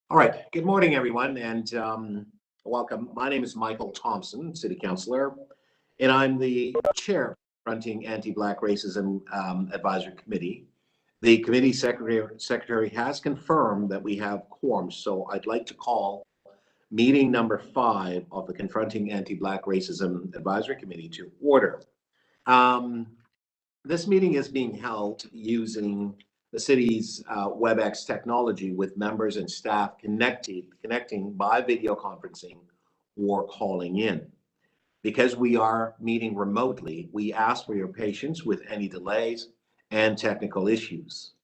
All right. Good morning, everyone, and welcome. My name is Michael Thompson, City Councilor, and I'm the chair of Confronting Anti-Black Racism Advisory Committee. The committee secretary has confirmed that we have quorum, so I'd like to call meeting number 5 of the Confronting Anti-Black Racism Advisory Committee to order. Um, this meeting is being held using the city's WebEx technology with members and staff connecting by video conferencing or calling in. Because we are meeting remotely, we ask for your patience with any delays and technical issues.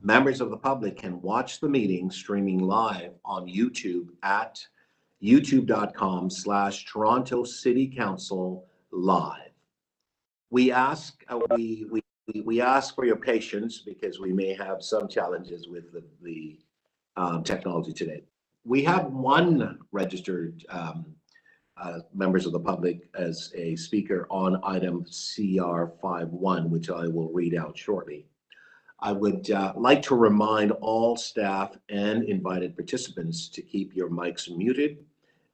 Members of the public can watch the meeting streaming live on YouTube at youtube.com/Toronto City Council Live. We ask we ask for your patience because we may have some challenges with the technology today. We have one registered members of the public as a speaker on item CR51, which I will read out shortly. I would like to remind all staff and invited participants to keep your mics muted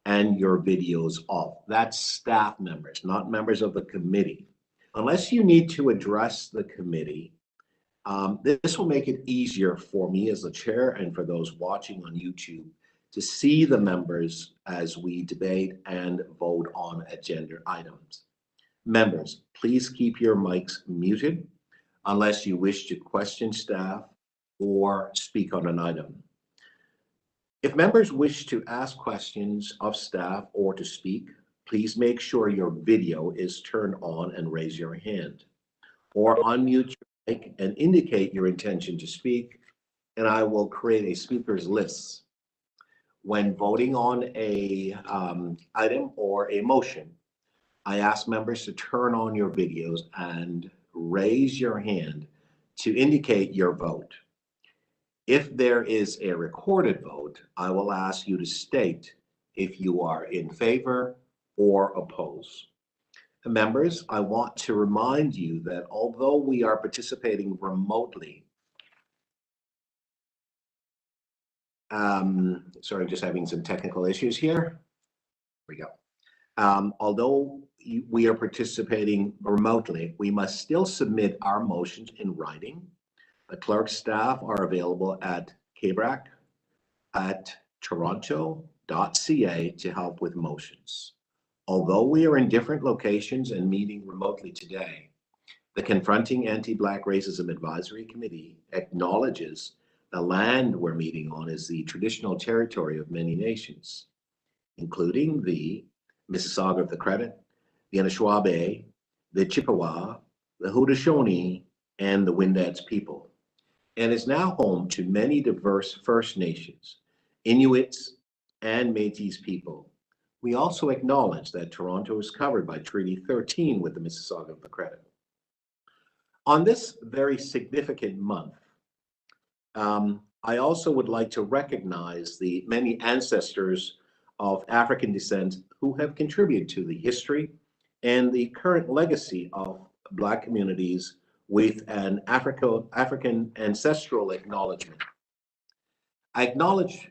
and your videos off. That's staff members, not members of the committee. Unless you need to address the committee, this will make it easier for me as the chair and for those watching on YouTube to see the members as we debate and vote on agenda items. Members, please keep your mics muted unless you wish to question staff or speak on an item. If members wish to ask questions of staff or to speak, please make sure your video is turned on and raise your hand, or unmute your mic and indicate your intention to speak, and I will create a speakers list. When voting on a item or a motion, I ask members to turn on your videos and raise your hand to indicate your vote. If there is a recorded vote, I will ask you to state if you are in favor or oppose. Members, I want to remind you that although we are participating remotely, sorry, just having some technical issues here. Here we go. Although we are participating remotely, we must still submit our motions in writing. The clerk's staff are available at kbrac at toronto.ca to help with motions. Although we are in different locations and meeting remotely today, the Confronting Anti-Black Racism Advisory Committee acknowledges the land we're meeting on is the traditional territory of many nations, including the Mississauga of the Credit, the Anishinaabe, the Chippewa, the Haudenosaunee, and the Wendat people, and is now home to many diverse First Nations, Inuits, and Métis people. We also acknowledge that Toronto is covered by Treaty 13 with the Mississauga of the Credit. On this very significant month, I also would like to recognize the many ancestors of African descent who have contributed to the history and the current legacy of Black communities with an African ancestral acknowledgement. I acknowledge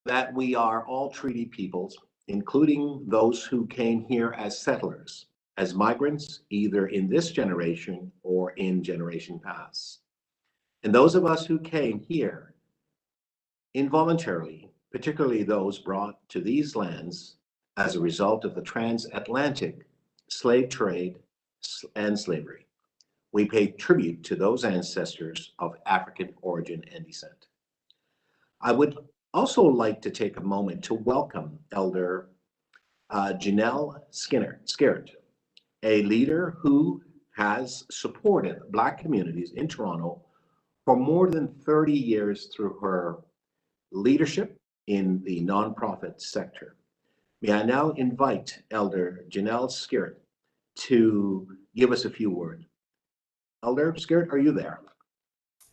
that we are all treaty peoples, including those who came here as settlers, as migrants, either in this generation or in generation past. And those of us who came here involuntarily, particularly those brought to these lands as a result of the transatlantic slave trade and slavery. We pay tribute to those ancestors of African origin and descent. I would also like to take a moment to welcome Elder Janelle Skerritt, a leader who has supported Black communities in Toronto for more than 30 years through her leadership in the nonprofit sector. May I now invite Elder Janelle Skerritt to give us a few words. Elder Skerritt, are you there?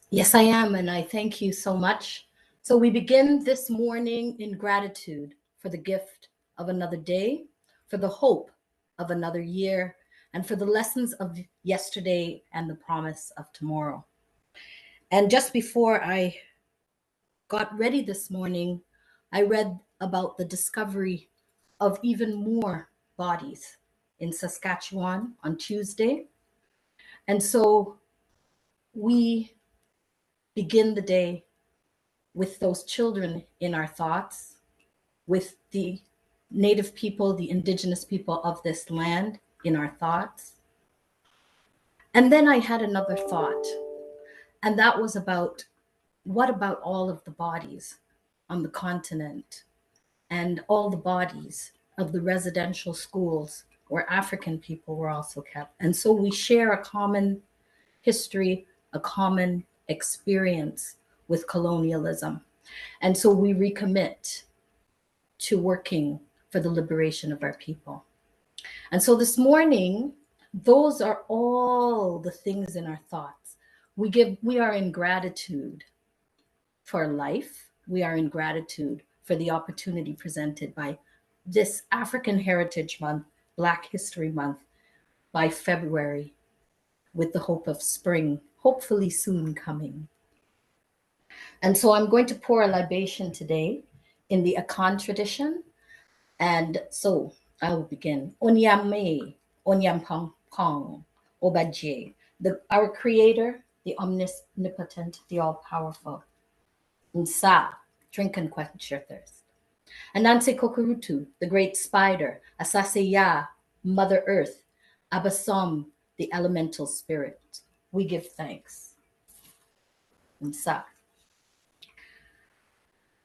Yes, I am, and I thank you so much. So we begin this morning in gratitude for the gift of another day, for the hope of another year, and for the lessons of yesterday and the promise of tomorrow. And just before I got ready this morning, I read about the discovery of even more bodies in Saskatchewan on Tuesday. And so we begin the day with those children in our thoughts, with the Native people, the Indigenous people of this land in our thoughts. And then I had another thought, and that was about what about all of the bodies on the continent and all the bodies of the residential schools where African people were also kept. And so we share a common history, a common experience with colonialism. And so we recommit to working for the liberation of our people. And so this morning, those are all the things in our thoughts. We are in gratitude for life. We are in gratitude for the opportunity presented by this African Heritage Month, Black History Month, by February, with the hope of spring, hopefully soon coming. And so I'm going to pour a libation today in the Akan tradition. And so I will begin. Onyame, Onyampong Pong, Obadje, our creator, the omnipotent, the all-powerful. Nsa, drink and quench your thirst. Ananse Kokurutu, the great spider. Asaseya, Mother Earth. Abasom, the elemental spirit. We give thanks. Nsa.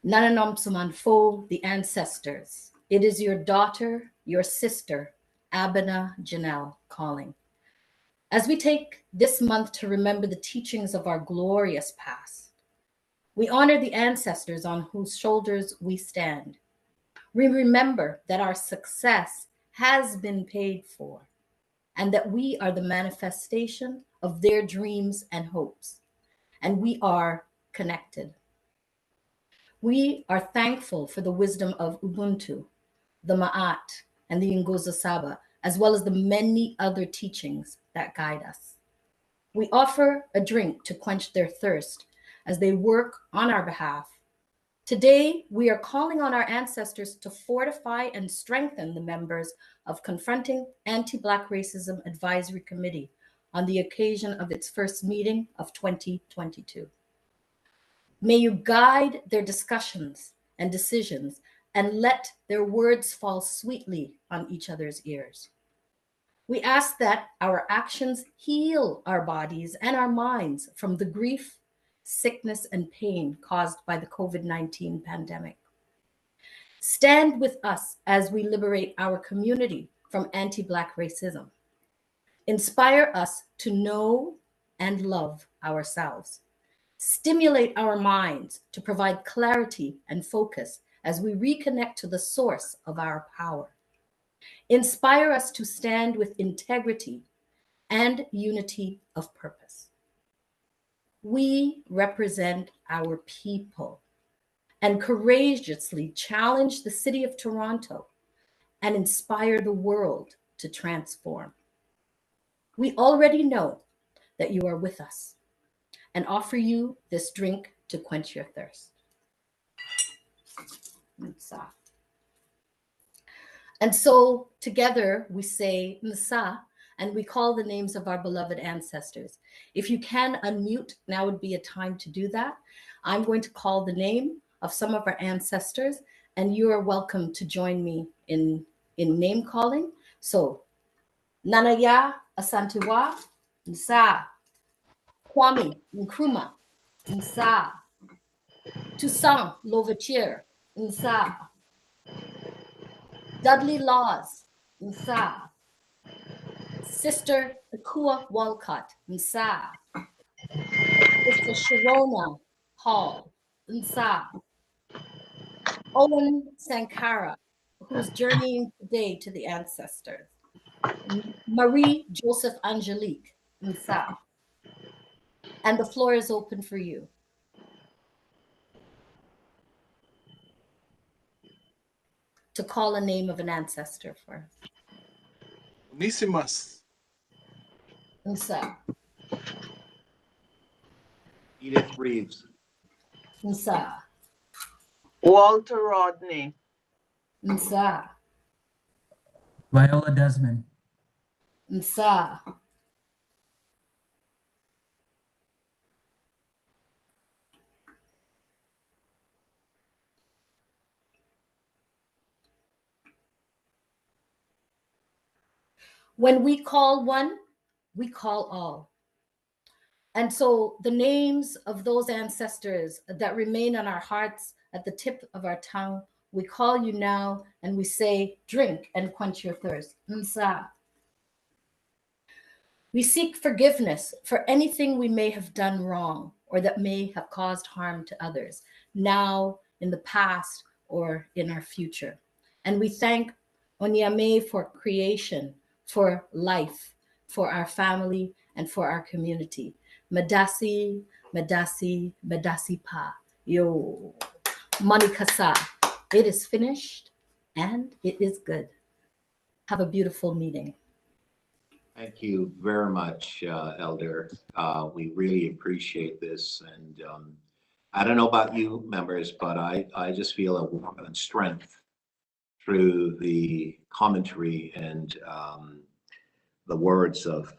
Nananom Sumanfo, the ancestors. It is your daughter, your sister, Abena Janelle, calling. As we take this month to remember the teachings of our glorious past, we honor the ancestors on whose shoulders we stand. We remember that our success has been paid for and that we are the manifestation of their dreams and hopes, and we are connected. We are thankful for the wisdom of Ubuntu, the Ma'at, and the Ngozo Saba, as well as the many other teachings that guide us. We offer a drink to quench their thirst as they work on our behalf. Today, we are calling on our ancestors to fortify and strengthen the members of Confronting Anti-Black Racism Advisory Committee on the occasion of its first meeting of 2022. May you guide their discussions and decisions and let their words fall sweetly on each other's ears. We ask that our actions heal our bodies and our minds from the grief, sickness, and pain caused by the COVID-19 pandemic. Stand with us as we liberate our community from anti-Black racism. Inspire us to know and love ourselves. Stimulate our minds to provide clarity and focus as we reconnect to the source of our power. Inspire us to stand with integrity and unity of purpose. We represent our people and courageously challenge the city of Toronto and inspire the world to transform. We already know that you are with us and offer you this drink to quench your thirst. And so together we say Nsa, and we call the names of our beloved ancestors. If you can unmute, now would be a time to do that. I'm going to call the name of some of our ancestors, and you are welcome to join me in name calling. So, Nanaya Asantewa, Nsa. Kwame Nkrumah, Nsa. Toussaint Louverture, Nsa. Dudley Laws, Nsa. Sister Akua Walcott, Nsa. Sister Sharona Hall, Nsa. Owen Sankara, who's journeying today to the ancestors. Marie Joseph Angelique, Nsa. And the floor is open for you. To call a name of an ancestor for us. Onesimus. Nsa. Edith Reeves. Nsa. Walter Rodney. Nsa. Viola Desmond. Nsa. When we call one, we call all. And so the names of those ancestors that remain on our hearts at the tip of our tongue, we call you now and we say, drink and quench your thirst. Nsa. We seek forgiveness for anything we may have done wrong or that may have caused harm to others, now, in the past, or in our future. And we thank Onyame for creation, for life, for our family, and for our community. Madasi, Madasi, Madasi Pa. Yo, Monikasa. It is finished and it is good. Have a beautiful meeting. Thank you very much, Elder. We really appreciate this. And I don't know about you members, but I just feel a warmth and strength through the commentary and the words of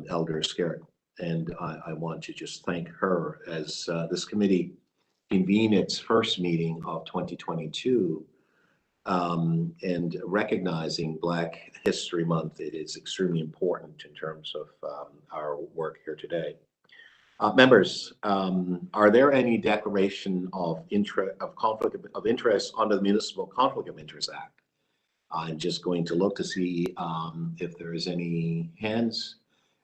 Elder Skerritt. And I want to just thank her as this committee convened its first meeting of 2022. And recognizing Black History Month, it is extremely important in terms of our work here today. Members, are there any declaration of conflict of interest under the Municipal Conflict of Interest Act? I'm just going to look to see if there is any hands.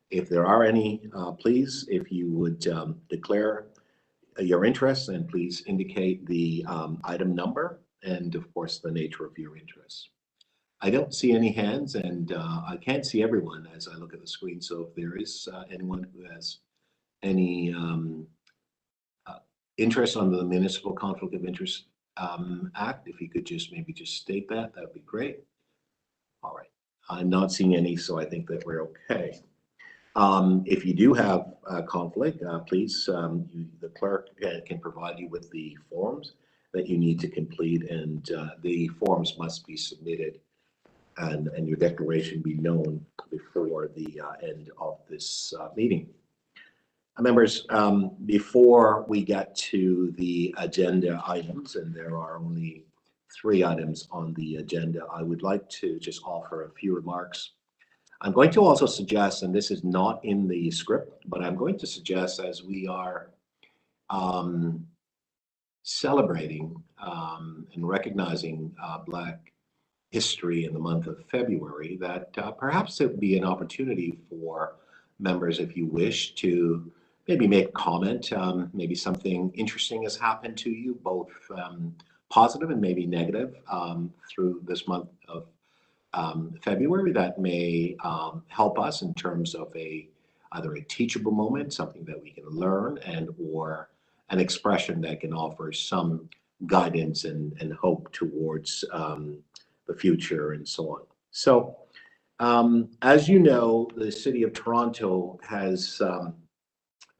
If there are any, please, if you would declare your interest, and please indicate the item number and of course the nature of your interest. I don't see any hands, and I can't see everyone as I look at the screen. So if there is anyone who has any interest under the Municipal Conflict of Interest Act, if you could just maybe just state that, that would be great. All right, I'm not seeing any, so I think that we're okay. If you do have a conflict, please, the clerk can provide you with the forms that you need to complete, and the forms must be submitted and your declaration be known before the end of this meeting. Members, before we get to the agenda items, and there are only 3 items on the agenda, I would like to just offer a few remarks. I'm going to also suggest, and this is not in the script, but I'm going to suggest, as we are celebrating and recognizing Black history in the month of February, that perhaps it would be an opportunity for members, if you wish, to maybe make a comment. Maybe something interesting has happened to you, both positive and maybe negative, through this month of February, that may help us in terms of either a teachable moment, something that we can learn, and or an expression that can offer some guidance and hope towards the future and so on. So as you know, the city of Toronto has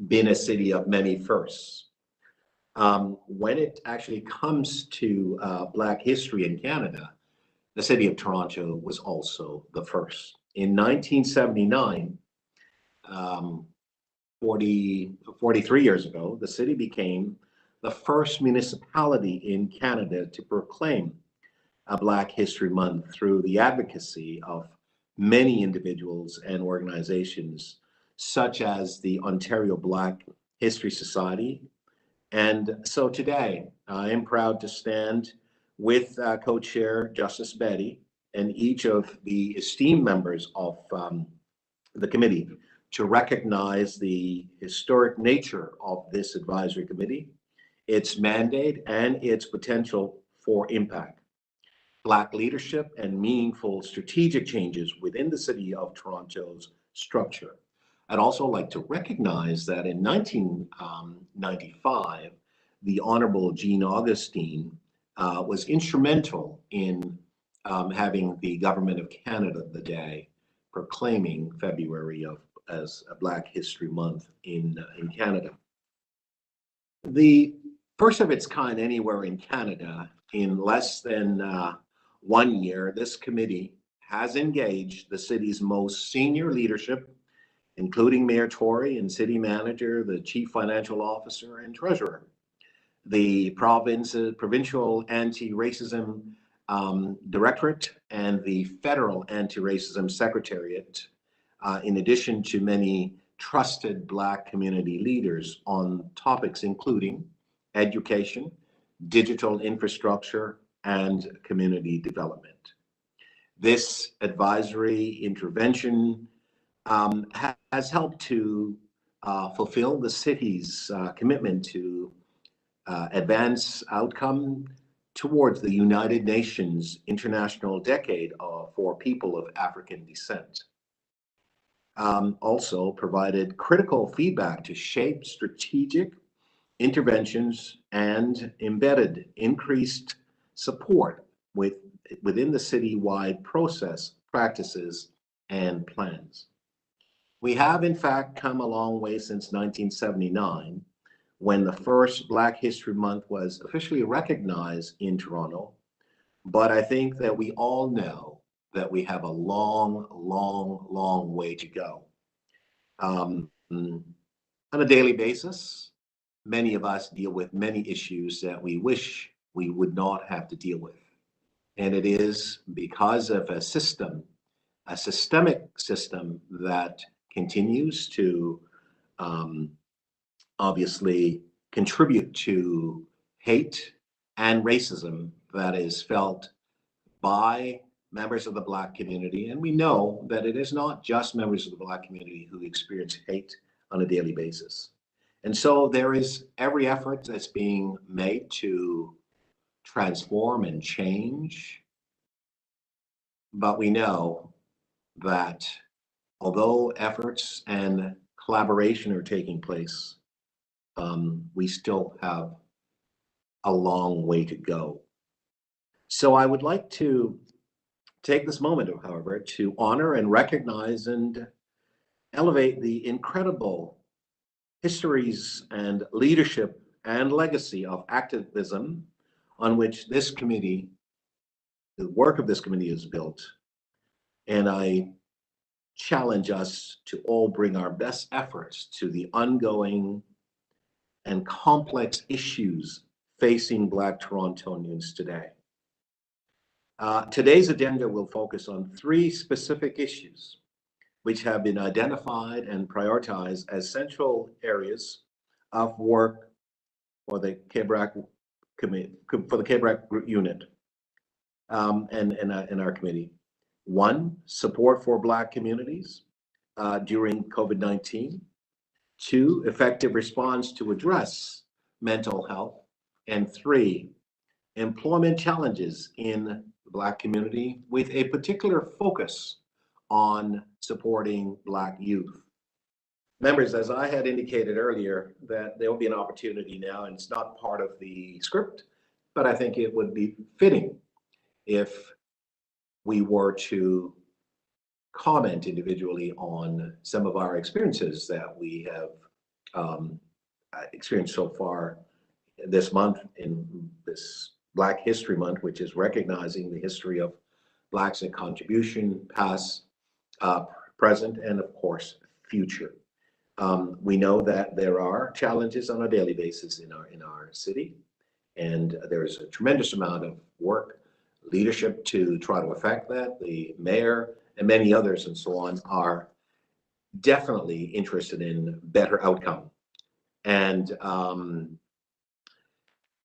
been a city of many firsts. When it actually comes to Black history in Canada, the city of Toronto was also the first. In 1979, 43 years ago, the city became the first municipality in Canada to proclaim a Black History Month through the advocacy of many individuals and organizations, such as the Ontario Black History Society. And so today, I am proud to stand with co-chair Justice Betty and each of the esteemed members of the committee to recognize the historic nature of this advisory committee, its mandate, and its potential for impact. Black leadership and meaningful strategic changes within the City of Toronto's structure. I'd also like to recognize that in 1995, the Honorable Jean Augustine was instrumental in having the Government of Canada the day proclaiming February as a Black History Month in Canada. The First of its kind anywhere in Canada. In less than 1 year, this committee has engaged the city's most senior leadership, including Mayor Tory and city manager, the chief financial officer and treasurer, the provincial anti-racism directorate, and the federal anti-racism secretariat, in addition to many trusted Black community leaders on topics including education, digital infrastructure, and community development. This advisory intervention has helped to fulfill the city's commitment to advance outcome towards the United Nations International Decade for People of African Descent. Also provided critical feedback to shape strategic interventions and embedded increased support within the citywide process, practices, and plans. We have, in fact, come a long way since 1979, when the first Black History Month was officially recognized in Toronto. But I think that we all know that we have a long, long, long way to go. On a daily basis, many of us deal with many issues that we wish we would not have to deal with. And it is because of a systemic system that continues to obviously contribute to hate and racism that is felt by members of the Black community. And we know that it is not just members of the Black community who experience hate on a daily basis. And so there is every effort that's being made to transform and change. But we know that although efforts and collaboration are taking place, we still have a long way to go. So I would like to take this moment, however, to honor and recognize and elevate the incredible histories and leadership and legacy of activism on which this committee, the work of this committee is built. And I challenge us to all bring our best efforts to the ongoing and complex issues facing Black Torontonians today. Today's agenda will focus on 3 specific issues which have been identified and prioritized as central areas of work for the KBRAC unit and our committee. 1, support for Black communities during COVID-19. 2, effective response to address mental health. And 3, employment challenges in the Black community with a particular focus on supporting Black youth. Members, as I had indicated earlier, that there will be an opportunity now, and it's not part of the script, but I think it would be fitting if we were to comment individually on some of our experiences that we have experienced so far this month, in this Black History Month, which is recognizing the history of Blacks in contribution, past, present, and of course, future. We know that there are challenges on a daily basis in our city, and there's a tremendous amount of work, leadership to try to affect that. The mayor and many others and so on are definitely interested in better outcome. And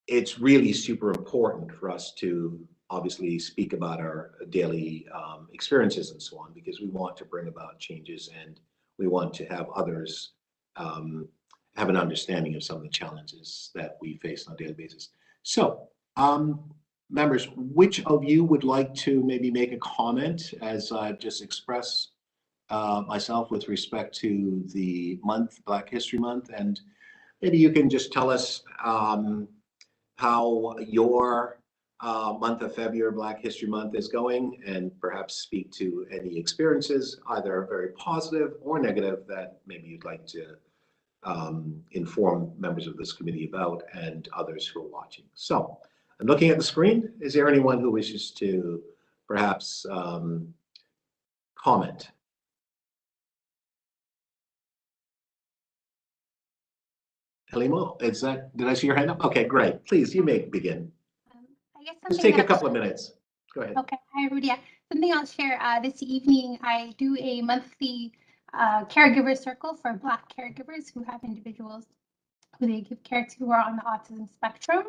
it's really super important for us to obviously speak about our daily experiences and so on, because we want to bring about changes and we want to have others have an understanding of some of the challenges that we face on a daily basis. So, members, which of you would like to maybe make a comment as I've just expressed myself with respect to the month, Black History Month, and maybe you can just tell us how your month of February, Black History Month, is going, and perhaps speak to any experiences, either very positive or negative, that maybe you'd like to inform members of this committee about and others who are watching. So I'm looking at the screen. Is there anyone who wishes to perhaps comment? Halima, did I see your hand up? Okay, great. Please, you may begin. I guess Just take a couple of minutes. Go ahead. Okay, hi, Rudy. Something I'll share this evening, I do a monthly caregiver circle for Black caregivers who have individuals who they give care to who are on the autism spectrum.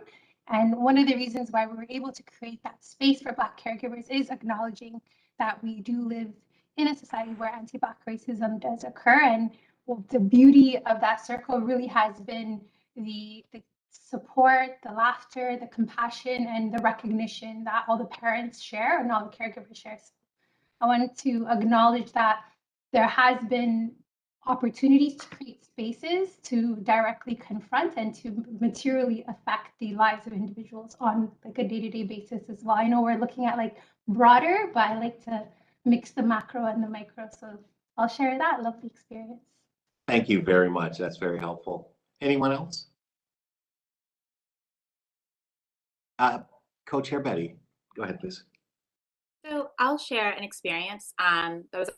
And one of the reasons why we were able to create that space for Black caregivers is acknowledging that we do live in a society where anti-Black racism does occur. And the beauty of that circle really has been the support, the laughter, the compassion, and the recognition that all the parents share and all the caregivers share. So I wanted to acknowledge that there has been opportunities to create spaces to directly confront and to materially affect the lives of individuals on like a day-to-day basis as well. I know we're looking at like broader, but I like to mix the macro and the micro. So I'll share that. Love the experience. Thank you very much. That's very helpful. Anyone else? Co-Chair Betty, go ahead, please. So I'll share an experience that was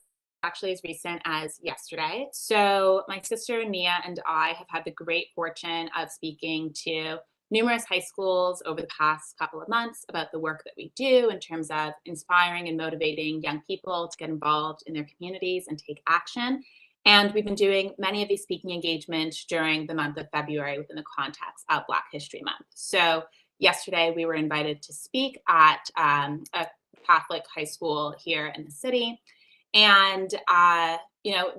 actually as recent as yesterday. So my sister Nia and I have had the great fortune of speaking to numerous high schools over the past couple of months about the work that we do in terms of inspiring and motivating young people to get involved in their communities and take action. And we've been doing many of these speaking engagements during the month of February within the context of Black History Month. So yesterday we were invited to speak at a Catholic high school here in the city. And,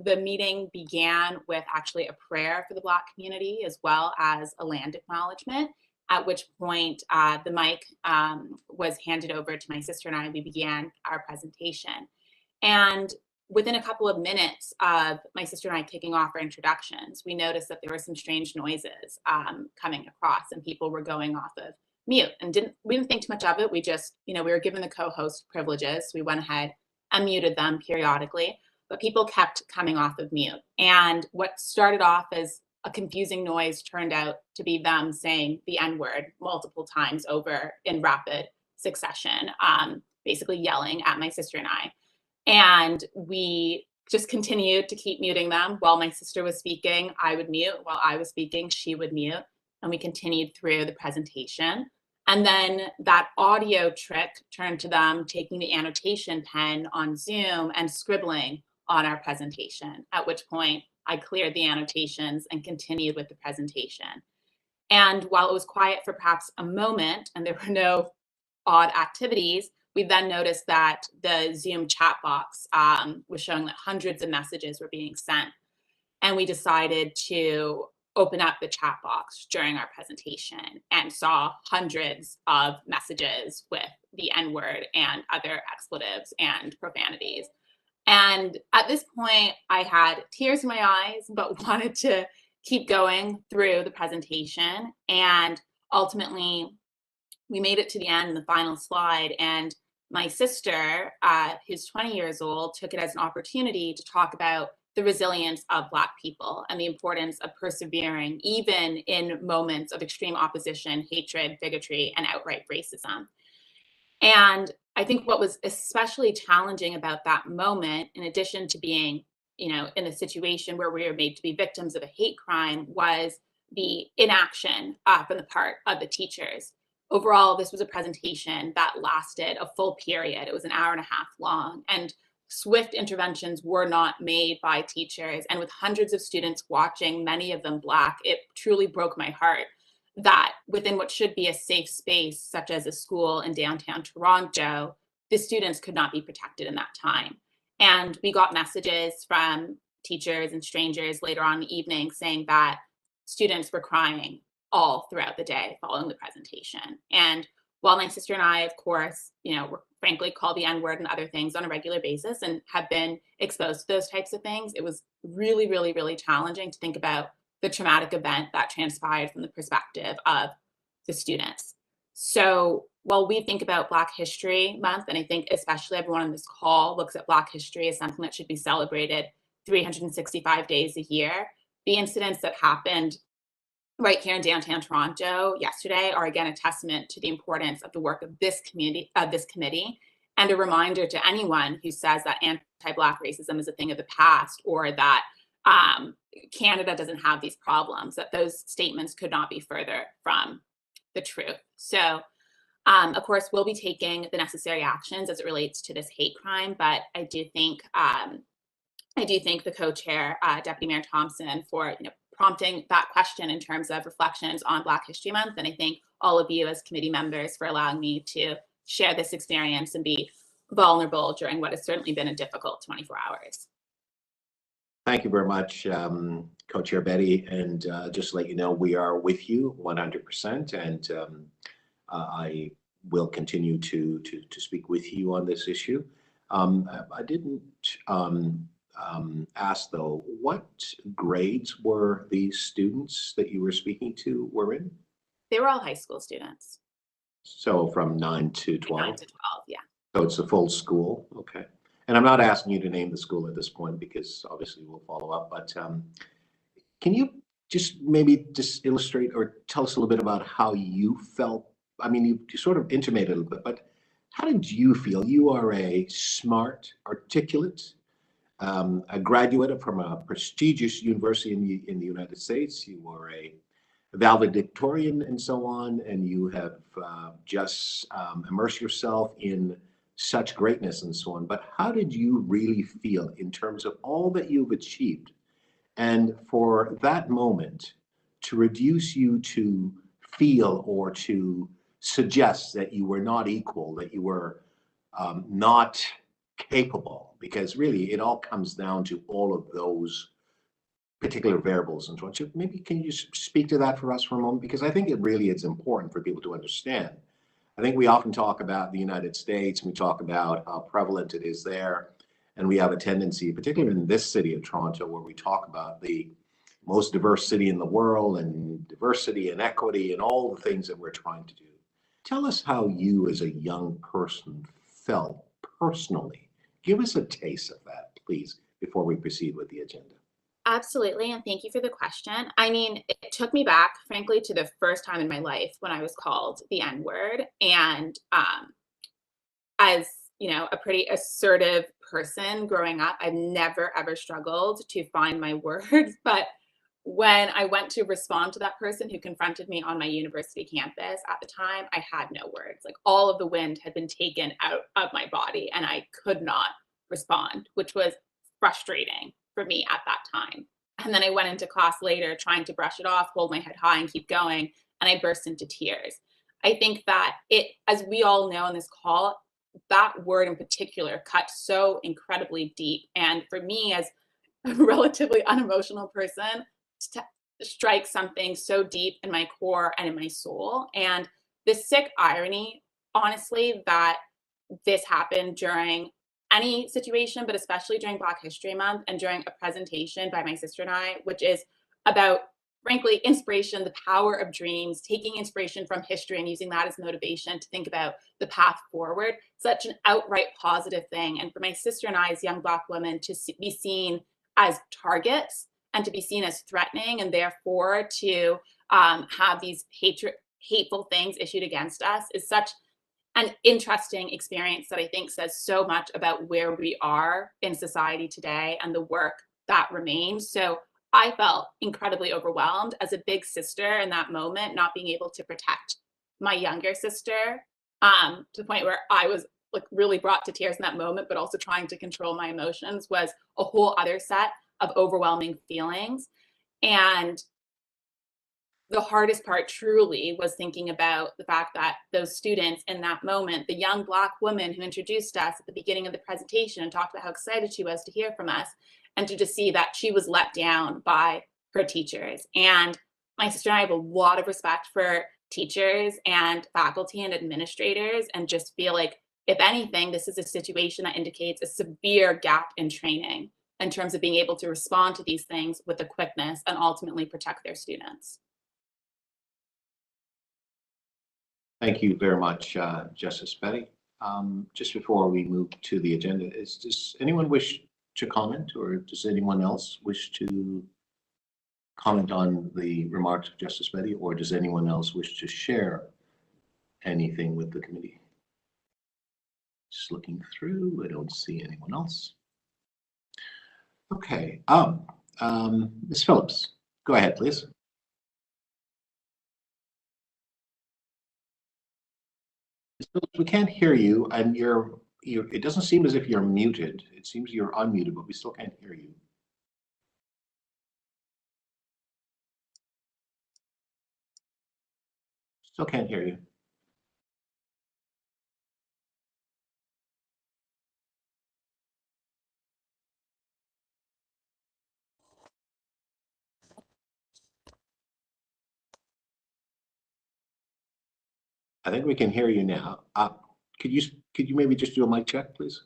the meeting began with actually a prayer for the Black community as well as a land acknowledgement, at which point the mic was handed over to my sister and I. We began our presentation. And within a couple of minutes of my sister and I kicking off our introductions, we noticed that there were some strange noises coming across and people were going off of mute, and we didn't think too much of it. We just, we were given the co-host privileges. So we went ahead and muted them periodically, but people kept coming off of mute. And what started off as a confusing noise turned out to be them saying the N-word multiple times over in rapid succession, basically yelling at my sister and I. And we just continued to keep muting them. While my sister was speaking, I would mute. While I was speaking, she would mute. And we continued through the presentation. And then that audio trick turned to them taking the annotation pen on Zoom and scribbling on our presentation, at which point I cleared the annotations and continued with the presentation. And while it was quiet for perhaps a moment and there were no odd activities, we then noticed that the Zoom chat box was showing that hundreds of messages were being sent. And we decided to open up the chat box during our presentation and saw hundreds of messages with the N-word and other expletives and profanities. And at this point, I had tears in my eyes, but wanted to keep going through the presentation. And ultimately, we made it to the end, the final slide, and my sister, who's 20 years old, took it as an opportunity to talk about the resilience of Black people and the importance of persevering, even in moments of extreme opposition, hatred, bigotry, and outright racism. And I think what was especially challenging about that moment, in addition to being, in a situation where we were made to be victims of a hate crime, was the inaction from the part of the teachers. Overall, this was a presentation that lasted a full period. It was an hour and a half long, and swift interventions were not made by teachers. And with hundreds of students watching, many of them Black, it truly broke my heart that within what should be a safe space, such as a school in downtown Toronto, the students could not be protected in that time. And we got messages from teachers and strangers later on in the evening saying that students were crying all throughout the day following the presentation. And while my sister and I, of course, were frankly called the N-word and other things on a regular basis and have been exposed to those types of things, it was really, really, really challenging to think about the traumatic event that transpired from the perspective of the students. So while we think about Black History Month, and I think especially everyone on this call looks at Black history as something that should be celebrated 365 days a year, the incidents that happened right here in downtown Toronto yesterday are again a testament to the importance of the work of this community, this committee, and a reminder to anyone who says that anti-Black racism is a thing of the past, or that Canada doesn't have these problems, that those statements could not be further from the truth. So, of course, we'll be taking the necessary actions as it relates to this hate crime, but I do thank the co-chair, Deputy Mayor Thompson, for prompting that question in terms of reflections on Black History Month, and I thank all of you as committee members for allowing me to share this experience and be vulnerable during what has certainly been a difficult 24 hours. Thank you very much, Co-Chair Betty, and just to let you know, we are with you 100%, and I will continue to speak with you on this issue. I didn't ask though, what grades were these students that you were speaking to were in? They were all high school students. So from 9 to 12? 9 to 12, yeah. So it's a full school, okay. And I'm not asking you to name the school at this point because obviously we'll follow up, but can you just maybe just illustrate or tell us a little bit about how you felt? I mean, you sort of intimated a little bit, but how did you feel? You are a smart, articulate, a graduate from a prestigious university in the United States. You are a valedictorian and so on, and you have just immersed yourself in such greatness and so on. But how did you really feel in terms of all that you've achieved? And for that moment to reduce you to feel or to suggest that you were not equal, that you were not capable, because really it all comes down to all of those particular variables and so on. So maybe can you speak to that for us for a moment? Because I think it really is important for people to understand. I think we often talk about the United States, we talk about how prevalent it is there, and we have a tendency, particularly in this city of Toronto, where we talk about the most diverse city in the world and diversity and equity and all the things that we're trying to do. Tell us how you as a young person felt personally. Give us a taste of that, please, before we proceed with the agenda. Absolutely, and thank you for the question. I mean, it took me back, frankly, to the first time in my life when I was called the N-word. And as a pretty assertive person growing up, I've never ever struggled to find my words. But when I went to respond to that person who confronted me on my university campus at the time, I had no words. Like, all of the wind had been taken out of my body and I could not respond, which was frustrating for me at that time. And then I went into class later trying to brush it off, hold my head high and keep going, and I burst into tears. I think that as we all know on this call, that word in particular cut so incredibly deep. And for me, as a relatively unemotional person, to strike something so deep in my core and in my soul. And the sick irony, honestly, that this happened during any situation, but especially during Black History Month and during a presentation by my sister and I, which is about, frankly, inspiration, the power of dreams, taking inspiration from history and using that as motivation to think about the path forward. Such an outright positive thing. And for my sister and I as young Black women to be seen as targets and to be seen as threatening, and therefore to have these hateful things issued against us is such an interesting experience that I think says so much about where we are in society today and the work that remains. So I felt incredibly overwhelmed as a big sister in that moment, not being able to protect my younger sister, to the point where I was like really brought to tears in that moment, but also trying to control my emotions was a whole other set of overwhelming feelings. And the hardest part truly was thinking about the fact that those students in that moment, the young Black woman who introduced us at the beginning of the presentation and talked about how excited she was to hear from us, and to just see that she was let down by her teachers. And my sister and I have a lot of respect for teachers and faculty and administrators, and just feel like, if anything, this is a situation that indicates a severe gap in training in terms of being able to respond to these things with a quickness and ultimately protect their students. Thank you very much, Justice Betty. Just before we move to the agenda, does anyone wish to comment, or does anyone else wish to comment on the remarks of Justice Betty, or does anyone else wish to share anything with the committee? Just looking through, I don't see anyone else. Okay, Ms. Phillips, go ahead, please. Ms. Phillips, we can't hear you, and it doesn't seem as if you're muted. It seems you're unmuted, but we still can't hear you. Still can't hear you. I think we can hear you now. Could you maybe just do a mic check, please?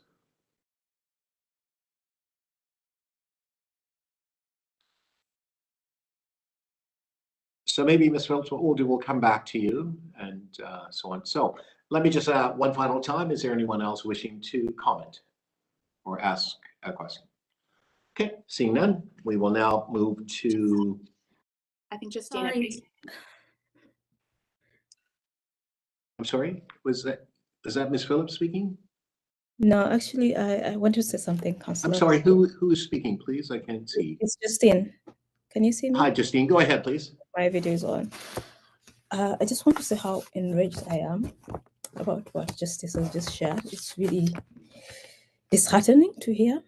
So maybe, Ms. Phillips, what we'll do, we'll come back to you and so on. So let me just one final time. Is there anyone else wishing to comment or ask a question? Okay, seeing none, we will now move to. I think Justina. Sorry. I'm sorry, is that Ms. Phillips speaking? No, actually, I want to say something, Councillor. I'm sorry, who is speaking, please? I can't see. It's Justine. Can you see me? Hi, Justine, go ahead, please. My video is on. I just want to say how enraged I am about what Justice has just shared. It's really disheartening to hear.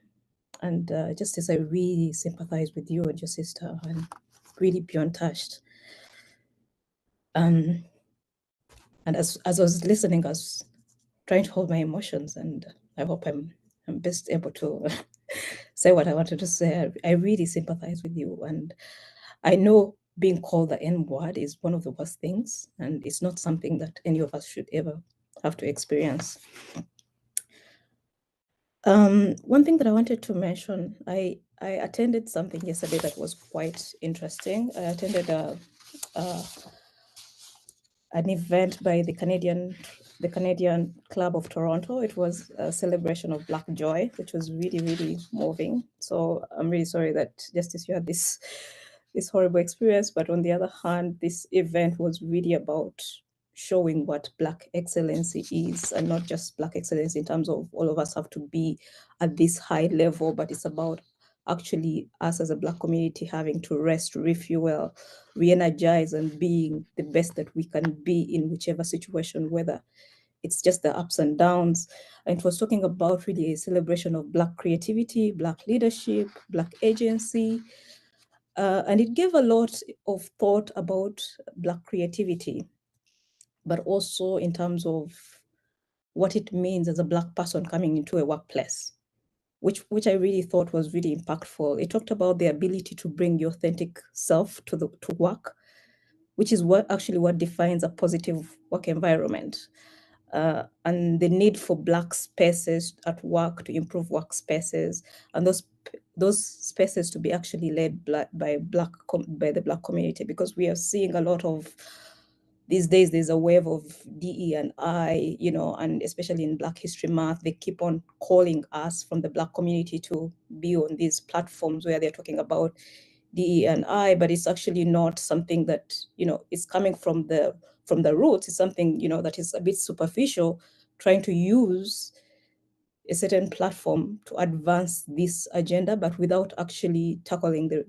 And Justice, I really sympathize with you and your sister, and really beyond touched. And as I was listening, I was trying to hold my emotions, and I hope I'm best able to say what I wanted to say. I really sympathize with you, and I know being called the N word is one of the worst things, and it's not something that any of us should ever have to experience. One thing that I wanted to mention, I attended something yesterday that was quite interesting. I attended an event by the Canadian Club of Toronto. It was a celebration of Black joy, which was really, really moving. So I'm really sorry that Justice, you had this horrible experience, but on the other hand, this event was really about showing what Black excellency is, and not just Black excellence in terms of all of us have to be at this high level, but it's about actually us as a Black community having to rest, refuel, re-energize, and being the best that we can be in whichever situation, whether it's just the ups and downs. And it was talking about really a celebration of Black creativity, Black leadership, Black agency. And it gave a lot of thought about Black creativity, but also in terms of what it means as a Black person coming into a workplace, which I really thought was really impactful. It talked about the ability to bring your authentic self to work, which is what defines a positive work environment. And the need for Black spaces at work to improve workspaces, and those spaces to be actually led by the Black community, because we are seeing a lot of these days. There's a wave of DE&I, and especially in Black History Month, they keep on calling us from the Black community to be on these platforms where they're talking about DE&I, but it's actually not something that, is coming from the roots. It's something, that is a bit superficial, trying to use a certain platform to advance this agenda, but without actually tackling the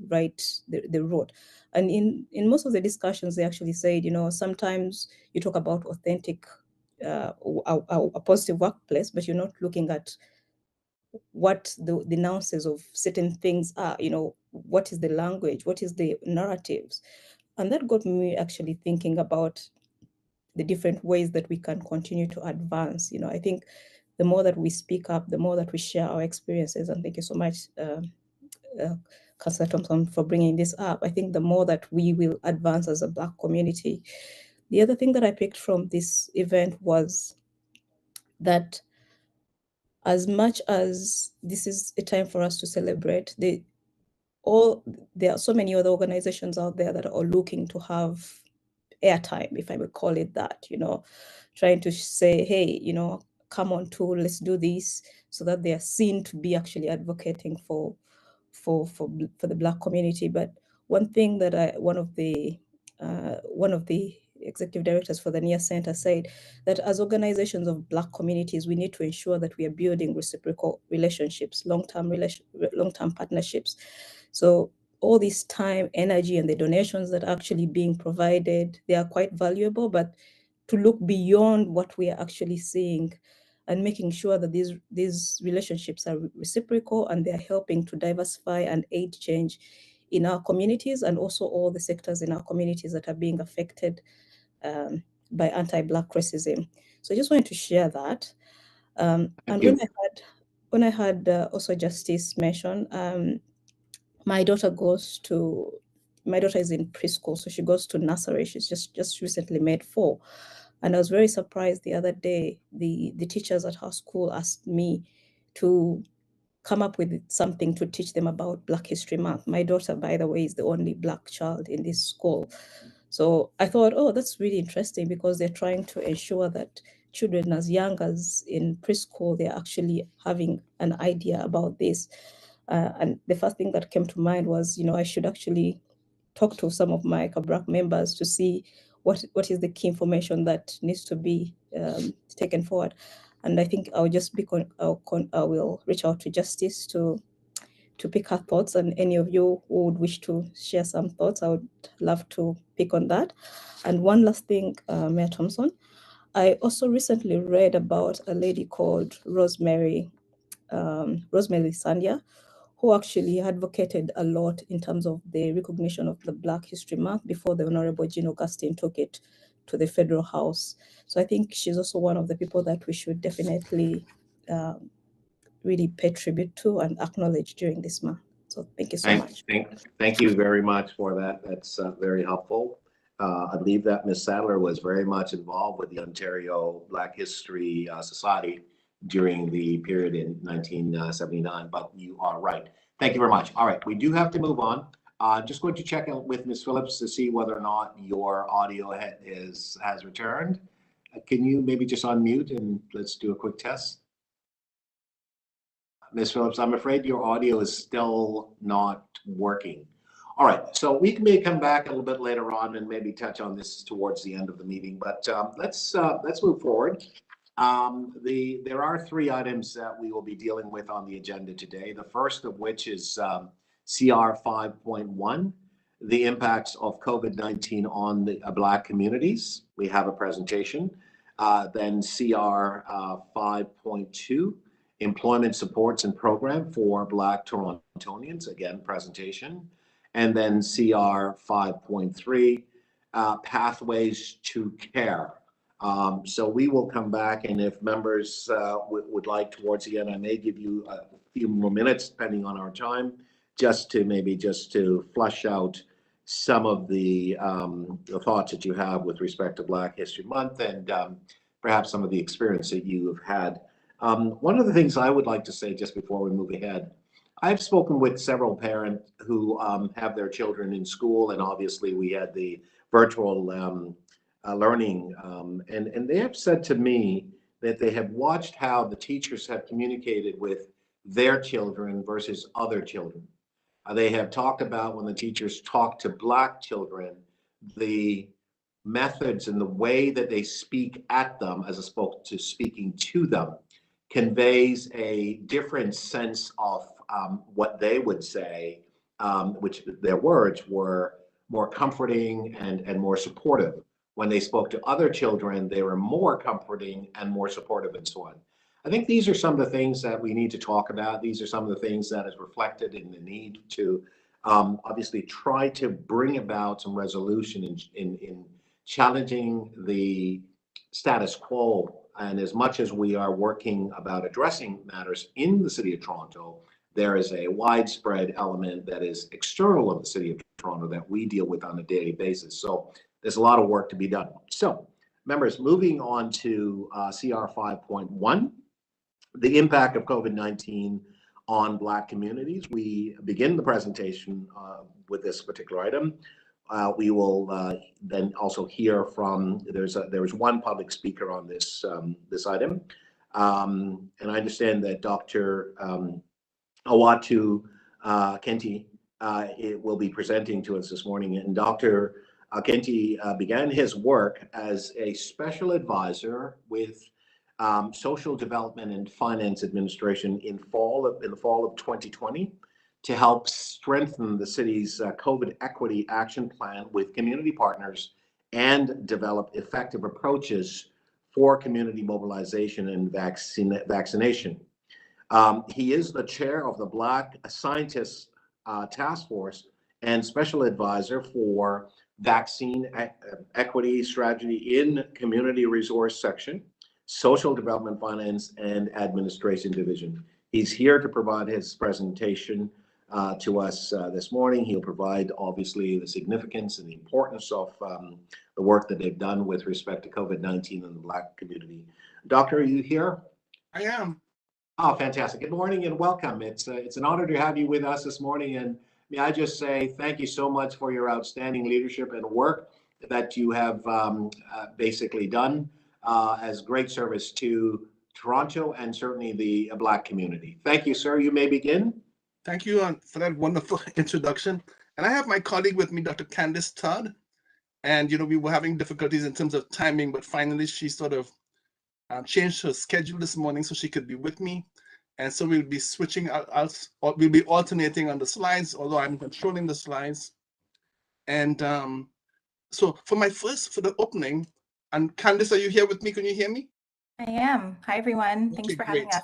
root. And in most of the discussions, they actually said, sometimes you talk about authentic, a positive workplace, but you're not looking at what the nuances of certain things are, what is the language, what is the narratives. And that got me actually thinking about the different ways that we can continue to advance. I think the more that we speak up, the more that we share our experiences, and thank you so much, Councillor Thompson, for bringing this up. I think the more that we will advance as a Black community. The other thing that I picked from this event was that as much as this is a time for us to celebrate, there are so many other organizations out there that are looking to have airtime, if I would call it that, trying to say, hey, come on tour, let's do this, so that they are seen to be actually advocating for the Black community. But one thing that one of the executive directors for the NIA Center said that as organizations of Black communities, we need to ensure that we are building reciprocal relationships, long-term partnerships. So all this time, energy, and the donations that are actually being provided, they are quite valuable, but to look beyond what we are actually seeing and making sure that these relationships are reciprocal and they're helping to diversify and aid change in our communities, and also all the sectors in our communities that are being affected by anti-Black racism. So I just wanted to share that. And when I had also Justice mention, my daughter is in preschool, so she goes to nursery. She's just recently made 4. And I was very surprised the other day, the teachers at her school asked me to come up with something to teach them about Black History Month. My daughter, by the way, is the only Black child in this school. So I thought, oh, that's really interesting, because they're trying to ensure that children as young as in preschool, they're actually having an idea about this. And the first thing that came to mind was, I should actually talk to some of my Kabrak members to see what is the key information that needs to be taken forward. And I think I'll just I will reach out to Justice to pick her thoughts, and any of you who would wish to share some thoughts, I would love to pick on that. And one last thing, Mayor Thompson, I also recently read about a lady called Rosemary Sandia, who actually advocated a lot in terms of the recognition of the Black History Month before the Honorable Jean Augustine took it to the Federal House. So I think she's also one of the people that we should definitely really pay tribute to and acknowledge during this month. So thank you so much. Thank you very much for that. That's very helpful. I believe that Ms. Sadler was very much involved with the Ontario Black History Society during the period in 1979, but you are right. Thank you very much. All right, we do have to move on. Just going to check out with Ms. Phillips to see whether or not your audio has returned. Can you maybe just unmute and let's do a quick test? Ms. Phillips, I'm afraid your audio is still not working. All right, so we may come back a little bit later on and maybe touch on this towards the end of the meeting, but let's move forward. There are 3 items that we will be dealing with on the agenda today. The first of which is CR 5.1, the impacts of COVID-19 on the Black communities. We have a presentation. Then CR 5.2, employment supports and program for Black Torontonians, again, presentation. And then CR 5.3, pathways to care. So we will come back, and if members would like towards the end, I may give you a few more minutes, depending on our time, just to flush out some of the thoughts that you have with respect to Black History Month, and perhaps some of the experience that you have had. One of the things I would like to say just before we move ahead, I've spoken with several parents who have their children in school, and obviously we had the virtual learning, and they have said to me that they have watched how the teachers have communicated with their children versus other children. They have talked about when the teachers talk to Black children, the methods and the way that they speak at them as opposed to speaking to them conveys a different sense of what they would say, which their words were more comforting and more supportive. When they spoke to other children, they were more comforting and more supportive, and so on. I think these are some of the things that we need to talk about. These are some of the things that is reflected in the need to obviously try to bring about some resolution in challenging the status quo. And as much as we are working about addressing matters in the City of Toronto, there is a widespread element that is external of the City of Toronto that we deal with on a daily basis. So there's a lot of work to be done. So members, moving on to CR 5.1, the impact of COVID-19 on Black communities. We begin the presentation with this particular item. We will then also hear from, there is one public speaker on this item. And I understand that Dr. Awatu Kenti it will be presenting to us this morning. And Dr. Kenti began his work as a special advisor with Social Development and Finance Administration in the fall of 2020 to help strengthen the city's COVID equity action plan with community partners and develop effective approaches for community mobilization and vaccination. He is the chair of the Black Scientists Task Force and special advisor for vaccine equity strategy in community resource section, social development finance and administration division. He's here to provide his presentation to us this morning. He'll provide obviously the significance and the importance of the work that they've done with respect to COVID-19 in the Black community. Doctor, are you here? I am. Oh, fantastic. Good morning and welcome. It's an honor to have you with us this morning. And may I just say thank you so much for your outstanding leadership and work that you have basically done as great service to Toronto and certainly the Black community. Thank you, sir. You may begin. Thank you for that wonderful introduction. And I have my colleague with me, Dr. Candice Todd. And, you know, we were having difficulties in terms of timing, but finally she sort of changed her schedule this morning so she could be with me. And so we'll be switching out, we'll be alternating on the slides, although I'm controlling the slides. And so for the opening, and Candice, are you here with me? Can you hear me? I am. Hi, everyone. Okay, Thanks for having great. us.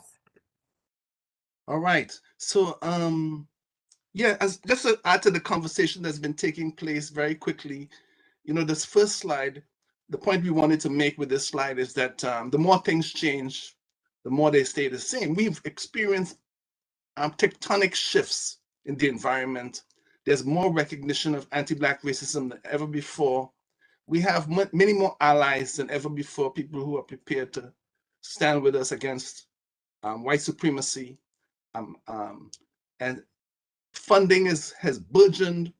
All right. So, yeah, just to add to the conversation that's been taking place very quickly, you know, this first slide, the point we wanted to make with this slide is that the more things change, the more they stay the same. We've experienced tectonic shifts in the environment. There's more recognition of anti-Black racism than ever before. We have many more allies than ever before, people who are prepared to stand with us against white supremacy. And funding has burgeoned.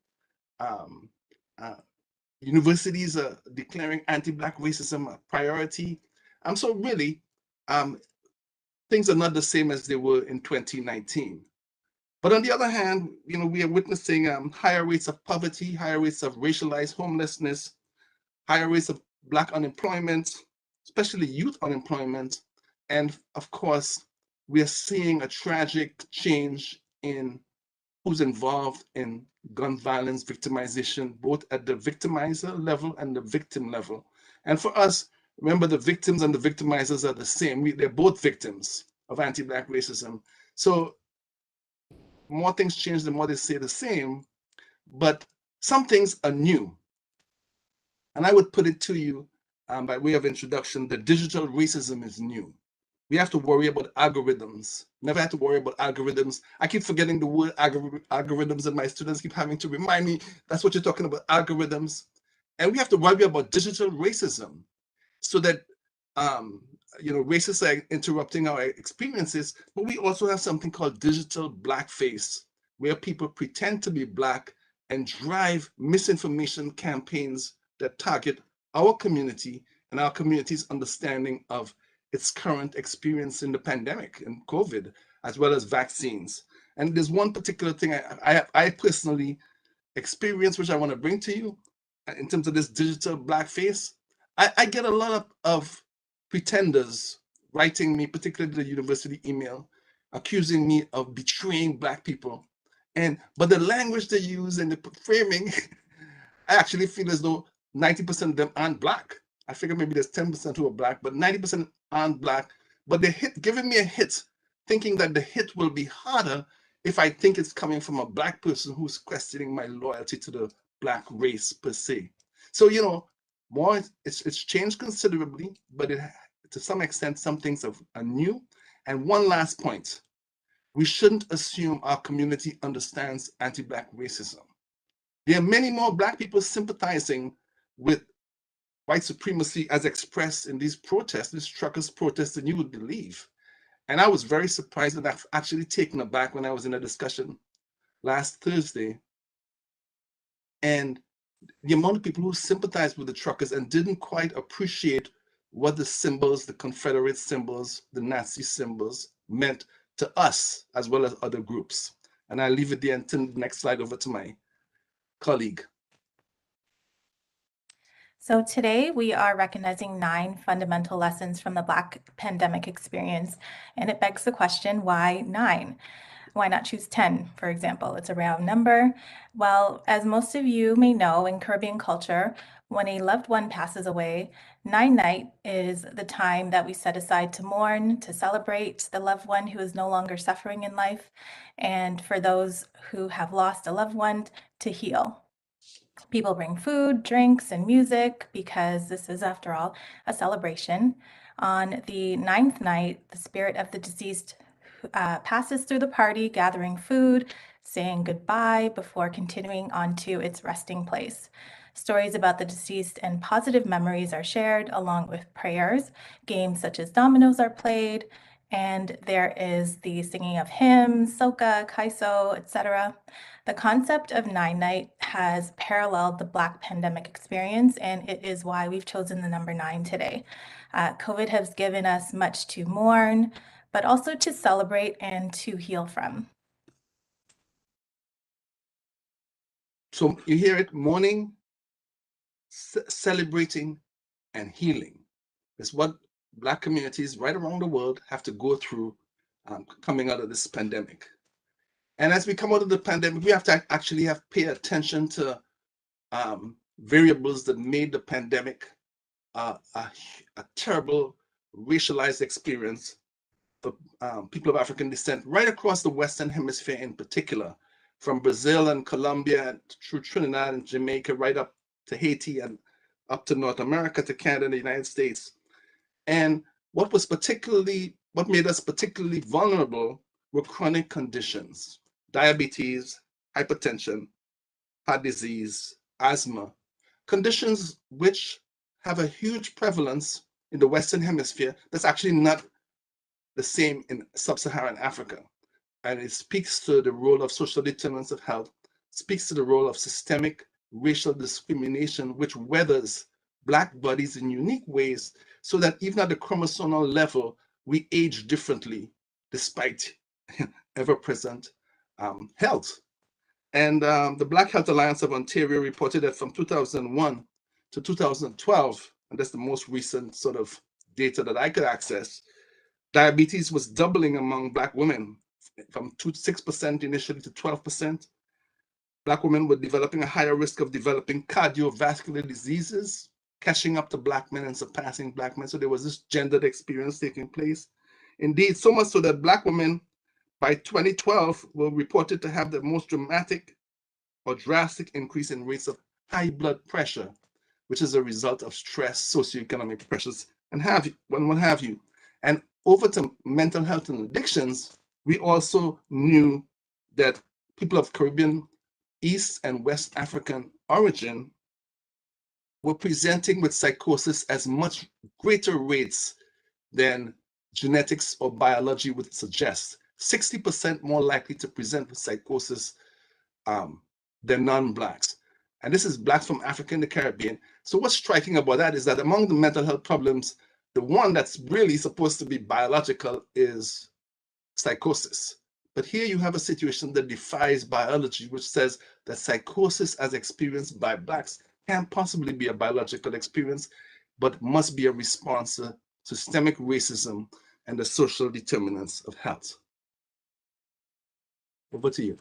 Universities are declaring anti-Black racism a priority. So really, things are not the same as they were in 2019. But on the other hand, you know, we are witnessing higher rates of poverty, higher rates of racialized homelessness, higher rates of Black unemployment, especially youth unemployment. And of course, we are seeing a tragic change in who's involved in gun violence victimization, both at the victimizer level and the victim level. And for us, remember, the victims and the victimizers are the same. They're both victims of anti-Black racism. So the more things change, the more they stay the same, but some things are new. And I would put it to you by way of introduction, that digital racism is new. We have to worry about algorithms. Never had to worry about algorithms. I keep forgetting the word algorithms, and my students keep having to remind me, that's what you're talking about, algorithms. And we have to worry about digital racism so that, you know, racists are interrupting our experiences, but we also have something called digital blackface, where people pretend to be Black and drive misinformation campaigns that target our community and our community's understanding of its current experience in the pandemic and COVID, as well as vaccines. And there's one particular thing I personally experienced, which I want to bring to you in terms of this digital blackface. I get a lot of pretenders writing me, particularly the university email, accusing me of betraying Black people. But the language they use and the framing, I actually feel as though 90% of them aren't Black. I figure maybe there's 10% who are Black, but 90% aren't Black. But they giving me a hit, thinking that the hit will be harder if I think it's coming from a Black person who's questioning my loyalty to the Black race per se. So, you know, it's changed considerably, but to some extent, some things are new. And one last point, we shouldn't assume our community understands anti-Black racism. There are many more Black people sympathizing with white supremacy as expressed in these protests, these truckers' protests, than you would believe. And I was very surprised and actually taken aback when I was in a discussion last Thursday. And the amount of people who sympathized with the truckers and didn't quite appreciate what the symbols, the Confederate symbols, the Nazi symbols meant to us, as well as other groups. And I'll leave it there and turn the next slide over to my colleague. So today we are recognizing 9 fundamental lessons from the Black pandemic experience. And it begs the question, why 9? Why not choose 10, for example? It's a round number. Well, as most of you may know, in Caribbean culture, when a loved one passes away, 9-night is the time that we set aside to mourn, to celebrate the loved one who is no longer suffering in life, and for those who have lost a loved one, to heal. People bring food, drinks, and music because this is, after all, a celebration. On the 9th night, the spirit of the deceased passes through the party, gathering food, saying goodbye before continuing on to its resting place. Stories about the deceased and positive memories are shared along with prayers. Games such as dominoes are played, and there is the singing of hymns, soca, kaiso, etc. The concept of 9-night has paralleled the Black pandemic experience, and it is why we've chosen the number 9 today. COVID has given us much to mourn, but also to celebrate and to heal from. So you hear it, mourning, celebrating, and healing. It's what Black communities right around the world have to go through coming out of this pandemic. And as we come out of the pandemic, we have to actually pay attention to variables that made the pandemic a terrible racialized experience for people of African descent right across the Western Hemisphere in particular, from Brazil and Colombia through Trinidad and Jamaica, right up to Haiti and up to North America, to Canada and the United States. And what made us particularly vulnerable were chronic conditions: diabetes, hypertension, heart disease, asthma, conditions which have a huge prevalence in the Western Hemisphere that's actually not the same in sub-Saharan Africa. And it speaks to the role of social determinants of health, speaks to the role of systemic racial discrimination, which weathers Black bodies in unique ways, so that even at the chromosomal level, we age differently despite ever-present health. And the Black Health Alliance of Ontario reported that from 2001 to 2012, and that's the most recent sort of data that I could access, diabetes was doubling among Black women from 6% initially to 12%. Black women were developing a higher risk of developing cardiovascular diseases, catching up to Black men and surpassing Black men. So there was this gendered experience taking place. Indeed, so much so that Black women by 2012 were reported to have the most dramatic or drastic increase in rates of high blood pressure, which is a result of stress, socioeconomic pressures, and what have you. And over to mental health and addictions, we also knew that people of Caribbean, East and West African origin were presenting with psychosis as much greater rates than genetics or biology would suggest. 60% more likely to present with psychosis than non-Blacks. And this is Blacks from Africa and the Caribbean. So what's striking about that is that among the mental health problems, the one that's really supposed to be biological is psychosis. But here you have a situation that defies biology, which says that psychosis as experienced by Blacks can't possibly be a biological experience, but must be a response to systemic racism and the social determinants of health. Over to you.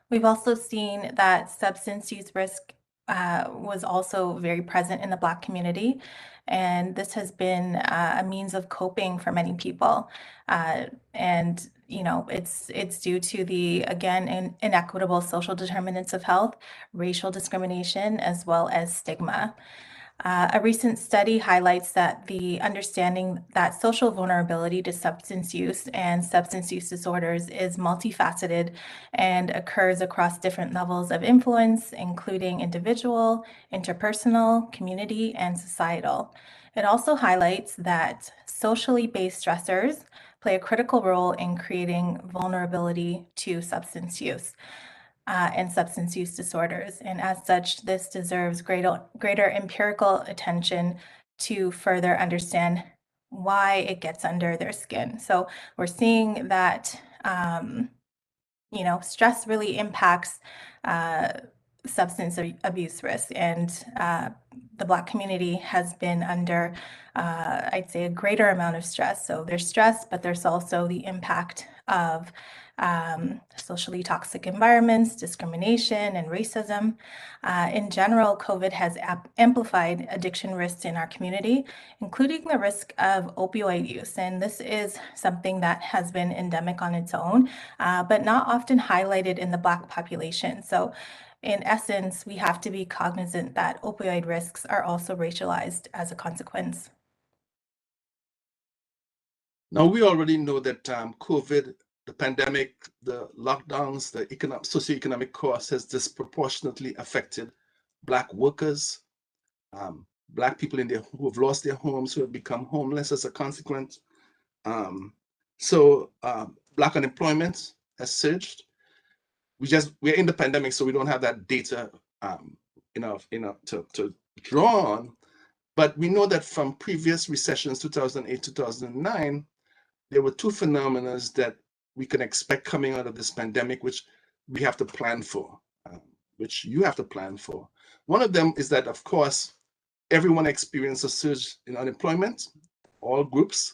We've also seen that substance use risk was also very present in the Black community, and this has been a means of coping for many people. And it's due to the, again, inequitable social determinants of health, racial discrimination, as well as stigma. A recent study highlights that the understanding that social vulnerability to substance use and substance use disorders is multifaceted and occurs across different levels of influence, including individual, interpersonal, community, and societal. It also highlights that socially based stressors play a critical role in creating vulnerability to substance use and substance use disorders. And as such, this deserves greater empirical attention to further understand why it gets under their skin. So we're seeing that you know, stress really impacts substance abuse risk, and the Black community has been under, I'd say, a greater amount of stress. So there's stress, but there's also the impact of socially toxic environments, discrimination, and racism. In general, COVID has amplified addiction risks in our community, including the risk of opioid use. And this is something that has been endemic on its own, but not often highlighted in the Black population. So in essence, we have to be cognizant that opioid risks are also racialized as a consequence. Now, we already know that COVID, the pandemic, the lockdowns, the socioeconomic cost has disproportionately affected Black workers, Black people who have lost their homes, who have become homeless as a consequence. So Black unemployment has surged. We're in the pandemic, so we don't have that data enough to draw on. But we know that from previous recessions, 2008, 2009, there were two phenomena that we can expect coming out of this pandemic, which we have to plan for, which you have to plan for. One of them is that, of course, everyone experienced a surge in unemployment, all groups.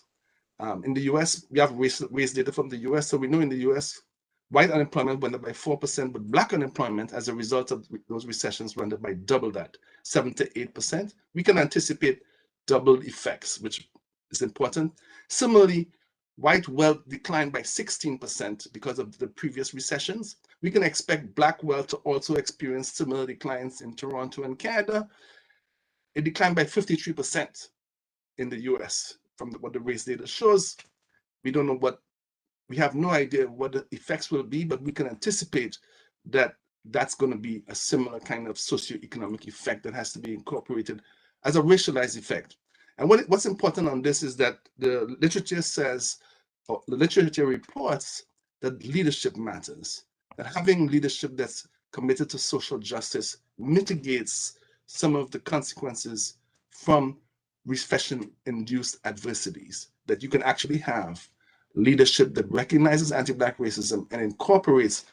In the US, we have race data from the US, so we know in the US, white unemployment went up by 4%, but Black unemployment, as a result of those recessions, went up by double that, 7 to 8%. We can anticipate double effects, which is important. Similarly, white wealth declined by 16% because of the previous recessions. We can expect Black wealth to also experience similar declines in Toronto and Canada. It declined by 53% in the US from what the race data shows. We have no idea what the effects will be, but we can anticipate that that's going to be a similar kind of socioeconomic effect that has to be incorporated as a racialized effect. And what's important on this is that the literature says, or the literature reports, that leadership matters, that having leadership that's committed to social justice mitigates some of the consequences from recession-induced adversities, that you can actually have leadership that recognizes anti-Black racism and incorporates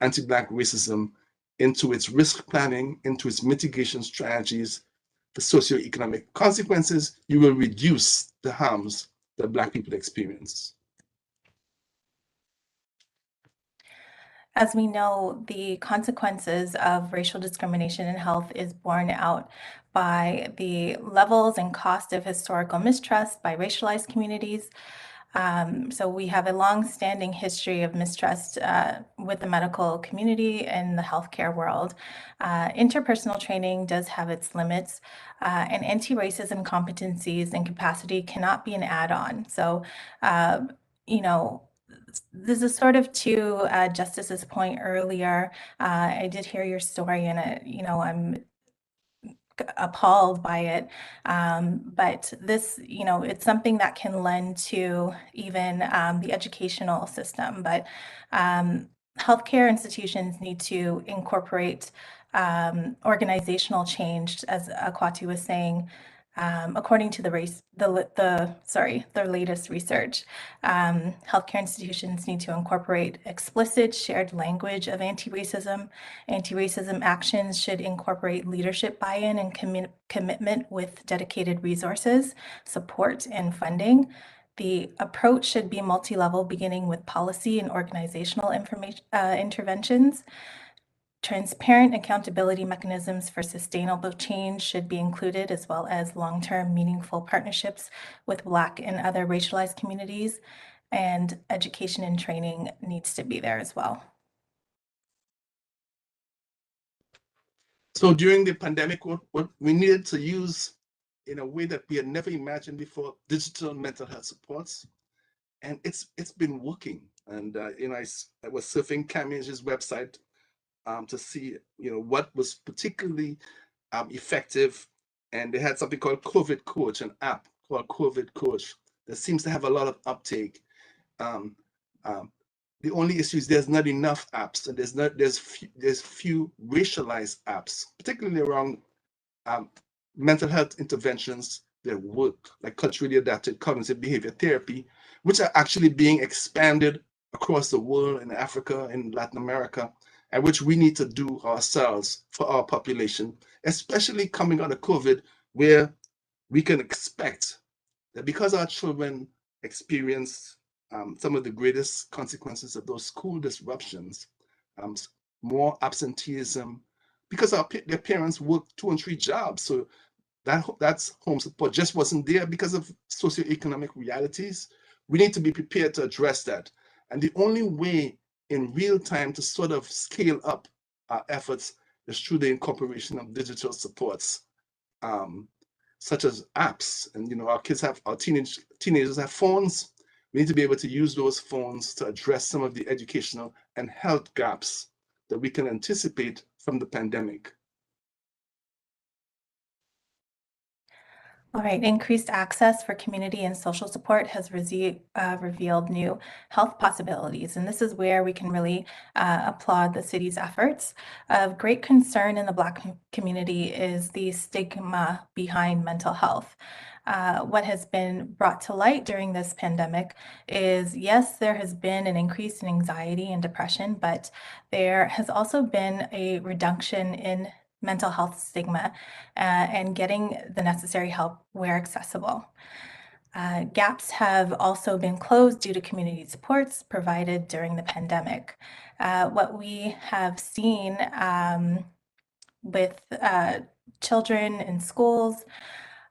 anti-Black racism into its risk planning, into its mitigation strategies for socioeconomic consequences. You will reduce the harms that Black people experience. As we know, the consequences of racial discrimination in health is borne out by the levels and cost of historical mistrust by racialized communities. So we have a long-standing history of mistrust with the medical community and the healthcare world. Interpersonal training does have its limits, and anti-racism competencies and capacity cannot be an add-on. So, you know, this is sort of to Justice's point earlier. I did hear your story, and you know, I'm appalled by it. But this, you know, it's something that can lend to even the educational system. But healthcare institutions need to incorporate organizational change, as Akwati was saying. According to the latest research, healthcare institutions need to incorporate explicit shared language of anti-racism. Anti-racism actions should incorporate leadership buy-in and commitment with dedicated resources, support, and funding. The approach should be multi-level, beginning with policy and organizational interventions. Transparent accountability mechanisms for sustainable change should be included, as well as long-term meaningful partnerships with Black and other racialized communities, and education and training needs to be there as well. So during the pandemic, what we needed to use in a way that we had never imagined before, digital mental health supports, and it's been working. And you know, I was surfing CAMH's website to see, you know, what was particularly effective, and they had something called COVID Coach, an app called COVID Coach that seems to have a lot of uptake. The only issue is there's not enough apps, and there's few racialized apps, particularly around mental health interventions that work, like culturally adapted cognitive behavior therapy, which are actually being expanded across the world, in Africa, in Latin America, and which we need to do ourselves for our population, especially coming out of COVID, where we can expect that because our children experience some of the greatest consequences of those school disruptions, more absenteeism, because their parents work 2 and 3 jobs. So that's home support just wasn't there because of socioeconomic realities. We need to be prepared to address that. And the only way in real time to sort of scale up our efforts is through the incorporation of digital supports, such as apps. And our teenagers have phones. We need to be able to use those phones to address some of the educational and health gaps that we can anticipate from the pandemic. All right, increased access for community and social support has revealed new health possibilities. And this is where we can really applaud the city's efforts. Of great concern in the Black community is the stigma behind mental health. What has been brought to light during this pandemic is, yes, there has been an increase in anxiety and depression, but there has also been a reduction in mental health stigma and getting the necessary help where accessible. Gaps have also been closed due to community supports provided during the pandemic. What we have seen with children in schools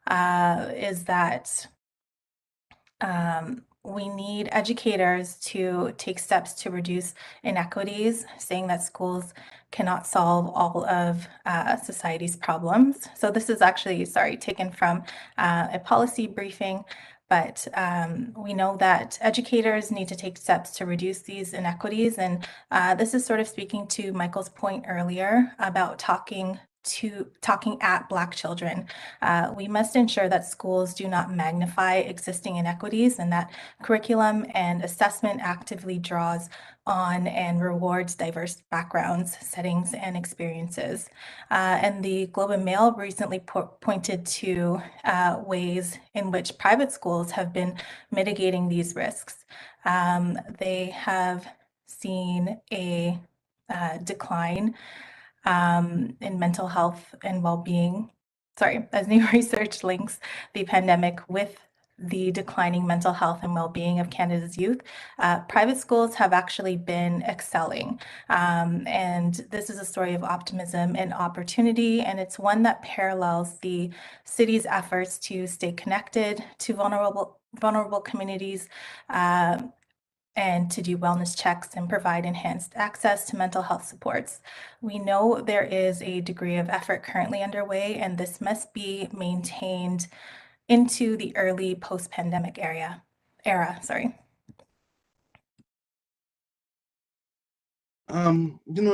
is that we need educators to take steps to reduce inequities, saying that schools cannot solve all of society's problems. So this is actually, taken from a policy briefing, but we know that educators need to take steps to reduce these inequities. And this is sort of speaking to Michael's point earlier about talking at Black children. We must ensure that schools do not magnify existing inequities and that curriculum and assessment actively draws on and rewards diverse backgrounds, settings, and experiences. And the Globe and Mail recently pointed to ways in which private schools have been mitigating these risks. They have seen a decline in mental health and well-being. As new research links the pandemic with the declining mental health and well-being of Canada's youth, private schools have actually been excelling. And this is a story of optimism and opportunity, and it's one that parallels the city's efforts to stay connected to vulnerable communities, and to do wellness checks and provide enhanced access to mental health supports. We know there is a degree of effort currently underway, and this must be maintained into the early post-pandemic era.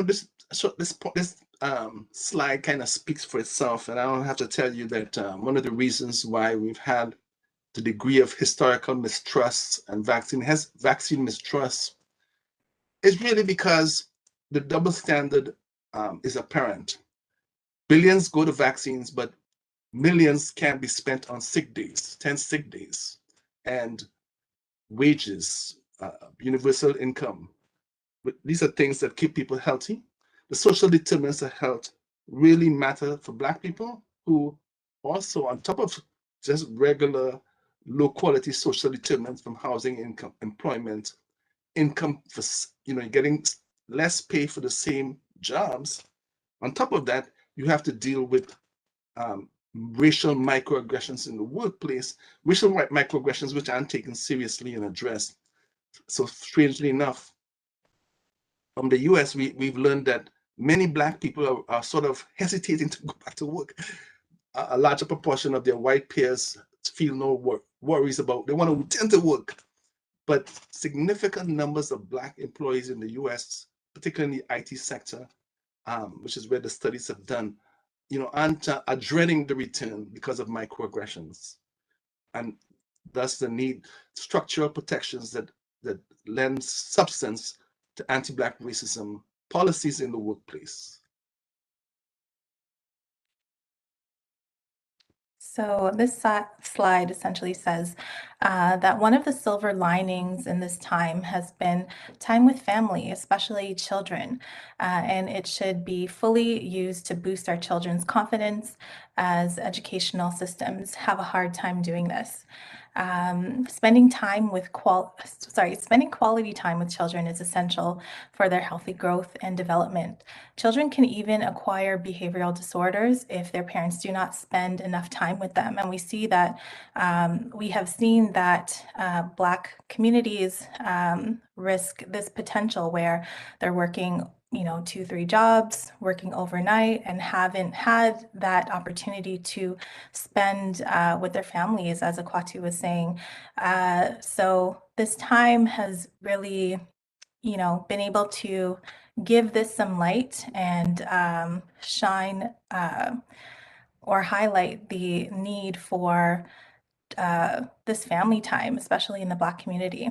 This slide kind of speaks for itself, and I don't have to tell you that one of the reasons why we've had the degree of historical mistrust and vaccine mistrust is really because the double standard is apparent. Billions go to vaccines, but millions can be spent on sick days, 10 sick days, and wages, universal income. But these are things that keep people healthy. The social determinants of health really matter for Black people, who also, on top of just regular low quality social determinants from housing, income, employment, income for, getting less pay for the same jobs. On top of that, you have to deal with racial microaggressions in the workplace, racial microaggressions which aren't taken seriously and addressed. So strangely enough, from the US, we've learned that many Black people are sort of hesitating to go back to work. A larger proportion of their white peers feel no worries about, they want to return to work. But significant numbers of Black employees in the US, particularly in the IT sector, which is where the studies have done, are dreading the return because of microaggressions. And thus the need structural protections that lend substance to anti-Black racism policies in the workplace. So this slide essentially says that one of the silver linings in this time has been time with family, especially children, and it should be fully used to boost our children's confidence, as educational systems have a hard time doing this. Spending quality time with children is essential for their healthy growth and development. Children can even acquire behavioral disorders if their parents do not spend enough time with them. And we see that we have seen that Black communities risk this potential where they're working 2-3 jobs, working overnight, and haven't had that opportunity to spend with their families, as Akwatu was saying. So this time has really, been able to give this some light and shine or highlight the need for this family time, especially in the Black community.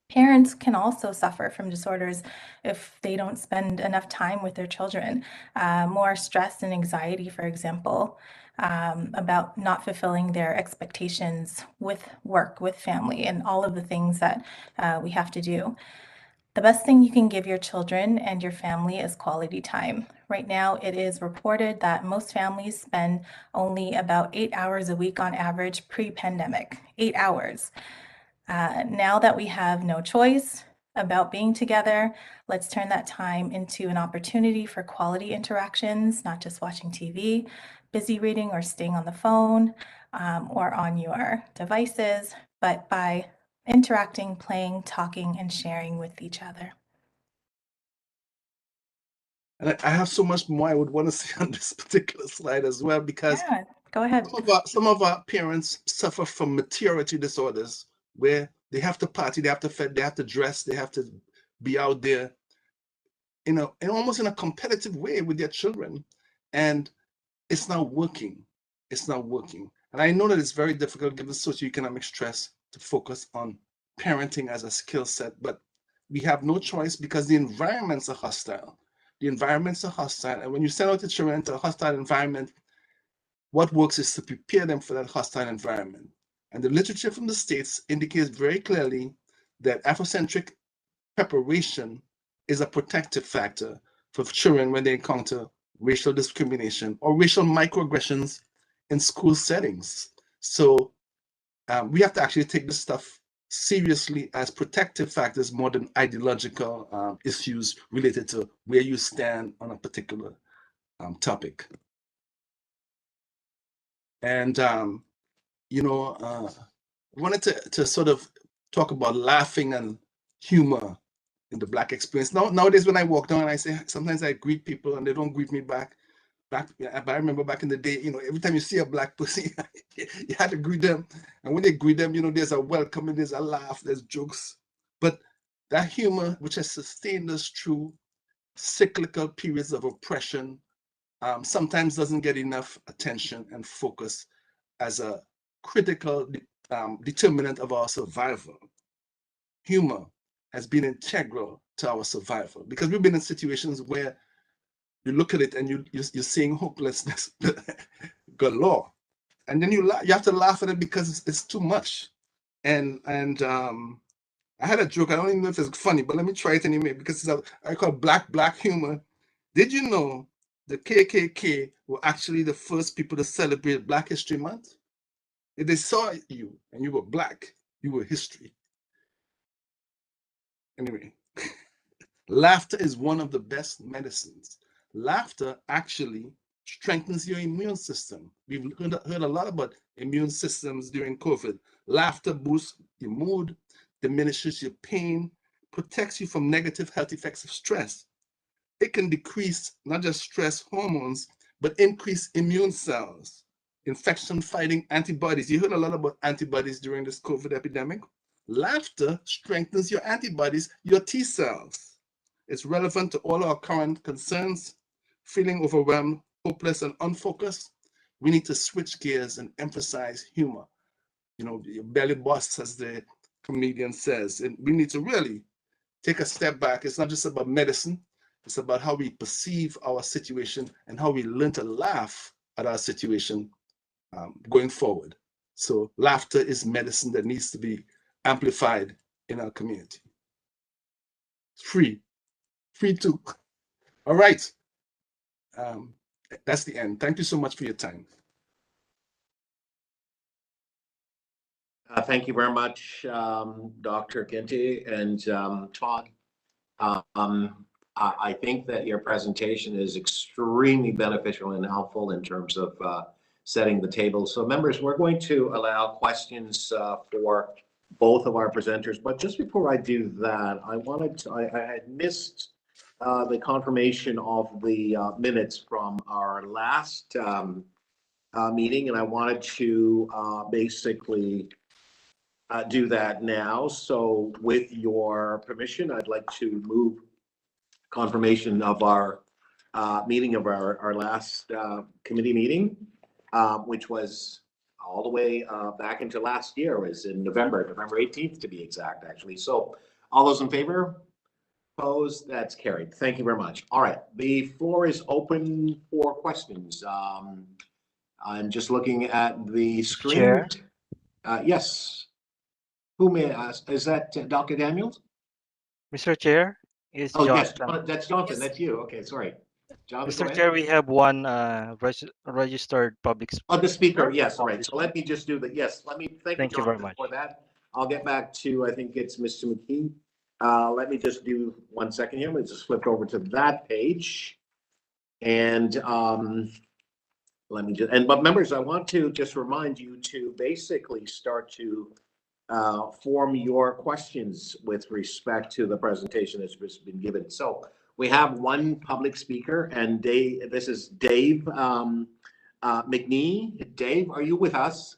Parents can also suffer from disorders if they don't spend enough time with their children. More stress and anxiety, for example, about not fulfilling their expectations with work, with family, and all of the things that we have to do. The best thing you can give your children and your family is quality time. Right now, it is reported that most families spend only about 8 hours a week on average pre-pandemic, 8 hours. Now that we have no choice about being together, let's turn that time into an opportunity for quality interactions, not just watching TV, busy reading or staying on the phone or on your devices, but by interacting, playing, talking, and sharing with each other. And I have so much more I would want to say on this particular slide as well, because Yeah, go ahead. some of our parents suffer from maturity disorders, where they have to party, they have to fed, they have to dress, they have to be out there, and almost in a competitive way with their children, and it's not working. It's not working. And I know that it's very difficult given socioeconomic stress to focus on parenting as a skill set, but we have no choice because the environments are hostile. The environments are hostile, and when you send out the children to a hostile environment, what works is to prepare them for that hostile environment. And the literature from the States indicates very clearly that Afrocentric preparation is a protective factor for children when they encounter racial discrimination or racial microaggressions in school settings. So we have to actually take this stuff seriously as protective factors more than ideological issues related to where you stand on a particular topic. And, wanted to sort of talk about laughing and humor in the Black experience. Nowadays, when I walk down, I say, sometimes I greet people and they don't greet me back. But I remember back in the day, every time you see a Black person, you had to greet them. And when they greet them, there's a welcome, and there's a laugh, there's jokes. But that humor, which has sustained us through cyclical periods of oppression, sometimes doesn't get enough attention and focus as a critical determinant of our survival. Humor has been integral to our survival because we've been in situations where you look at it and you're seeing hopelessness galore, and then you have to laugh at it because it's too much. And I had a joke. I don't even know if it's funny, but let me try it anyway because I call black humor. Did you know the KKK were actually the first people to celebrate Black History Month? If they saw you and you were Black, you were history. Anyway, laughter is one of the best medicines. Laughter actually strengthens your immune system. We've heard a lot about immune systems during COVID. Laughter boosts your mood, diminishes your pain, protects you from negative health effects of stress. It can decrease not just stress hormones, but increase immune cells, infection-fighting antibodies. You heard a lot about antibodies during this COVID epidemic. Laughter strengthens your antibodies, your T cells. It's relevant to all our current concerns. Feeling overwhelmed, hopeless, and unfocused, we need to switch gears and emphasize humor. Your belly busts, as the comedian says, and we need to really take a step back. It's not just about medicine. It's about how we perceive our situation and how we learn to laugh at our situation going forward. So laughter is medicine that needs to be amplified in our community. Free too. All right. That's the end. Thank you so much for your time. Thank you very much, Dr. Ginty and Todd. I think that your presentation is extremely beneficial and helpful in terms of setting the table. So members, we're going to allow questions for both of our presenters. But just before I do that, I had missed the confirmation of the minutes from our last meeting, and I wanted to basically do that now. So with your permission, I'd like to move confirmation of our meeting of our last committee meeting, which was all the way back into last year, was in November 18th to be exact, actually. So all those in favor? Opposed? That's carried. Thank you very much. All right, the floor is open for questions. I'm just looking at the screen. Chair? Yes. Who may I ask? Is that Dr. Daniels? Mr. Chair, it's Oh, yes, Jonathan. that's Jonathan. That's you. Okay, sorry. Jonathan, go Mr. ahead. Chair, we have one registered public Oh, the speaker, speaker. yes, all right. So let me just do that. Yes, let me, thank you, Thank you very Jonathan, much. for that. I'll get back to, I think it's Mr. McKee. Let me just do 1 second here. Let's just flip over to that page. And let me just, but members, I want to just remind you to basically start to form your questions with respect to the presentation that's just been given. So we have one public speaker, and this is Dave McNee. Dave, are you with us?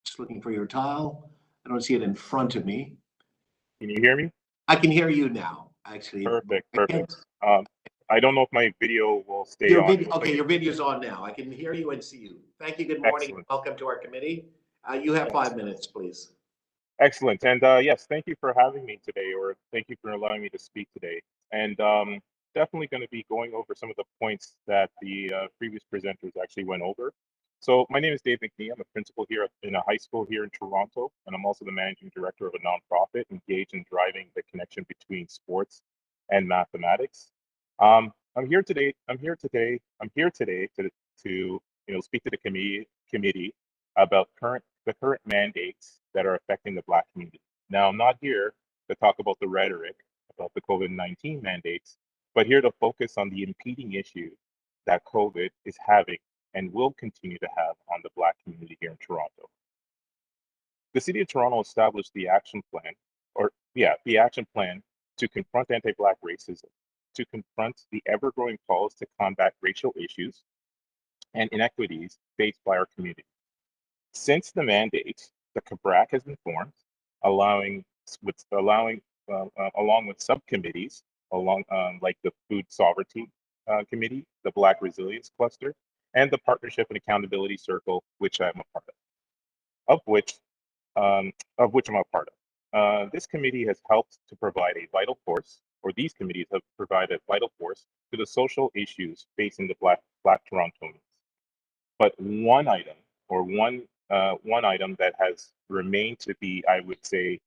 Just looking for your tile. I don't see it in front of me. Can you hear me? I can hear you now, actually. Perfect. I don't know if my video will stay Your on. video, okay, your video's on now. I can hear you and see you. Thank you. Good morning. Excellent. Welcome to our committee. You have 5 minutes, please. Excellent. And yes, thank you for having me today, or thank you for allowing me to speak today. And definitely going to be going over some of the points that the previous presenters actually went over. So my name is Dave McNee. I'm a principal here in a high school here in Toronto, and I'm also the managing director of a nonprofit engaged in driving the connection between sports and mathematics. I'm here today to speak to the committee about the current mandates that are affecting the Black community. Now, I'm not here to talk about the rhetoric about the COVID-19 mandates, but here to focus on the impeding issue that COVID is having and will continue to have on the Black community here in Toronto. The City of Toronto established the action plan to confront anti-Black racism, to confront the ever-growing calls to combat racial issues and inequities faced by our community. Since the mandate, the CABRAC has been formed, along with subcommittees, like the Food Sovereignty Committee, the Black Resilience Cluster, and the Partnership and Accountability Circle, which I'm a part of which I'm a part of. This committee has helped to provide a vital force, or these committees have provided vital force to the social issues facing the Black Torontonians. But one item that has remained to be, I would say,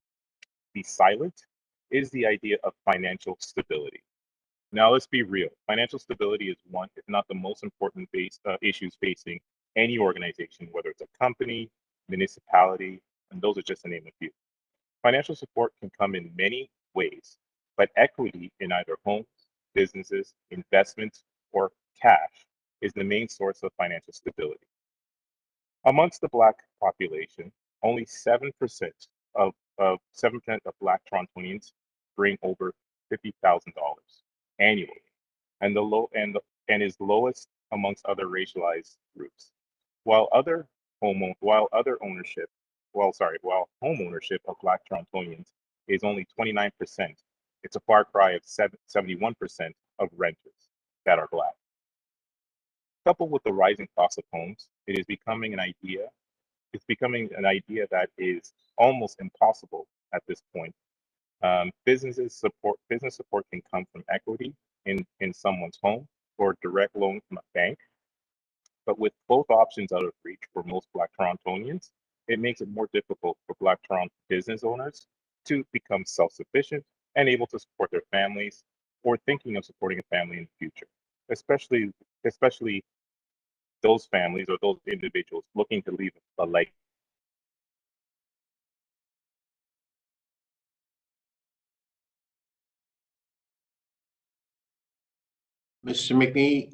be silent is the idea of financial stability. Now, let's be real. Financial stability is one, if not the most important issues facing any organization, whether it's a company, municipality, and those are just to name a few. Financial support can come in many ways, but equity in either homes, businesses, investments, or cash is the main source of financial stability. Amongst the Black population, only 7% of Black Torontonians bring over $50,000 annually, and is lowest amongst other racialized groups. While home ownership of Black Torontonians is only 29%, it's a far cry of 71% of renters that are Black. Coupled with the rising cost of homes, it is becoming an idea that is almost impossible at this point. Business support can come from equity in someone's home or direct loan from a bank. But with both options out of reach for most Black Torontonians, it makes it more difficult for Black Toronto business owners to become self-sufficient and able to support their families or thinking of supporting a family in the future, especially those families or those individuals looking to leave a legacy. Mr. McNee,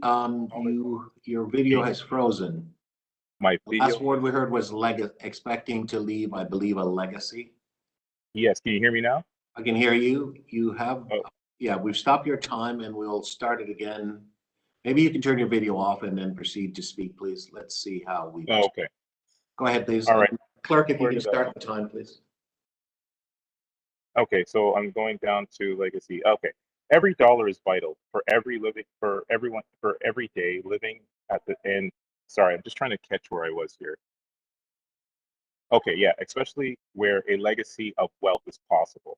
your video has frozen. My The last video. word we heard was expecting to leave, I believe, a legacy. Yes, can you hear me now? I can hear you. You have, Oh. yeah, we've stopped your time and we'll start it again. Maybe you can turn your video off and then proceed to speak, please. Let's see how we. Oh, okay. Go ahead, please. All right. Clerk, if you Where can did I- start the time, please. Okay, so I'm going down to legacy. Okay, every dollar is vital for every living, for everyone, for every day living at the end. Sorry, I'm just trying to catch where I was here. Okay, yeah, especially where a legacy of wealth is possible.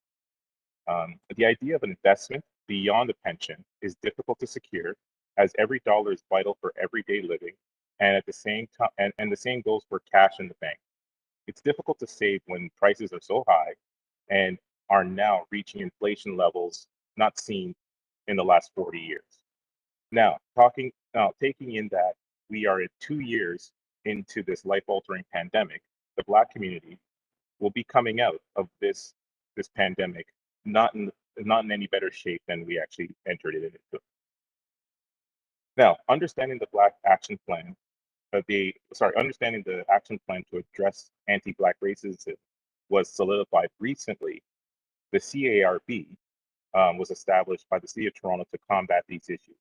The idea of an investment beyond a pension is difficult to secure, as every dollar is vital for everyday living, and at the same time, and the same goes for cash in the bank. It's difficult to save when prices are so high and are now reaching inflation levels not seen in the last 40 years. Now, taking in that we are at 2 years into this life-altering pandemic, the Black community will be coming out of this pandemic not in any better shape than we actually entered it into. Now, understanding the understanding the action plan to address anti-Black racism was solidified recently. The CARB was established by the City of Toronto to combat these issues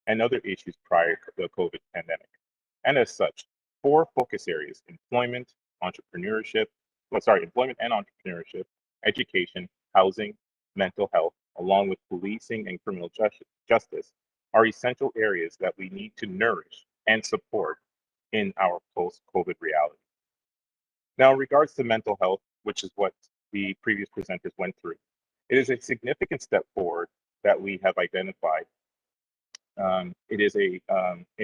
and other issues prior to the COVID pandemic. And as such, 4 focus areas: employment and entrepreneurship, education, housing, mental health, along with policing and criminal justice, are essential areas that we need to nourish and support in our post-COVID reality. Now, in regards to mental health, which is what the previous presenters went through, it is a significant step forward that we have identified. It is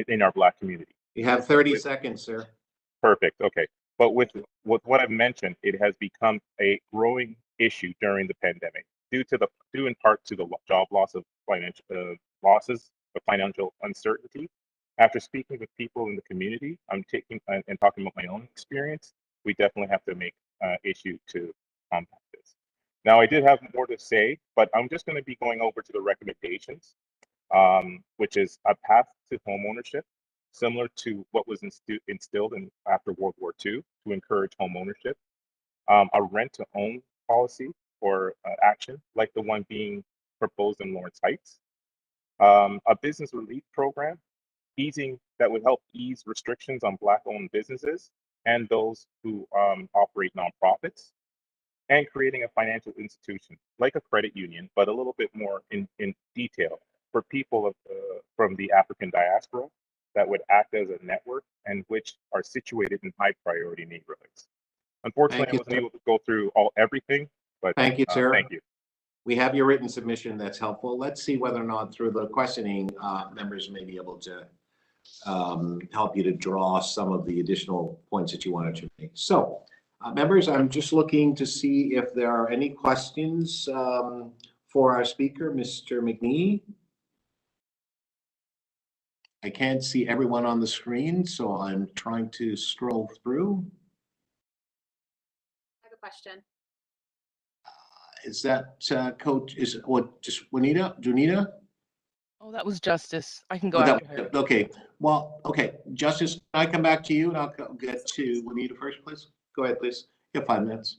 in our Black community. You have 30 seconds, sir. Perfect. Okay. But with what I've mentioned, it has become a growing issue during the pandemic due in part to the job loss of financial losses of financial uncertainty. After speaking with people in the community, I'm taking and talking about my own experience. We definitely have to make issue to combat this. Now, I did have more to say, but I'm just going to be going over to the recommendations, which is a path to homeownership, similar to what was instilled after World War II to encourage homeownership, a rent-to-own policy or action like the one being proposed in Lawrence Heights, a business relief program that would help ease restrictions on Black-owned businesses and those who operate nonprofits, and creating a financial institution like a credit union, but a little bit more in detail for people from the African diaspora that would act as a network and which are situated in high priority neighborhoods. Unfortunately, I wasn't able to go through everything, but thank you, sir. Thank you. We have your written submission. That's helpful. Let's see whether or not through the questioning, members may be able to help you to draw some of the additional points that you wanted to make. So, members, I'm just looking to see if there are any questions for our speaker, Mr. McNee. I can't see everyone on the screen, so I'm trying to scroll through. I have a question. Is that Coach? Is it what? Just Junita? Oh, that was Justice. I can go Oh, after her. okay. Well, okay. Justice, can I come back to you and I'll get to Juanita first, please? Go ahead, please. You have 5 minutes.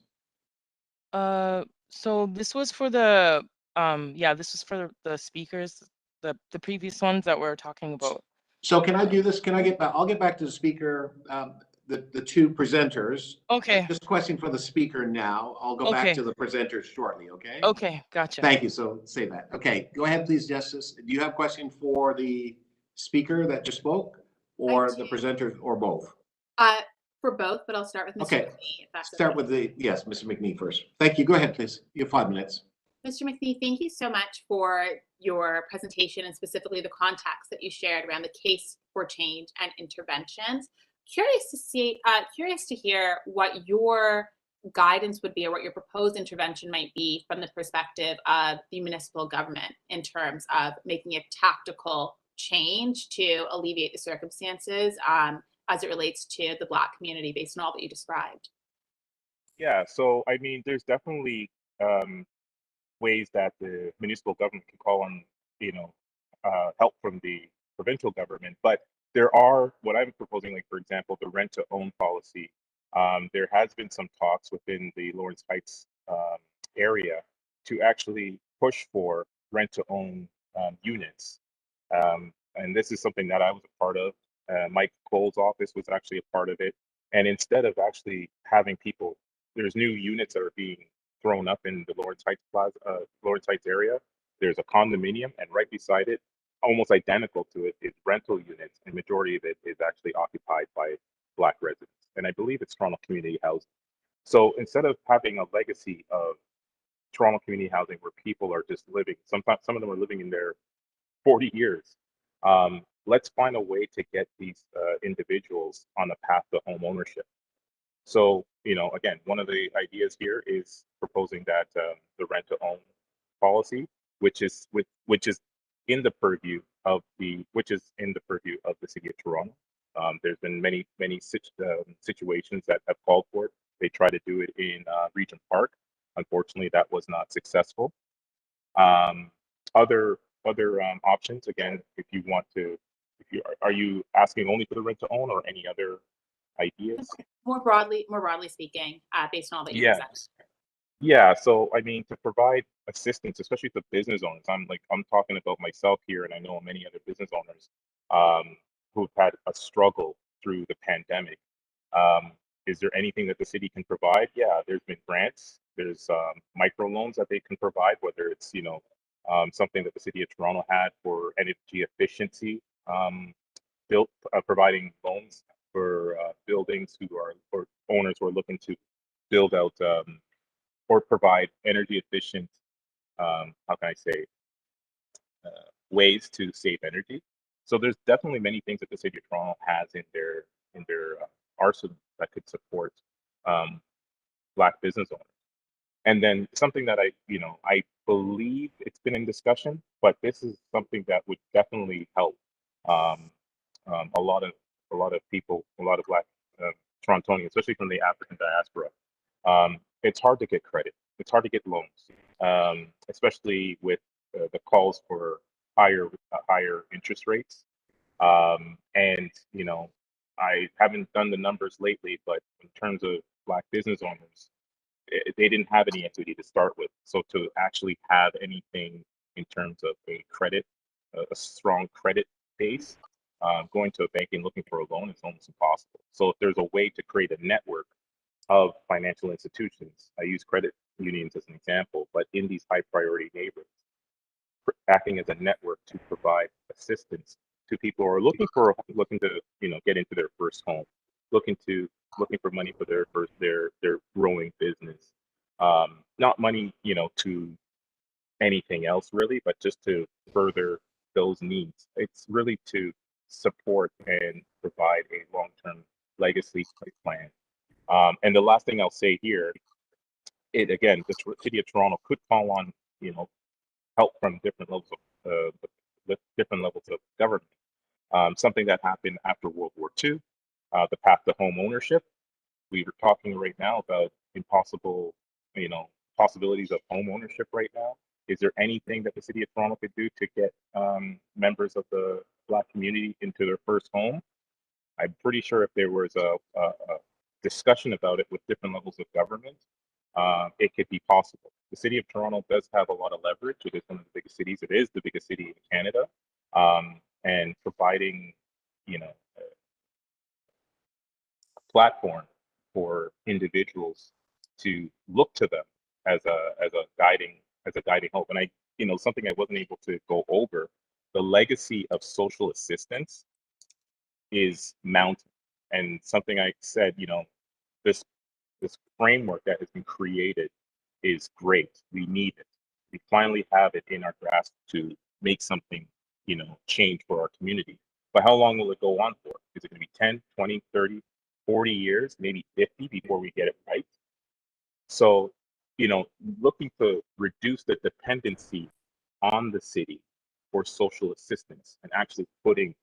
So this was for the this was for the speakers, the previous ones that we're talking about. So can I do this? Can I get back? I'll get back to the speaker, the 2 presenters. Okay. Just a question for the speaker now. I'll go back to the presenters shortly, okay? Okay, gotcha. Thank you. So say that. Okay, go ahead, please, Justice. Do you have a question for the speaker that just spoke, or the presenters, or both? For both, but I'll start with Mr. Okay. McNee, if that's Start okay. with Mr. McNee first. Thank you. Go ahead, please. You have 5 minutes. Mr. McNee, thank you so much for your presentation and specifically the context that you shared around the case for change and interventions. Curious to hear what your guidance would be, or what your proposed intervention might be from the perspective of the municipal government in terms of making a tactical change to alleviate the circumstances as it relates to the Black community based on all that you described. Yeah, so I mean, there's definitely ways that the municipal government can call on, you know, help from the provincial government. But there are, what I'm proposing, like for example, the rent to own policy. There has been some talks within the Lawrence Heights area to actually push for rent to own units. And this is something that I was a part of. Mike Cole's office was actually a part of it. And instead of actually having people, there's new units that are being thrown up in the Lawrence Heights Lawrence Heights area. There's a condominium, and right beside it, almost identical to it, is rental units, and majority of it is actually occupied by Black residents. And I believe it's Toronto Community Housing. So instead of having a legacy of Toronto Community Housing where people are just living, sometimes some of them are living in their 40 years, let's find a way to get these individuals on a path to home ownership. So, you know, again, one of the ideas here is proposing that the rent to own policy, which is in the purview of the city of Toronto. There's been many situations that have called for it. They tried to do it in Regent Park. Unfortunately, that was not successful. Other options, again, if you want to, are you asking only for the rent to own or any other ideas? More broadly speaking, based on all that you Yeah. presented. Yeah, so I mean, to provide assistance, especially to business owners, I'm talking about myself here, and I know many other business owners who've had a struggle through the pandemic. Is there anything that the city can provide? Yeah, there's been grants, there's microloans that they can provide, whether it's, you know, something that the city of Toronto had for energy efficiency, providing loans for buildings who are, or owners who are looking to build out or provide energy efficient, how can I say, ways to save energy. So there's definitely many things that the city of Toronto has in their arsenal that could support Black business owners. And then something that I believe it's been in discussion, but this is something that would definitely help um, a lot of people, a lot of Black Torontonians, especially from the African diaspora. It's hard to get credit. It's hard to get loans, especially with the calls for higher interest rates. And you know, I haven't done the numbers lately, but in terms of Black business owners, they didn't have any equity to start with. So to actually have anything in terms of a credit, a strong credit base, going to a bank and looking for a loan is almost impossible. So if there's a way to create a network of financial institutions, I use credit unions as an example, but in these high priority neighborhoods, acting as a network to provide assistance to people who are looking to, you know, get into their first home, looking for money for their growing business. Not money, you know, to anything else really, but just to further those needs. It's really to support and provide a long-term legacy plan. And the last thing I'll say here, the city of Toronto could call on, you know, help from different levels of government. Something that happened after World War II, the path to home ownership. We were talking right now about possibilities of home ownership right now. Is there anything that the city of Toronto could do to get members of the Black community into their first home? I'm pretty sure if there was a discussion about it with different levels of government, it could be possible. The city of Toronto does have a lot of leverage. It is one of the biggest cities. It is the biggest city in Canada, and providing, you know, a platform for individuals to look to them as a guiding hope. And something I wasn't able to go over, the legacy of social assistance is mounting, and something I said, you know, this framework that has been created is great. We need it. We finally have it in our grasp to make something, you know, change for our community. But how long will it go on for? Is it going to be 10, 20, 30, 40 years, maybe 50 before we get it right? So, looking to reduce the dependency on the city for social assistance and actually putting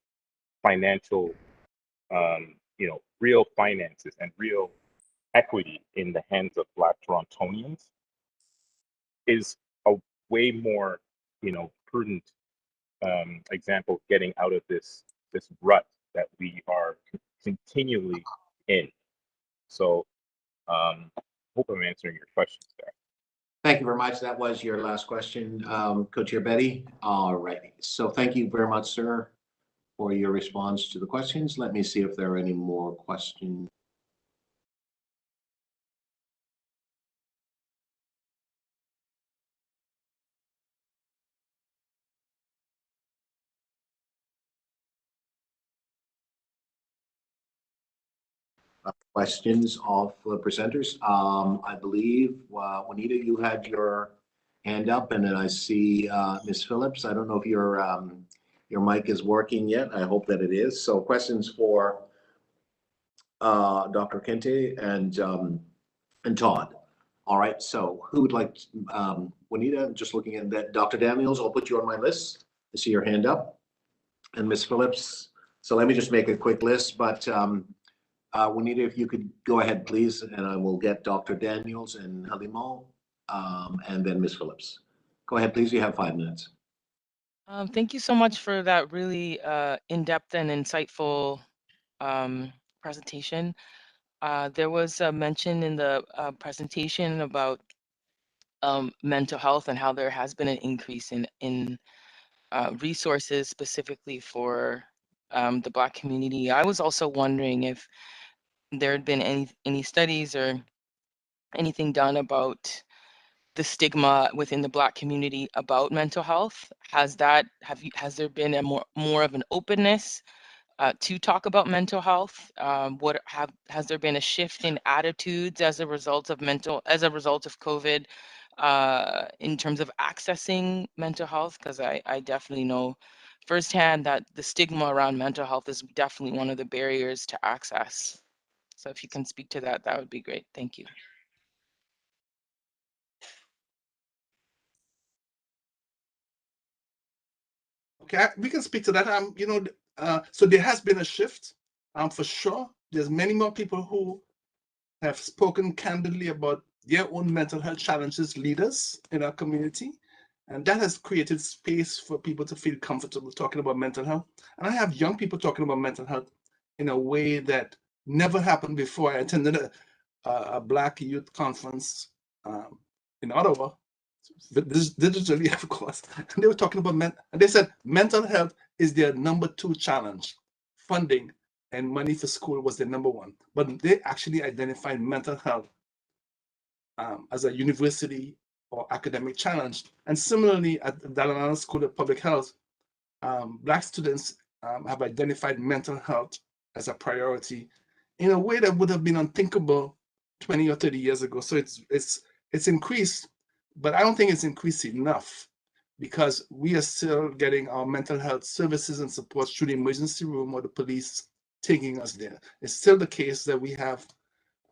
financial, real finances and real equity in the hands of Black Torontonians is a way more, prudent example of getting out of this rut that we are continually in. So, hope I'm answering your questions there. Thank you very much. That was your last question, Co-Chair Betty. All righty. So thank you very much, sir, for your response to the questions. Let me see if there are any more questions. Questions of the presenters. I believe, Juanita, you had your hand up, and then I see Ms. Phillips. I don't know if your mic is working yet. I hope that it is. So questions for Dr. Kente and Todd. All right, so who would like, Juanita, just looking at that. Dr. Daniels, I'll put you on my list. I see your hand up. And Ms. Phillips. So let me just make a quick list, but Juanita, if you could go ahead, please, and I will get Dr. Daniels and Halimo, and then Ms. Phillips. Go ahead, please. You have 5 minutes. Thank you so much for that really in-depth and insightful presentation. There was a mention in the presentation about mental health and how there has been an increase in resources specifically for the Black community. I was also wondering if there had been any studies or anything done about the stigma within the Black community about mental health. Has there been a more of an openness to talk about mental health? Has there been a shift in attitudes as a result of COVID in terms of accessing mental health? Because I definitely know firsthand that the stigma around mental health is definitely one of the barriers to access. So if you can speak to that, that would be great. Thank you. Okay, we can speak to that. So there has been a shift, for sure. There's many more people who have spoken candidly about their own mental health challenges, leaders in our community, and that has created space for people to feel comfortable talking about mental health. And I have young people talking about mental health in a way that never happened before. I attended a Black youth conference in Ottawa, digitally, of course. And they were talking about and they said mental health is their #2 challenge. Funding and money for school was their #1. But they actually identified mental health as a university or academic challenge. And similarly, at the Dalanana School of Public Health, Black students have identified mental health as a priority in a way that would have been unthinkable 20 or 30 years ago. So it's increased, but I don't think it's increased enough, because we are still getting our mental health services and support through the emergency room or the police taking us there. It's still the case that we have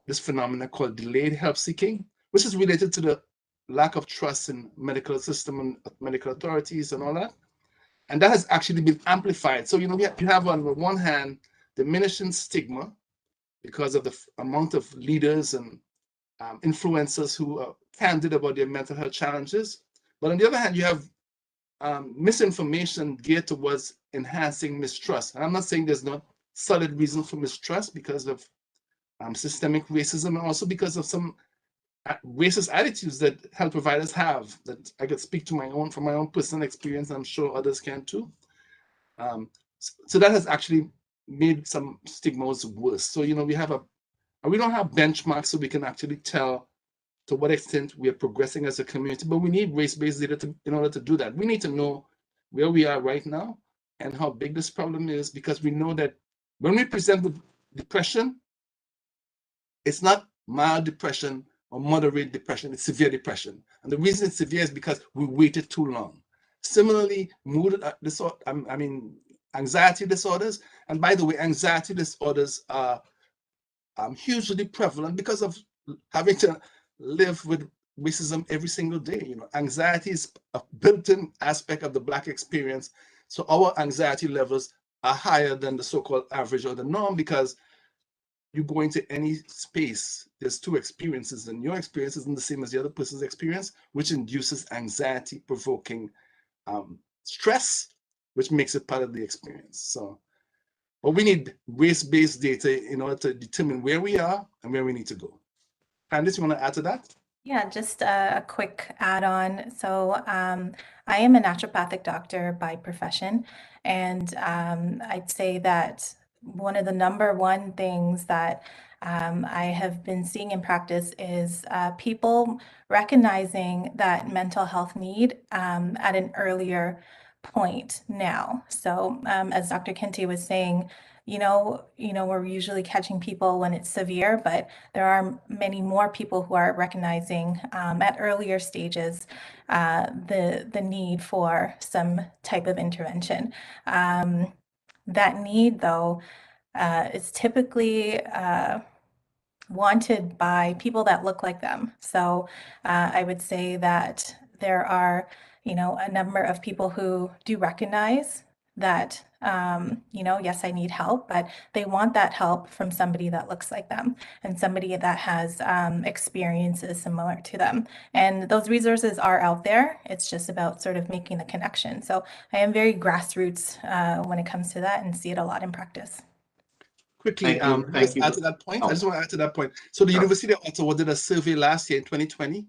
this phenomenon called delayed help seeking, which is related to the lack of trust in medical system and medical authorities and all that. And that has actually been amplified. So, you have on the one hand, diminishing stigma because of the amount of leaders and influencers who are candid about their mental health challenges. But on the other hand, you have misinformation geared towards enhancing mistrust. And I'm not saying there's no solid reason for mistrust because of systemic racism, and also because of some racist attitudes that health providers have, that I could speak to from my own personal experience. I'm sure others can too. So that has actually made some stigmas worse. So, we don't have benchmarks so we can actually tell to what extent we are progressing as a community, but we need race-based data in order to do that. We need to know where we are right now and how big this problem is, because we know that when we present with depression, it's not mild depression or moderate depression, it's severe depression. And the reason it's severe is because we waited too long. Similarly, mood disorder, anxiety disorders. And by the way, anxiety disorders are hugely prevalent because of having to live with racism every single day. You know, anxiety is a built-in aspect of the Black experience. So our anxiety levels are higher than the so-called average or the norm, because you go into any space, there's two experiences, and your experience isn't the same as the other person's experience, which induces anxiety, provoking stress, which makes it part of the experience. So, but we need race-based data in order to determine where we are and where we need to go. Candice, you want to add to that? Yeah, just a quick add-on. So I am a naturopathic doctor by profession, and I'd say that one of the number one things that I have been seeing in practice is people recognizing that mental health need at an earlier point now. So as Dr. Kente was saying, we're usually catching people when it's severe, but there are many more people who are recognizing at earlier stages the need for some type of intervention. That need, though, is typically wanted by people that look like them. So I would say that there are, a number of people who do recognize that, yes, I need help, but they want that help from somebody that looks like them and somebody that has experiences similar to them. And those resources are out there. It's just about sort of making the connection. So I am very grassroots when it comes to that and see it a lot in practice. Quickly, Thank you. add to that point. Oh. I just want to add to that point. So the Sure. University of Ottawa did a survey last year in 2020,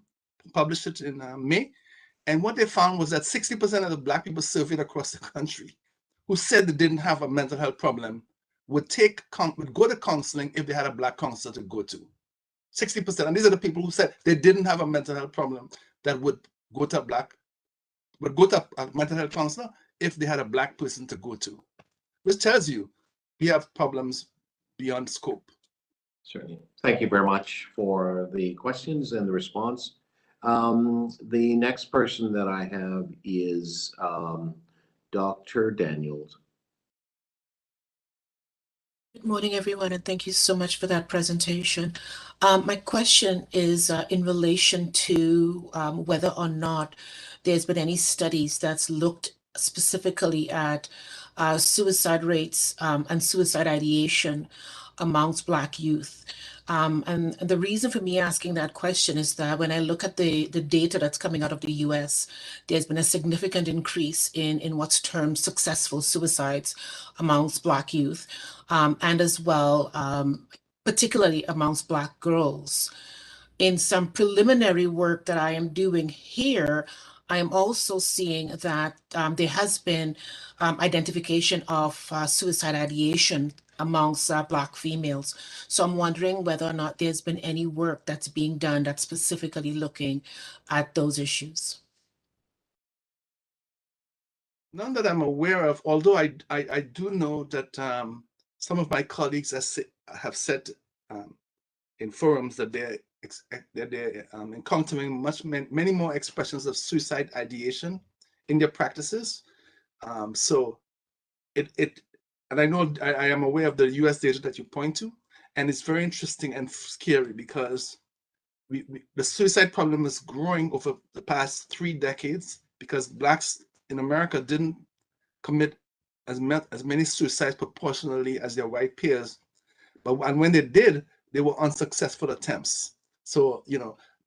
published it in May. And what they found was that 60% of the Black people surveyed across the country who said they didn't have a mental health problem would go to counseling if they had a Black counselor to go to. 60%. And these are the people who said they didn't have a mental health problem that would go to a mental health counselor if they had a Black person to go to, which tells you we have problems beyond scope. Certainly. Thank you very much for the questions and the response. The next person that I have is Dr. Daniels. Good morning, everyone, and thank you so much for that presentation. My question is in relation to whether or not there's been any studies that's looked specifically at suicide rates and suicide ideation amongst Black youth. And the reason for me asking that question is that when I look at the data that's coming out of the US, there's been a significant increase in what's termed successful suicides amongst Black youth, and as well, particularly amongst Black girls. In some preliminary work that I am doing here, I am also seeing that there has been identification of suicide ideation amongst Black females. So I'm wondering whether or not there's been any work that's being done that's specifically looking at those issues. None that I'm aware of, although I do know that some of my colleagues have said in forums that they're encountering many more expressions of suicide ideation in their practices. So and I know I am aware of the US data that you point to, and it's very interesting and scary because the suicide problem is growing over the past 3 decades because Blacks in America didn't commit as many suicides proportionally as their white peers, and when they did, they were unsuccessful attempts. So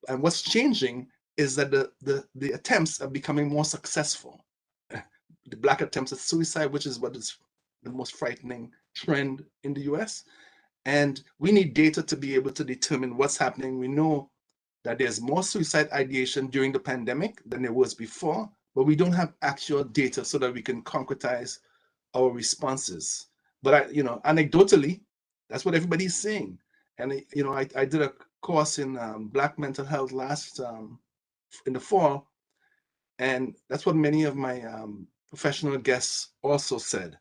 and what's changing is that the attempts are becoming more successful. The Black attempts at suicide, which is what is the most frightening trend in the US. And we need data to be able to determine what's happening. We know that there's more suicide ideation during the pandemic than there was before, but we don't have actual data so that we can concretize our responses. But anecdotally, that's what everybody's saying. And I did a course in Black mental health last in the fall, and that's what many of my professional guests also said.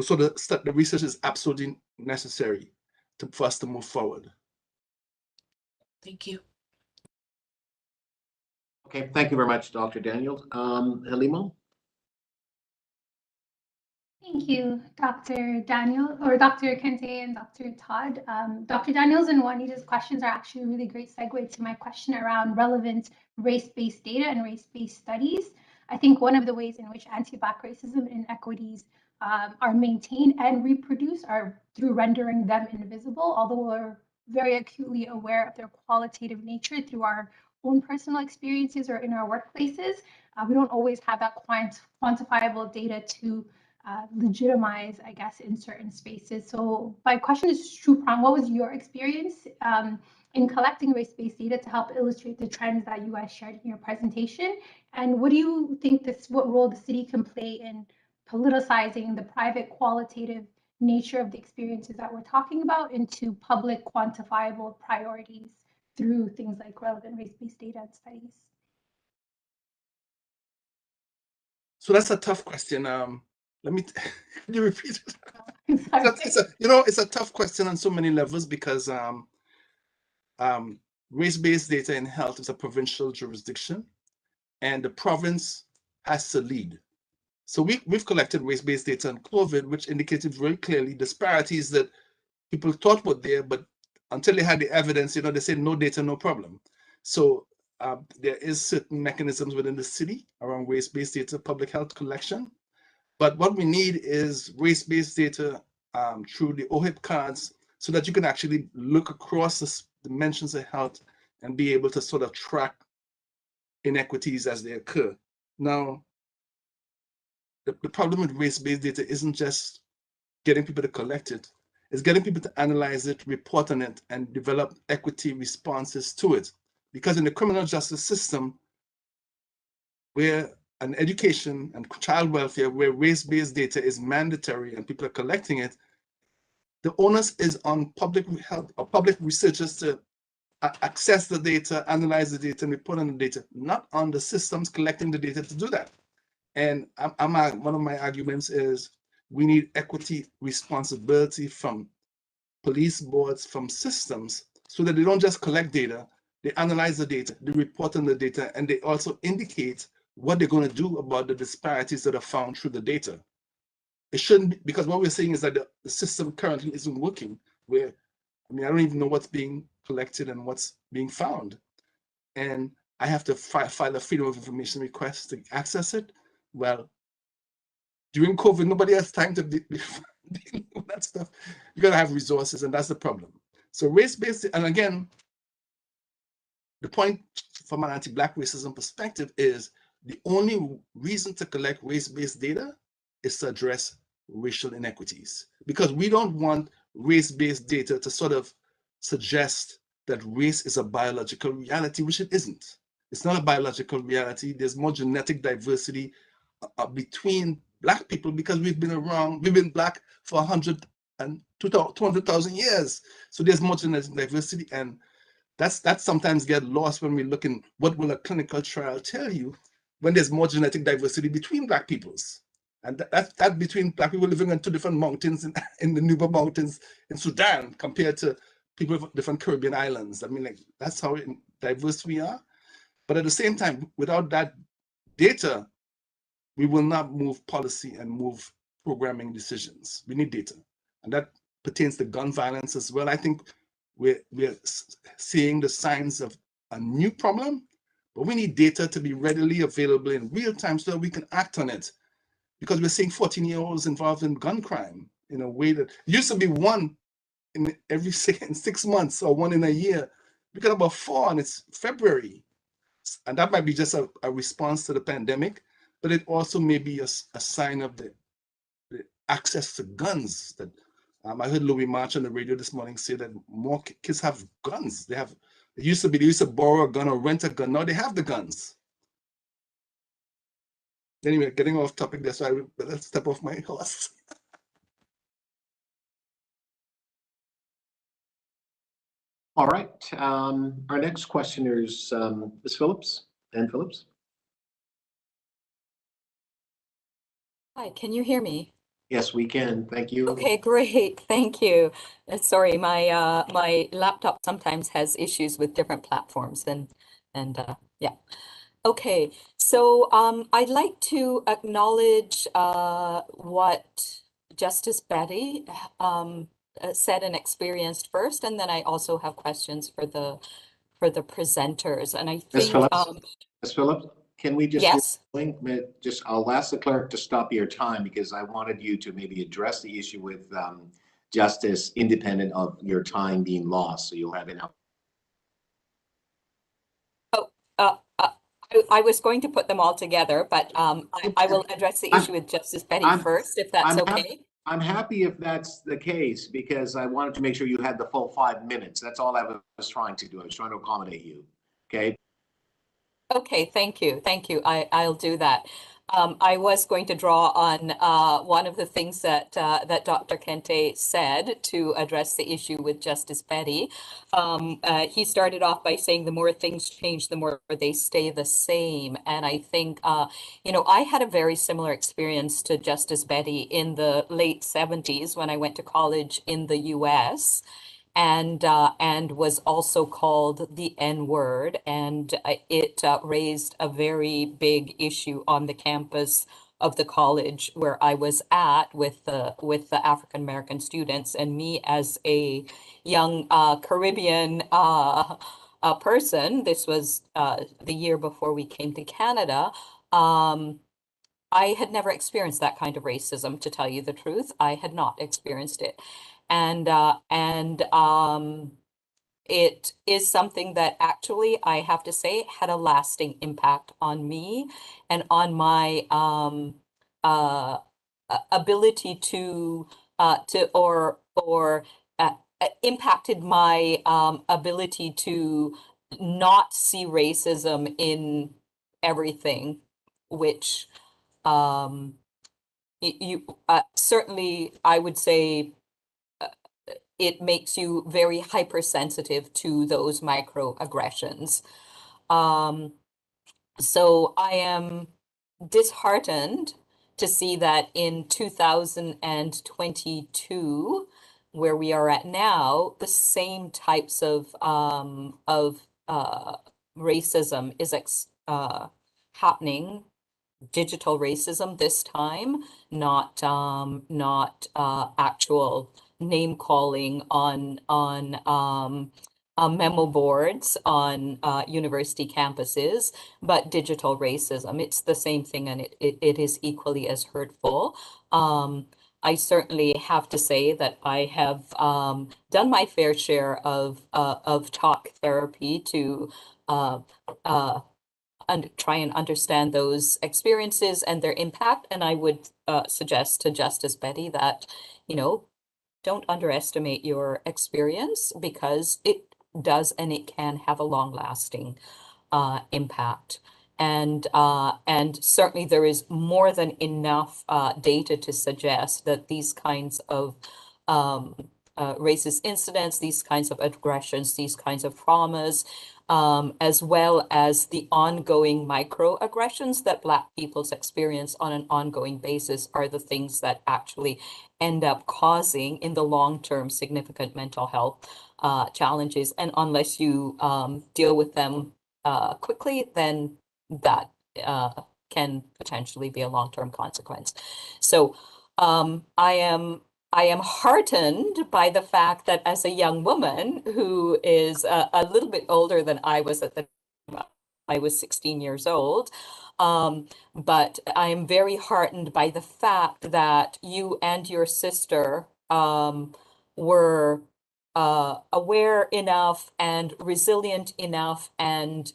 So the research is absolutely necessary for us to move forward. Thank you. Okay, thank you very much, Dr. Daniel. Halima? Thank you, Dr. Daniel, or Dr. Kente and Dr. Todd. Dr. Daniels and Juanita's questions are actually a really great segue to my question around relevant race-based data and race-based studies. I think one of the ways in which anti-Black racism and inequities are maintained and reproduced are through rendering them invisible, although we're very acutely aware of their qualitative nature through our own personal experiences or in our workplaces. We don't always have that quantifiable data to legitimize, I guess, in certain spaces. So my question is two-pronged. What was your experience in collecting race-based data to help illustrate the trends that you guys shared in your presentation? And what do you think what role the city can play in politicizing the private qualitative nature of the experiences that we're talking about into public quantifiable priorities through things like relevant race-based data and studies? So that's a tough question. Let me, can you repeat it? It's a tough question on so many levels because race-based data in health is a provincial jurisdiction and the province has to lead. So we've collected race-based data on COVID, which indicated very clearly disparities that people thought were there, but until they had the evidence, they said no data, no problem. So there is certain mechanisms within the city around race-based data, public health collection. But what we need is race-based data through the OHIP cards so that you can actually look across the dimensions of health and be able to sort of track inequities as they occur. Now, the problem with race-based data isn't just getting people to collect it, it's getting people to analyze it, report on it, and develop equity responses to it. Because in the criminal justice system, where an education and child welfare, where race-based data is mandatory and people are collecting it, the onus is on public health or public researchers to access the data, analyze the data, and report on the data, not on the systems collecting the data to do that. And one of my arguments is we need equity responsibility from police boards, from systems, so that they don't just collect data, they analyze the data, they report on the data, and they also indicate what they're going to do about the disparities that are found through the data. It shouldn't be, because what we're saying is that the system currently isn't working, where, I don't even know what's being collected and what's being found. And I have to file a Freedom of Information request to access it. Well, during COVID, nobody has time to deal with that stuff. You gotta have resources, and that's the problem. So race-based, and again, the point from an anti-Black racism perspective is the only reason to collect race-based data is to address racial inequities, because we don't want race-based data to sort of suggest that race is a biological reality, which it isn't. It's not a biological reality. There's more genetic diversity between Black people because we've been Black for 100 and 200,000 years. So there's more genetic diversity, and that sometimes get lost when we're looking, what will a clinical trial tell you when there's more genetic diversity between Black peoples? And that between Black people living on two different mountains in the Nuba Mountains in Sudan compared to people from different Caribbean islands. That's how diverse we are. But at the same time, without that data, we will not move policy and move programming decisions. We need data. And that pertains to gun violence as well. I think we're seeing the signs of a new problem, but we need data to be readily available in real time so that we can act on it. Because we're seeing 14-year-olds involved in gun crime in a way that used to be one in every 6 months or one in a year. We got about 4, and it's February. And that might be just a response to the pandemic, but it also may be a sign of the access to guns. That I heard Louis March on the radio this morning say that more kids have guns. They used to borrow a gun or rent a gun. Now they have the guns. Anyway, getting off topic there, so I will better step off my horse. All right. Our next questioner is Ms. Phillips, Ann Phillips. Hi, can you hear me? Yes, we can. Thank you. Okay, great. Thank you. Sorry, my laptop sometimes has issues with different platforms and yeah. Okay, so I'd like to acknowledge what Justice Betty said and experienced first, and then I also have questions for the presenters. And I Ms. think Phillips, Ms. Phillips, can we just get yes. going? Just, I'll ask the clerk to stop your time because I wanted you to maybe address the issue with justice independent of your time being lost. So you'll have enough. Oh, I was going to put them all together, but I will address the issue with Justice Betty I'm- first, if that's I'm okay. I'm happy if that's the case because I wanted to make sure you had the full 5 minutes. That's all I was trying to do. I was trying to accommodate you. Okay. Okay, thank you. Thank you. I'll do that. I was going to draw on one of the things that Dr. Kente said to address the issue with Justice Betty. He started off by saying the more things change, the more they stay the same. And I think, I had a very similar experience to Justice Betty in the late 70s when I went to college in the US. And was also called the N-word, and it raised a very big issue on the campus of the college where I was at with the African American students, and me as a young Caribbean person. This was the year before we came to Canada. I had never experienced that kind of racism, to tell you the truth. I had not experienced it. And it is something that actually, I have to say, had a lasting impact on me and on my ability impacted my ability to not see racism in everything, which you certainly, I would say, it makes you very hypersensitive to those microaggressions. So I am disheartened to see that in 2022, where we are at now, the same types of racism is happening. Digital racism this time, not actual name calling on memo boards on university campuses, but digital racism. It's the same thing, and it is equally as hurtful. I certainly have to say that I have done my fair share of talk therapy to try and understand those experiences and their impact. And I would suggest to Justice Betty that, don't underestimate your experience, because it does and it can have a long-lasting impact. And certainly there is more than enough data to suggest that these kinds of racist incidents, these kinds of aggressions, these kinds of traumas, as well as the ongoing microaggressions that Black peoples experience on an ongoing basis, are the things that actually end up causing, in the long term, significant mental health challenges. And unless you deal with them quickly, then that can potentially be a long-term consequence. So I am heartened by the fact that, as a young woman who is a little bit older than I was at the time, I was 16 years old, but I am very heartened by the fact that you and your sister were aware enough and resilient enough and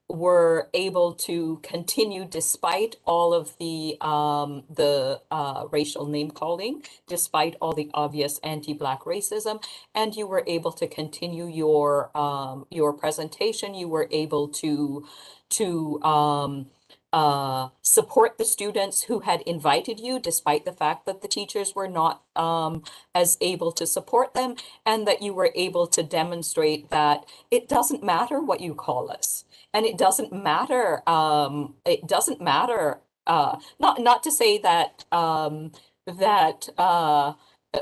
were able to continue despite all of the racial name calling, despite all the obvious anti-Black racism, and you were able to continue your presentation. You were able to support the students who had invited you, despite the fact that the teachers were not as able to support them, and that you were able to demonstrate that it doesn't matter what you call us. And it doesn't matter, not to say that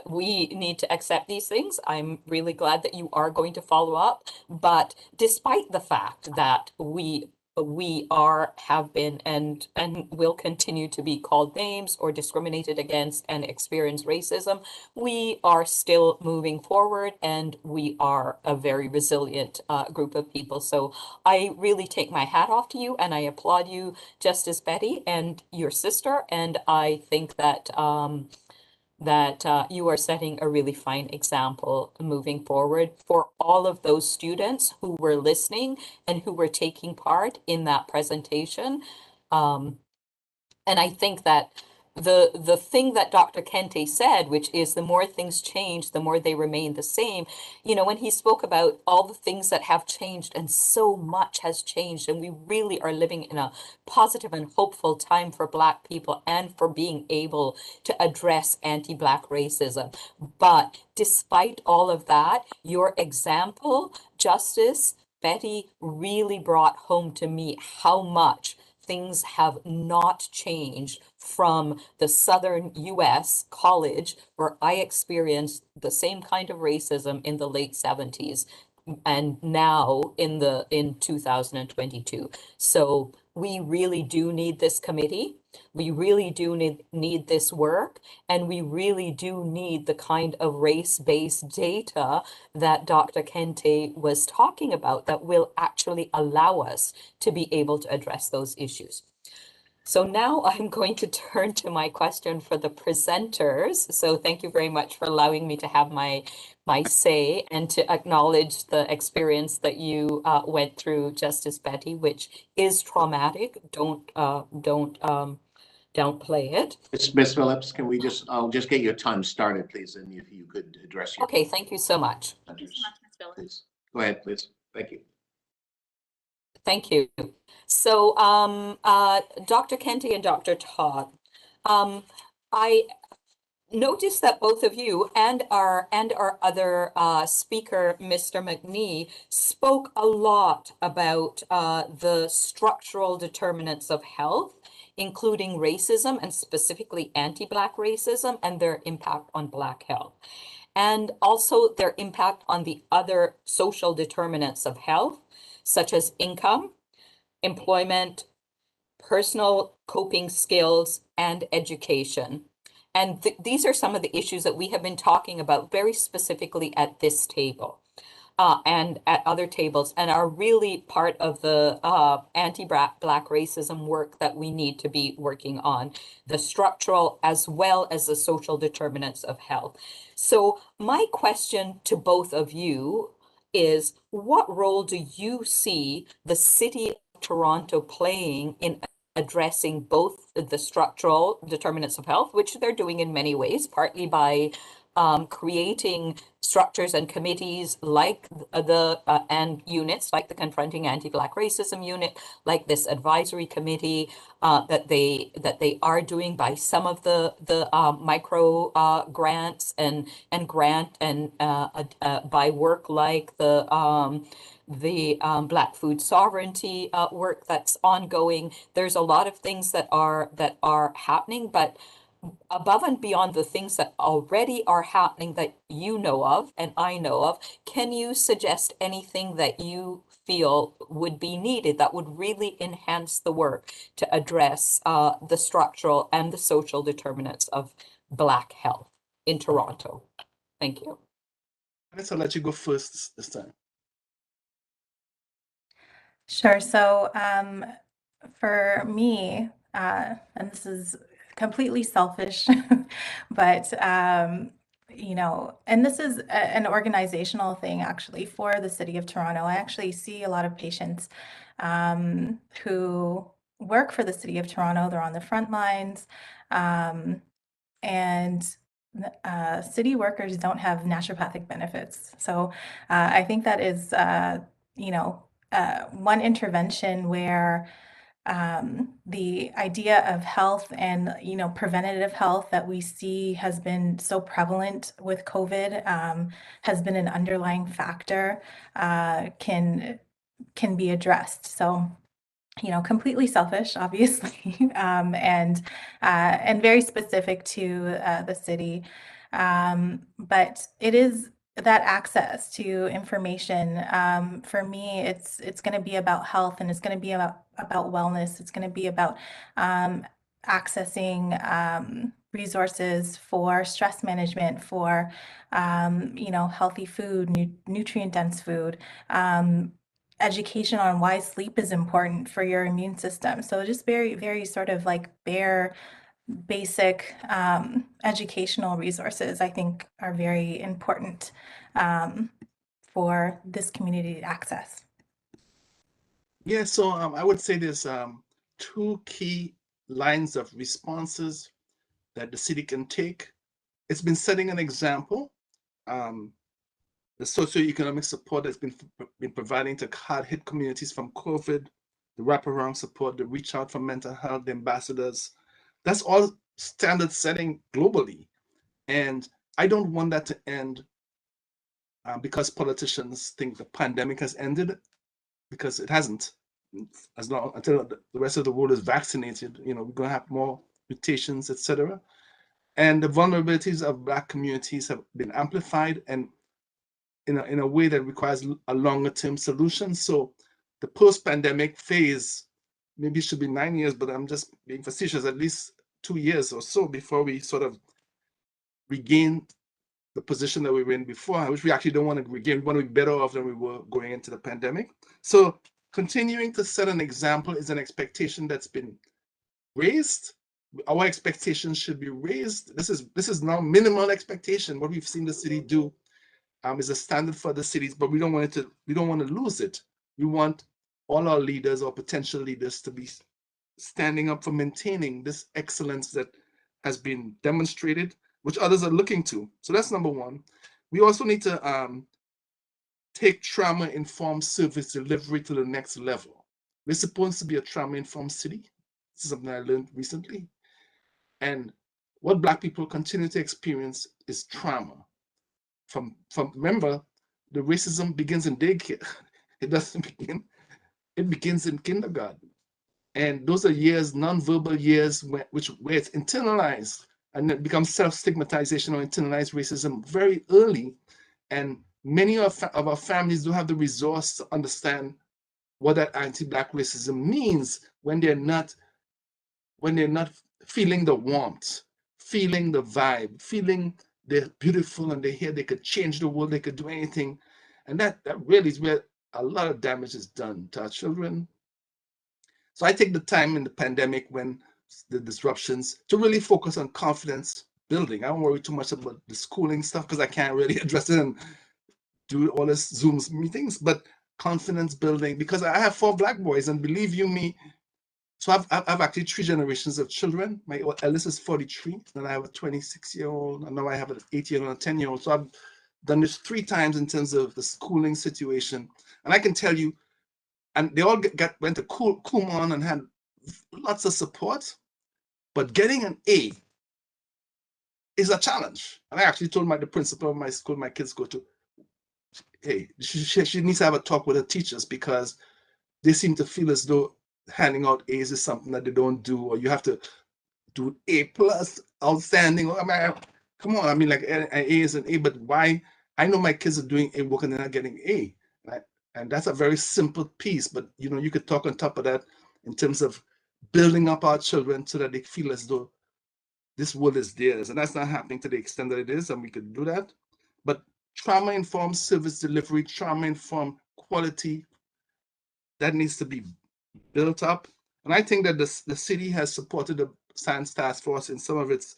we need to accept these things. I'm really glad that you are going to follow up. But despite the fact that we we have been, and will continue to be called names or discriminated against and experience racism, we are still moving forward, and we are a very resilient group of people. So I really take my hat off to you, and I applaud you, Justice Betty, and your sister. And I think that you are setting a really fine example moving forward for all of those students who were listening and who were taking part in that presentation. And I think that the thing that Dr. Kente said, which is the more things change, the more they remain the same. You know, when he spoke about all the things that have changed, and so much has changed, and we really are living in a positive and hopeful time for Black people and for being able to address anti-Black racism. But despite all of that, your example, Justice Betty, really brought home to me how much things have not changed from the Southern US college, where I experienced the same kind of racism in the late 70s, and now in 2022. So we really do need this committee. We really do need this work, and we really do need the kind of race-based data that Dr. Kente was talking about that will actually allow us to be able to address those issues. So now I'm going to turn to my question for the presenters. So thank you very much for allowing me to have my say and to acknowledge the experience that you went through, Justice Betty, which is traumatic. Don't downplay it. Ms. Phillips, can we I'll just get your time started, please, and if you could address your. Okay, thank you so much. Thank you so much, Ms. Phillips. Please. Go ahead, please. Thank you. Thank you. So, Dr. Kente and Dr. Todd, I noticed that both of you and our other speaker, Mr. McNee, spoke a lot about the structural determinants of health, including racism and specifically anti-Black racism and their impact on Black health, and also their impact on the other social determinants of health, such as income, employment, personal coping skills, and education. And these are some of the issues that we have been talking about very specifically at this table and at other tables, and are really part of the anti-Black racism work that we need to be working on, the structural as well as the social determinants of health. So my question to both of you is, what role do you see the City of Toronto playing in addressing both the structural determinants of health, which they're doing in many ways, partly by creating structures and committees like and units like the Confronting Anti-Black Racism Unit, like this advisory committee that they are doing by some of the micro grants and by work like the Black food sovereignty work that's ongoing. There's a lot of things that are happening, but above and beyond the things that already are happening that you know of and I know of, can you suggest anything that you feel would be needed that would really enhance the work to address the structural and the social determinants of Black health in Toronto? Thank you. I'll let you go first this time. Sure. So for me, and this is completely selfish, but you know, and this is an organizational thing actually for the City of Toronto. I actually see a lot of patients who work for the City of Toronto. They're on the front lines, and city workers don't have naturopathic benefits. So I think that is, you know, one intervention where the idea of health and, you know, preventative health that we see has been so prevalent with COVID, has been an underlying factor, can be addressed. So, you know, completely selfish, obviously, and very specific to the city. But it is that access to information. For me, it's going to be about health, and it's going to be about wellness. It's going to be about accessing resources for stress management, for healthy food, nutrient-dense food. Education on why sleep is important for your immune system. So just very, very sort of like bare basic educational resources, I think, are very important for this community to access. Yeah, so I would say there's two key lines of responses that the city can take. It's been setting an example. The socioeconomic support that's been providing to hard-hit communities from COVID, the wraparound support, the reach out for mental health, the ambassadors, that's all standard setting globally. And I don't want that to end because politicians think the pandemic has ended, because it hasn't. As long until the rest of the world is vaccinated, we're going to have more mutations, etc. And the vulnerabilities of Black communities have been amplified, and in a way that requires a longer term solution. So the post-pandemic phase maybe should be 9 years, but I'm just being facetious, at least 2 years or so before we sort of regain the position that we were in before, which we actually don't want to regain. We want to be better off than we were going into the pandemic. So continuing to set an example is an expectation that's been raised. Our expectations should be raised. This is now minimal expectation. What we've seen the city do is a standard for the cities, but we don't want to lose it. We want all our leaders or potential leaders to be standing up for maintaining this excellence that has been demonstrated, which others are looking to. So that's number one. We also need to take trauma-informed service delivery to the next level. We're supposed to be a trauma-informed city. This is something I learned recently. And what Black people continue to experience is trauma. From remember, the racism begins in daycare. It doesn't begin, it begins in kindergarten. And those are years, nonverbal years, where it's internalized, and it becomes self-stigmatization or internalized racism very early. And many of our families don't have the resource to understand what that anti-Black racism means when they're not feeling the warmth, feeling the vibe, feeling they're beautiful and they're here, they could change the world, they could do anything. And that really is where a lot of damage is done to our children. So I take the time in the pandemic, when the disruptions, to really focus on confidence building. I don't worry too much about the schooling stuff because I can't really address it and do all this Zoom meetings, but confidence building, because I have 4 Black boys, and believe you me, so I've actually 3 generations of children. My eldest is 43, then I have a 26-year-old, and now I have an 8-year-old and a 10-year-old. So I've done this 3 times in terms of the schooling situation. And I can tell you, and they all went to Kumon and had lots of support, but getting an A is a challenge. And I actually told the principal of my school my kids go to, hey, she needs to have a talk with her teachers, because they seem to feel as though handing out A's is something that they don't do, or you have to do A+, outstanding. I mean, come on, I mean, like an A is an A, but why? I know my kids are doing A work and they're not getting A, right? And that's a very simple piece, but you could talk on top of that in terms of building up our children so that they feel as though this world is theirs. And that's not happening to the extent that it is, and we could do that. But trauma-informed service delivery, trauma-informed quality, that needs to be built up. And I think that the city has supported the Science Task Force in some of its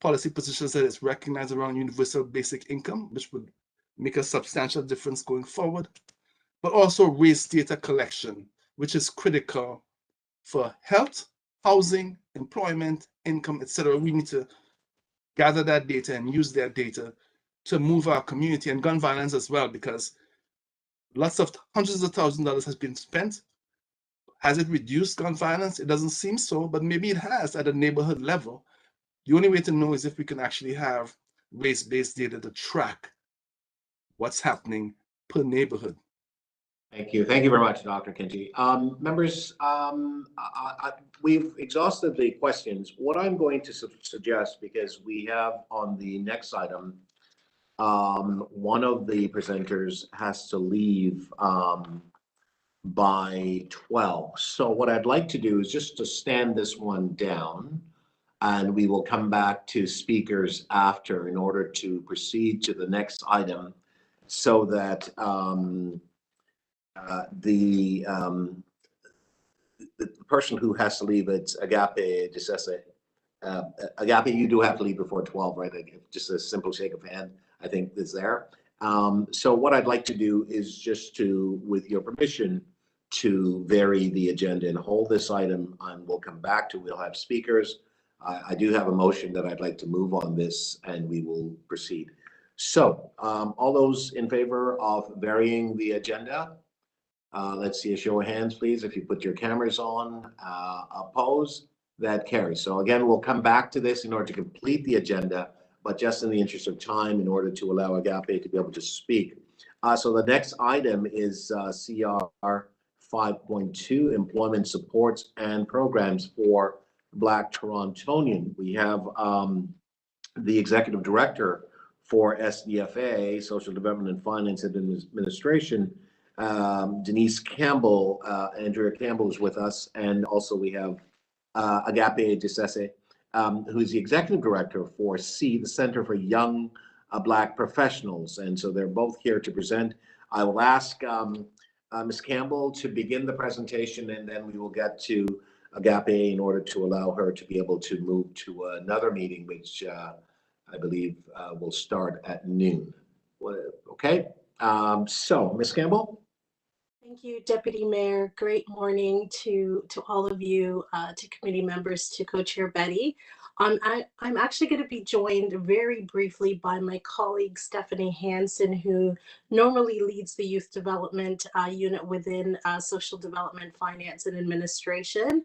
policy positions that it's recognized around universal basic income, which would make a substantial difference going forward, but also race data collection, which is critical for health, housing, employment, income, etc. We need to gather that data and use that data to move our community, and gun violence as well, because hundreds of thousands of dollars has been spent. Has it reduced gun violence? It doesn't seem so, but maybe it has at a neighborhood level. The only way to know is if we can actually have race-based data to track what's happening per neighborhood. Thank you. Thank you very much, Dr. Kinty. Members, we've exhausted the questions. What I'm going to suggest, because we have on the next item, one of the presenters has to leave by 12. So what I'd like to do is just to stand this one down, and we will come back to speakers after in order to proceed to the next item, so that the person who has to leave, it's Agape Disese. Agape, you do have to leave before 12, right? Just a simple shake of hand, I think, is there. So what I'd like to do is just to, with your permission, to vary the agenda and hold this item, and we'll come back to, we'll have speakers. I do have a motion that I'd like to move on this, and we will proceed. So all those in favor of varying the agenda, let's see a show of hands, please. If you put your cameras on, oppose, that carries. So again, we'll come back to this in order to complete the agenda, but just in the interest of time, in order to allow Agape to be able to speak. So the next item is CR 5.2, Employment Supports and Programs for Black Torontonian. We have the Executive Director for SDFA, Social Development and Finance Administration, Denise Campbell. Andrea Campbell is with us, and also we have Agape Disese, who's the Executive Director for C, the Center for Young Black Professionals, and so they're both here to present. I will ask Ms. Campbell to begin the presentation, and then we will get to Agape in order to allow her to be able to move to another meeting, which I believe will start at noon. Okay, so Ms. Campbell. Thank you, Deputy Mayor. Great morning to all of you, to committee members, to Co-Chair Betty. I'm actually going to be joined very briefly by my colleague Stephanie Hansen, who normally leads the Youth Development Unit within Social Development, Finance and Administration.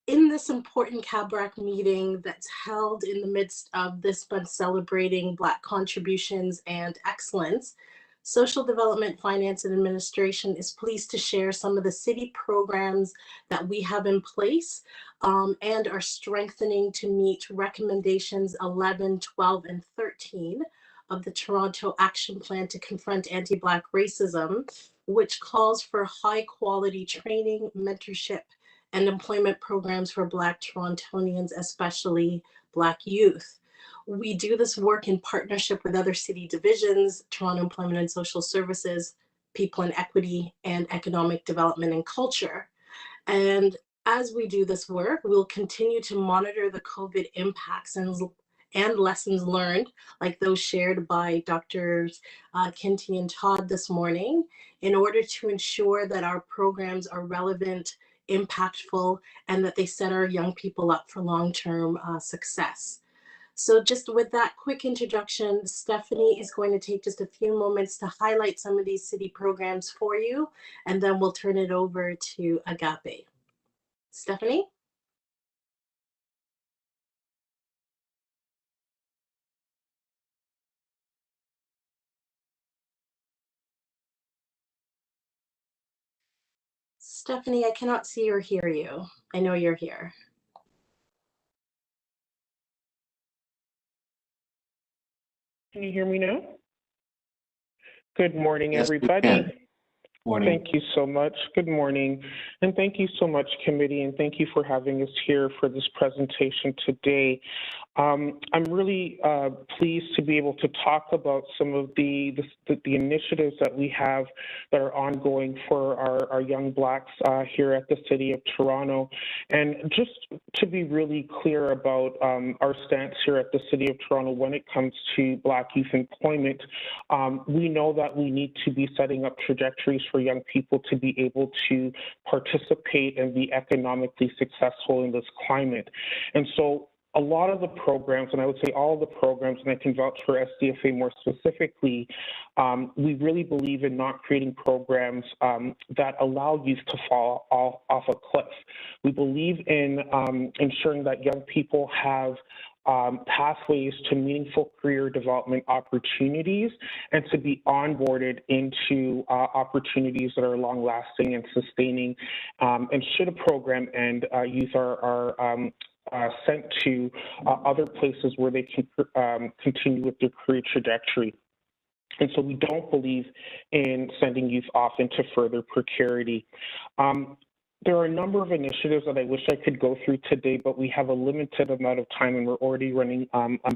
In this important CABRAC meeting that's held in the midst of this month celebrating Black contributions and excellence, Social Development, Finance and Administration is pleased to share some of the city programs that we have in place and are strengthening to meet recommendations 11, 12, and 13 of the Toronto Action Plan to Confront Anti-Black Racism, which calls for high-quality training, mentorship, and employment programs for Black Torontonians, especially Black youth. We do this work in partnership with other city divisions, Toronto Employment and Social Services, People and Equity, and Economic Development and Culture. And as we do this work, we'll continue to monitor the COVID impacts and lessons learned, like those shared by Drs. Kinty and Todd this morning, in order to ensure that our programs are relevant, impactful, and that they set our young people up for long-term success. So just with that quick introduction, Stephanie is going to take just a few moments to highlight some of these city programs for you, and then we'll turn it over to Agape. Stephanie? Stephanie, I cannot see or hear you. I know you're here. Can you hear me now? Good morning, Yes, everybody. Morning. Thank you so much. Good morning. And thank you so much, committee, and thank you for having us here for this presentation today. I'm really pleased to be able to talk about some of the initiatives that we have that are ongoing for our young Blacks here at the City of Toronto. And just to be really clear about our stance here at the City of Toronto when it comes to Black youth employment, we know that we need to be setting up trajectories for young people to be able to participate and be economically successful in this climate. And so a lot of the programs, and I would say all of the programs, and I can vouch for SDFA more specifically, we really believe in not creating programs that allow youth to fall off a cliff. We believe in ensuring that young people have pathways to meaningful career development opportunities and to be onboarded into opportunities that are long-lasting and sustaining. And should a program end, youth are sent to other places where they can continue with their career trajectory. And so we don't believe in sending youth off into further precarity. There are a number of initiatives that I wish I could go through today, but we have a limited amount of time and we're already running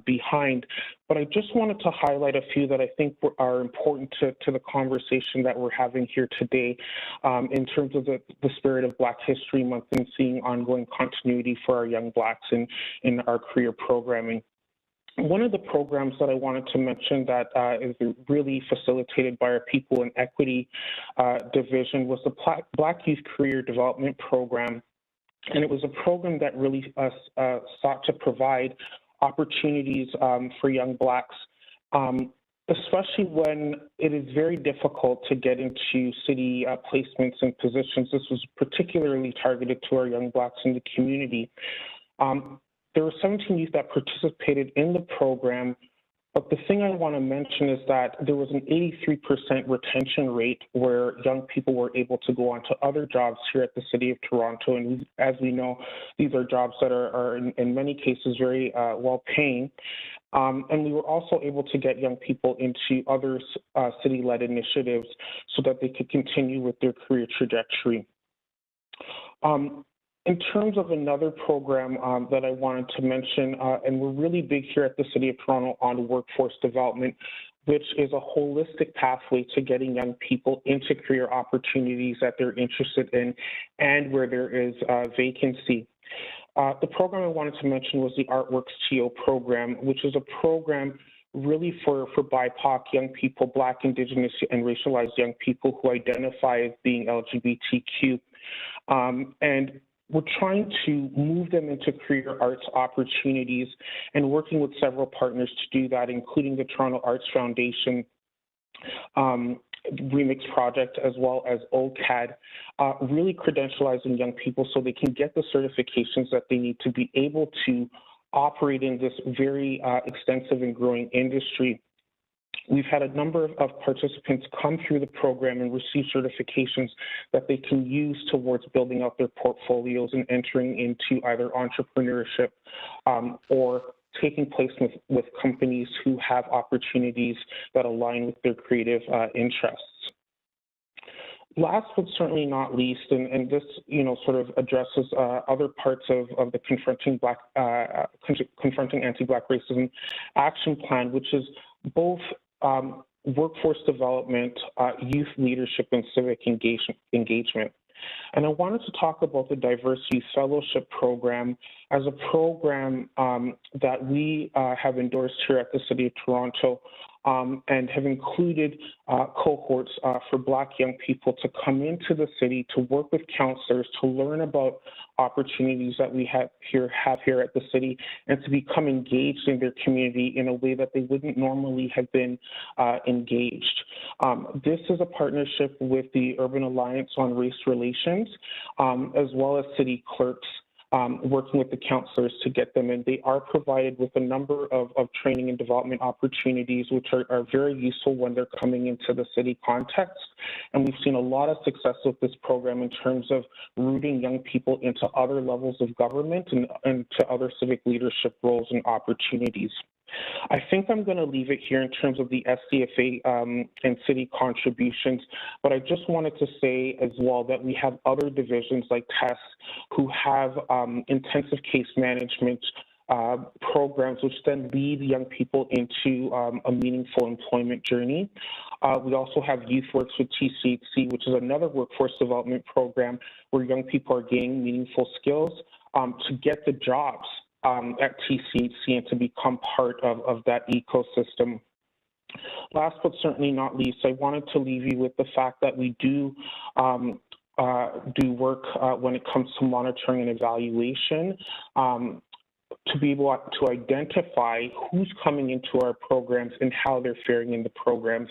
behind. But I just wanted to highlight a few that I think are important to the conversation that we're having here today in terms of the spirit of Black History Month and seeing ongoing continuity for our young Blacks in our career programming. One of the programs that I wanted to mention that is really facilitated by our People and Equity Division was the Black Youth Career Development Program. And it was a program that really sought to provide opportunities for young Blacks, especially when it is very difficult to get into city placements and positions. This was particularly targeted to our young Blacks in the community. There were 17 youth that participated in the program, but the thing I want to mention is that there was an 83% retention rate where young people were able to go on to other jobs here at the City of Toronto. And as we know, these are jobs that are in many cases very well paying. And we were also able to get young people into other city-led initiatives so that they could continue with their career trajectory. In terms of another program that I wanted to mention, and we're really big here at the City of Toronto on workforce development, which is a holistic pathway to getting young people into career opportunities that they're interested in and where there is vacancy. The program I wanted to mention was the Artworks TO program, which is a program really for BIPOC young people, Black, Indigenous, and racialized young people who identify as being LGBTQ. And we're trying to move them into career arts opportunities and working with several partners to do that, including the Toronto Arts Foundation Remix Project, as well as OCAD, really credentializing young people so they can get the certifications that they need to be able to operate in this very extensive and growing industry. We've had a number of participants come through the program and receive certifications that they can use towards building out their portfolios and entering into either entrepreneurship or taking place with companies who have opportunities that align with their creative interests. Last but certainly not least, and this sort of addresses other parts of the Confronting Anti-Black Racism Action Plan, which is both workforce development, youth leadership, and civic engagement. And I wanted to talk about the Diverse Youth Fellowship Program as a program that we have endorsed here at the City of Toronto and have included cohorts for Black young people to come into the city to work with counselors, to learn about opportunities that we have here at the city, and to become engaged in their community in a way that they wouldn't normally have been engaged. This is a partnership with the Urban Alliance on Race Relations, as well as city clerks, working with the counselors to get them in. They are provided with a number of training and development opportunities, which are very useful when they're coming into the city context. And we've seen a lot of success with this program in terms of rooting young people into other levels of government and to other civic leadership roles and opportunities. I think I'm going to leave it here in terms of the SCFA and city contributions, but I just wanted to say as well that we have other divisions like TESS who have intensive case management programs which then lead young people into a meaningful employment journey. We also have YouthWorks with TCHC, which is another workforce development program where young people are gaining meaningful skills to get the jobs at TCHC and to become part of that ecosystem. Last but certainly not least, I wanted to leave you with the fact that we do work when it comes to monitoring and evaluation. to be able to identify who's coming into our programs and how they're faring in the programs.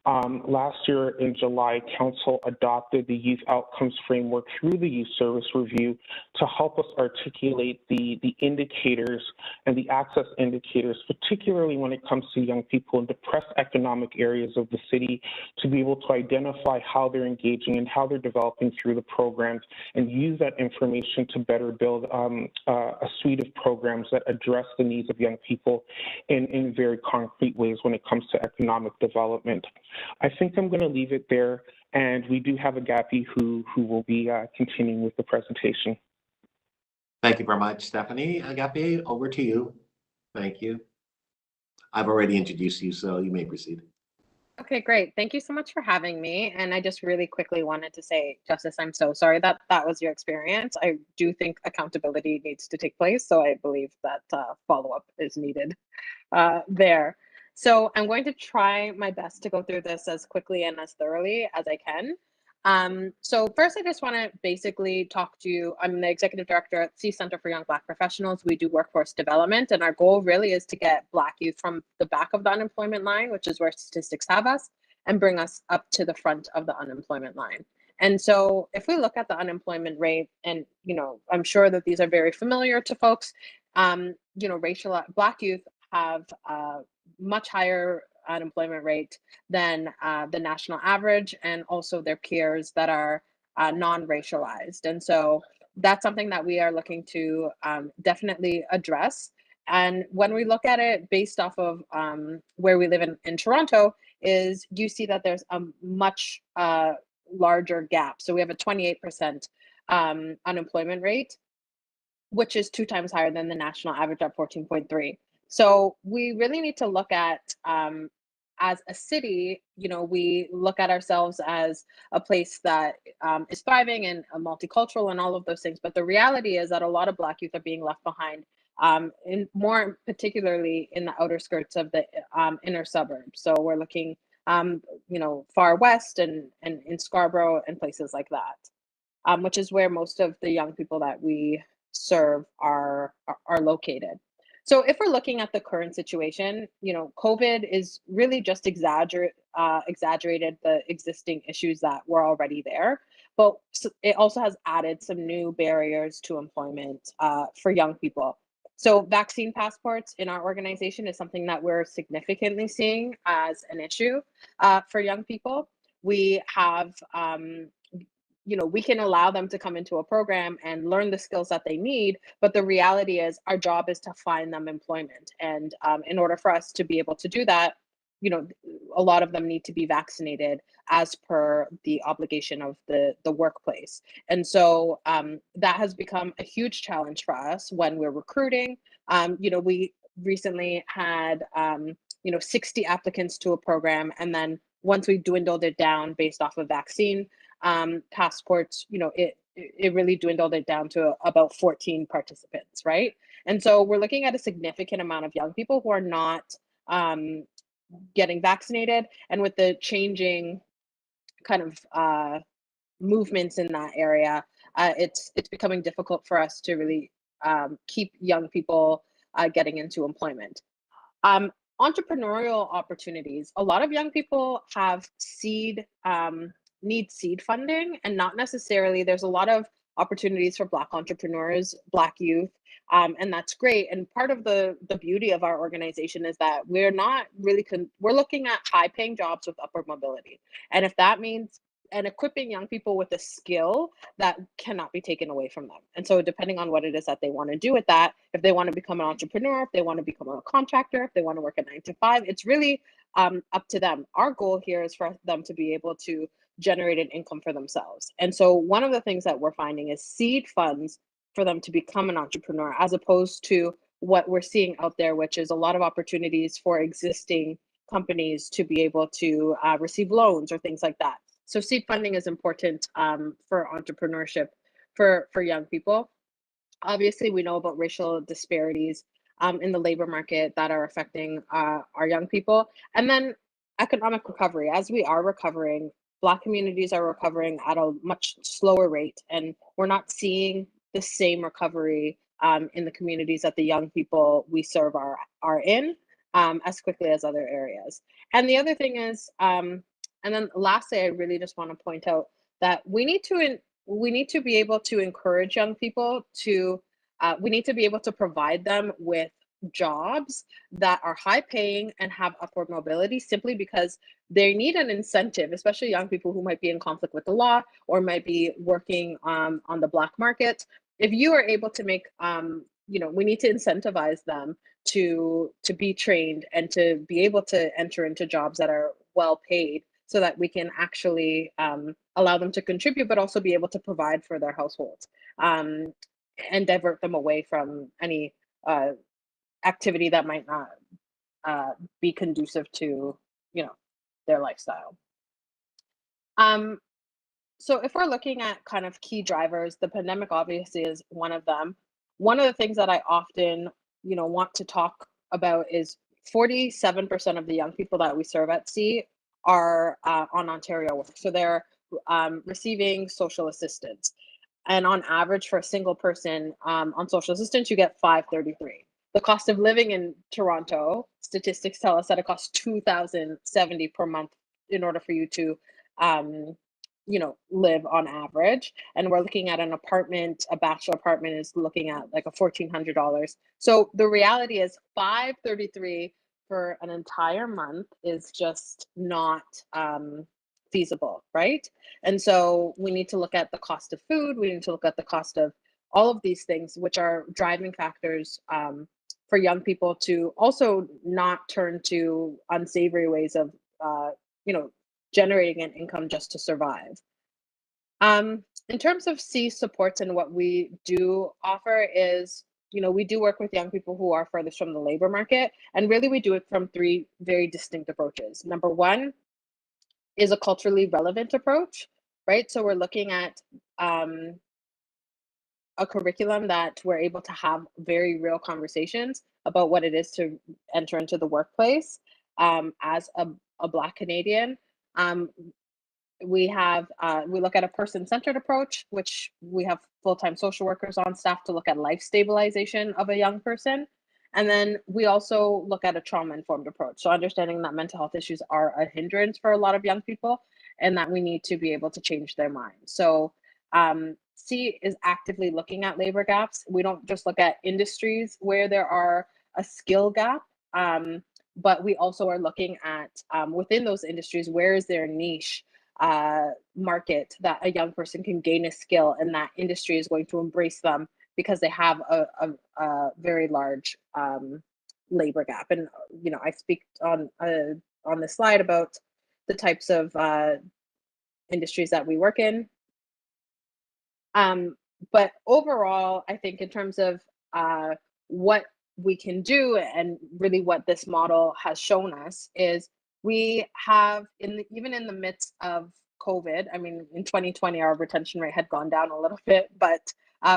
Last year in July, Council adopted the Youth Outcomes Framework through the Youth Service Review to help us articulate the indicators and the access indicators, particularly when it comes to young people in depressed economic areas of the city, to be able to identify how they're engaging and how they're developing through the programs, and use that information to better build a suite of programs that address the needs of young people in very concrete ways when it comes to economic development. I think I'm going to leave it there, and we do have Agapi who will be continuing with the presentation. Thank you very much, Stephanie. Agapi, over to you. Thank you. I've already introduced you, so you may proceed. Okay, great. Thank you so much for having me. And I just really quickly wanted to say, Justice, I'm so sorry that that was your experience. I do think accountability needs to take place, so I believe that follow-up is needed there. So I'm going to try my best to go through this as quickly and as thoroughly as I can. So first, I just want to basically talk to you. I'm the executive director at C Center for Young Black Professionals. We do workforce development, and our goal really is to get Black youth from the back of the unemployment line, which is where statistics have us, and bring us up to the front of the unemployment line. And so if we look at the unemployment rate, and I'm sure that these are very familiar to folks, Black youth have much higher unemployment rate than the national average, and also their peers that are non-racialized. And so that's something that we are looking to definitely address. And when we look at it based off of where we live in Toronto, is you see that there's a much larger gap. So we have a 28% unemployment rate, which is 2 times higher than the national average at 14.3. So we really need to look at, as a city, we look at ourselves as a place that is thriving and multicultural and all of those things. But the reality is that a lot of Black youth are being left behind, more particularly in the outer skirts of the inner suburbs. So we're looking, far west and in Scarborough and places like that, which is where most of the young people that we serve are located. So if we're looking at the current situation, COVID is really just exaggerated the existing issues that were already there, but it also has added some new barriers to employment for young people. So vaccine passports in our organization is something that we're significantly seeing as an issue for young people. We have we can allow them to come into a program and learn the skills that they need, but the reality is our job is to find them employment. And in order for us to be able to do that, a lot of them need to be vaccinated as per the obligation of the workplace. And so that has become a huge challenge for us when we're recruiting. We recently had 60 applicants to a program, and then once we dwindled it down based off of vaccine passports, it really dwindled it down to about 14 participants, right? And so we're looking at a significant amount of young people who are not getting vaccinated, and with the changing kind of movements in that area, it's becoming difficult for us to really keep young people getting into employment. Entrepreneurial opportunities. A lot of young people have need seed funding, and not necessarily. There's a lot of opportunities for Black entrepreneurs, Black youth, and that's great. And part of the beauty of our organization is that we're not really we're looking at high-paying jobs with upward mobility, and if that means and equipping young people with a skill that cannot be taken away from them. And so depending on what it is that they want to do with that, if they want to become an entrepreneur, if they want to become a contractor, if they want to work a 9 to 5, it's really up to them. Our goal here is for them to be able to generate an income for themselves. And so one of the things that we're finding is seed funds for them to become an entrepreneur, as opposed to what we're seeing out there, which is a lot of opportunities for existing companies to be able to receive loans or things like that. So seed funding is important for entrepreneurship for young people. Obviously, we know about racial disparities in the labor market that are affecting our young people. And then economic recovery. As we are recovering, Black communities are recovering at a much slower rate, and we're not seeing the same recovery in the communities that the young people we serve are in, as quickly as other areas. And the other thing is, and then lastly, I really just want to point out that we need to be able to encourage young people to, we need to be able to provide them with jobs that are high paying and have upward mobility, simply because they need an incentive, especially young people who might be in conflict with the law or might be working on the black market. If you are able to make, we need to incentivize them to be trained and to be able to enter into jobs that are well paid, so that we can actually allow them to contribute, but also be able to provide for their households, and divert them away from any activity that might not be conducive to, their lifestyle. So if we're looking at kind of key drivers, the pandemic obviously is one of them. One of the things that I often, want to talk about is 47% of the young people that we serve at sea are on Ontario work. So they're receiving social assistance. And on average, for a single person on social assistance, you get $533. The cost of living in Toronto, statistics tell us that it costs $2,070 per month in order for you to live on average. And we're looking at an apartment, a bachelor apartment is looking at like a $1,400. So the reality is $533 for an entire month is just not feasible, right? And so we need to look at the cost of food. We need to look at the cost of all of these things, which are driving factors for young people to also not turn to unsavory ways of, generating an income just to survive. In terms of C supports and what we do offer is, we do work with young people who are furthest from the labor market, and really we do it from three very distinct approaches. Number one is a culturally relevant approach, right? So we're looking at a curriculum that we're able to have very real conversations about what it is to enter into the workplace as a Black Canadian. We look at a person-centered approach, which we have full-time social workers on staff to look at life stabilization of a young person. And then we also look at a trauma-informed approach. So understanding that mental health issues are a hindrance for a lot of young people and that we need to be able to change their minds. So C is actively looking at labor gaps. We don't just look at industries where there are a skill gap, but we also are looking at within those industries, where is their niche market that a young person can gain a skill, and that industry is going to embrace them because they have a very large labor gap. And I speak on the slide about the types of industries that we work in. But overall, I think in terms of what we can do and really what this model has shown us is we have, even in the midst of COVID, I mean, in 2020, our retention rate had gone down a little bit, but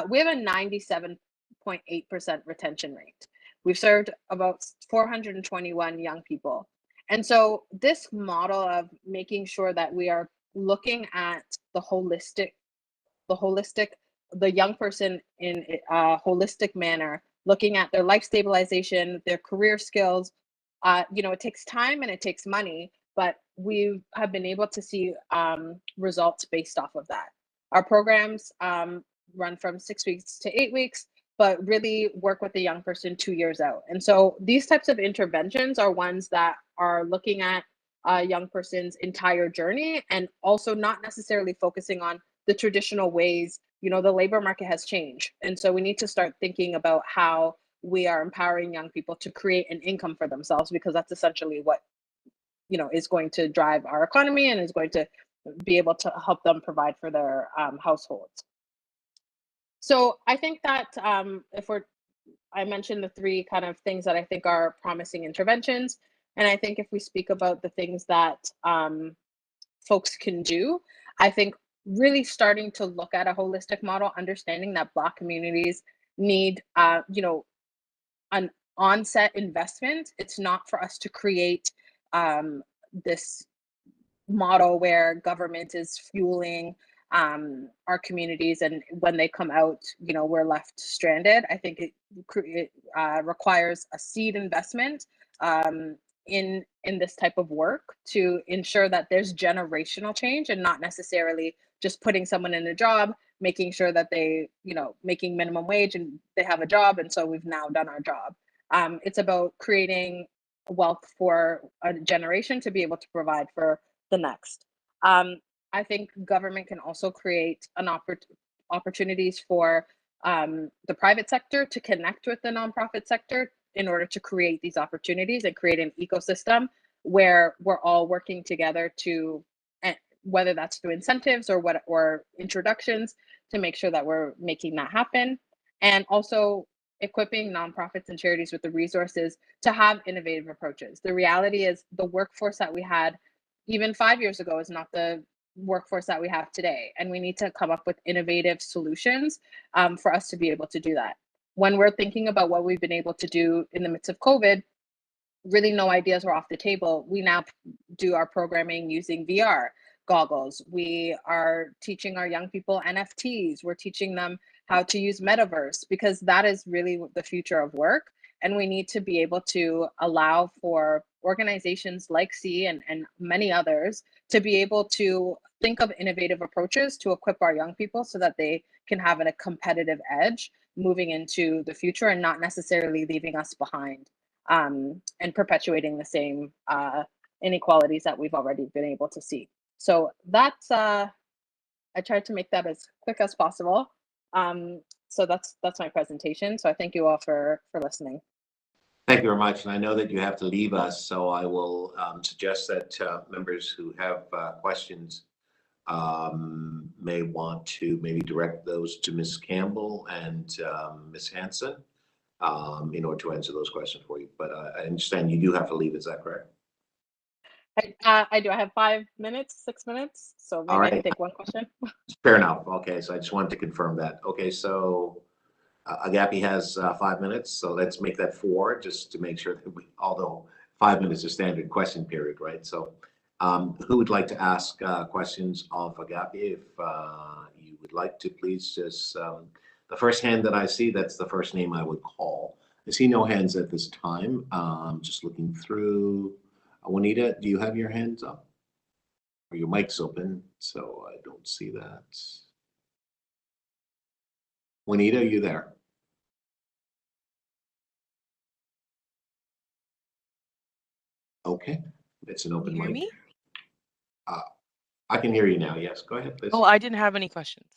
we have a 97.8% retention rate. We've served about 421 young people. And so this model of making sure that we are looking at the young person in a holistic manner, looking at their life stabilization, their career skills. It takes time and it takes money, but we have been able to see results based off of that. Our programs run from 6 weeks to 8 weeks, but really work with the young person 2 years out. And so these types of interventions are ones that are looking at a young person's entire journey and also not necessarily focusing on the traditional ways. The labor market has changed. And so we need to start thinking about how we are empowering young people to create an income for themselves, because that's essentially what, is going to drive our economy and is going to be able to help them provide for their households. So I think that I mentioned the three kind of things that I think are promising interventions. And I think if we speak about the things that folks can do, I think really starting to look at a holistic model, understanding that Black communities need, an onset investment. It's not for us to create this model where government is fueling our communities, and when they come out, we're left stranded. I think it requires a seed investment in this type of work to ensure that there's generational change, and not necessarily just putting someone in a job, making sure that they, making minimum wage and they have a job, and so we've now done our job. It's about creating wealth for a generation to be able to provide for the next. I think government can also create opportunities for the private sector to connect with the nonprofit sector in order to create these opportunities and create an ecosystem where we're all working together to, whether that's through incentives or introductions, to make sure that we're making that happen. And also equipping nonprofits and charities with the resources to have innovative approaches. The reality is the workforce that we had even 5 years ago is not the workforce that we have today. And we need to come up with innovative solutions for us to be able to do that. When we're thinking about what we've been able to do in the midst of COVID, really no ideas were off the table. We now do our programming using VR goggles. We are teaching our young people NFTs. We're teaching them how to use metaverse, because that is really the future of work. And we need to be able to allow for organizations like C and many others to be able to think of innovative approaches to equip our young people so that they can have a competitive edge moving into the future, and not necessarily leaving us behind and perpetuating the same inequalities that we've already been able to see. So that's, I tried to make that as quick as possible. So that's my presentation. So I thank you all for listening. Thank you very much. And I know that you have to leave us, so I will suggest that members who have questions may want to maybe direct those to Ms. Campbell and Ms. Hanson in order to answer those questions for you. But I understand you do have to leave. Is that correct? I do. I have 5 minutes, 6 minutes. So maybe I can take one question. Fair enough. Okay, so I just wanted to confirm that. Okay, so Agapi has 5 minutes, so let's make that 4 just to make sure that although 5 minutes is standard question period, right? So who would like to ask questions of Agapi? If you would like to, please just, the first hand that I see, that's the first name I would call. I see no hands at this time. Just looking through. Juanita, do you have your hands up? Or your mic's open, so I don't see that. Juanita, are you there? Okay, it's an open You hear mic. me? I can hear you now. Yes, go ahead, please. Oh, I didn't have any questions.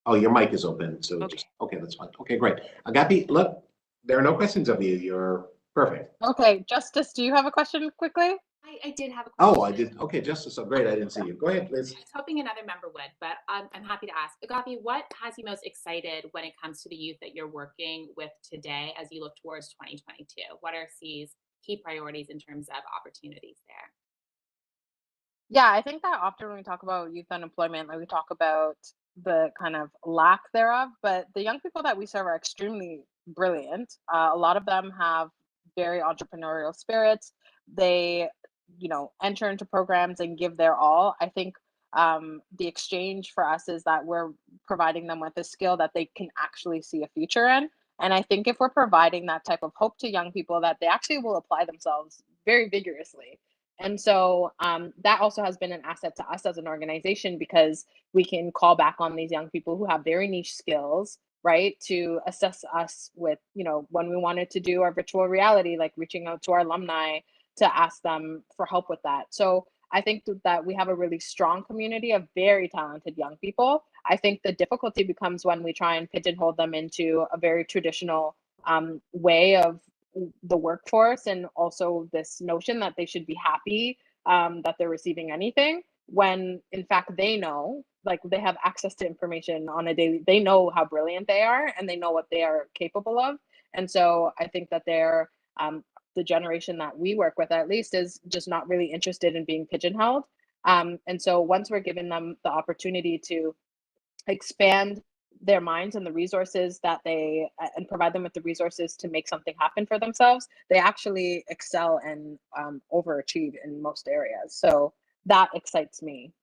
Oh, your mic is open, so Okay. just, okay, that's fine. Okay, great. Agapi, look, there are no questions of you. You're perfect. Okay, Justice, do you have a question quickly? I did have a question. Oh, I did. Okay, Justice. So great. I didn't see you. Go ahead, please. I was hoping another member would, but I'm happy to ask. Agapi, what has you most excited when it comes to the youth that you're working with today as you look towards 2022? What are C's key priorities in terms of opportunities there? Yeah, I think that often when we talk about youth unemployment, like we talk about the kind of lack thereof, but the young people that we serve are extremely brilliant. A lot of them have very entrepreneurial spirits. They, enter into programs and give their all. I think the exchange for us is that we're providing them with a skill that they can actually see a future in. And I think if we're providing that type of hope to young people, that they actually will apply themselves very vigorously. And so that also has been an asset to us as an organization, because we can call back on these young people who have very niche skills, right, to assess us with, when we wanted to do our virtual reality, like reaching out to our alumni to ask them for help with that. So I think that we have a really strong community of very talented young people. I think the difficulty becomes when we try and pigeonhole them into a very traditional way of the workforce, and also this notion that they should be happy that they're receiving anything, when in fact they know, like they have access to information on a daily, they know how brilliant they are and they know what they are capable of. And so I think that they're the generation that we work with, at least, is just not really interested in being pigeonholed. And so once we're giving them the opportunity to expand their minds and the resources that they, and provide them with the resources to make something happen for themselves, they actually excel and overachieve in most areas. So that excites me.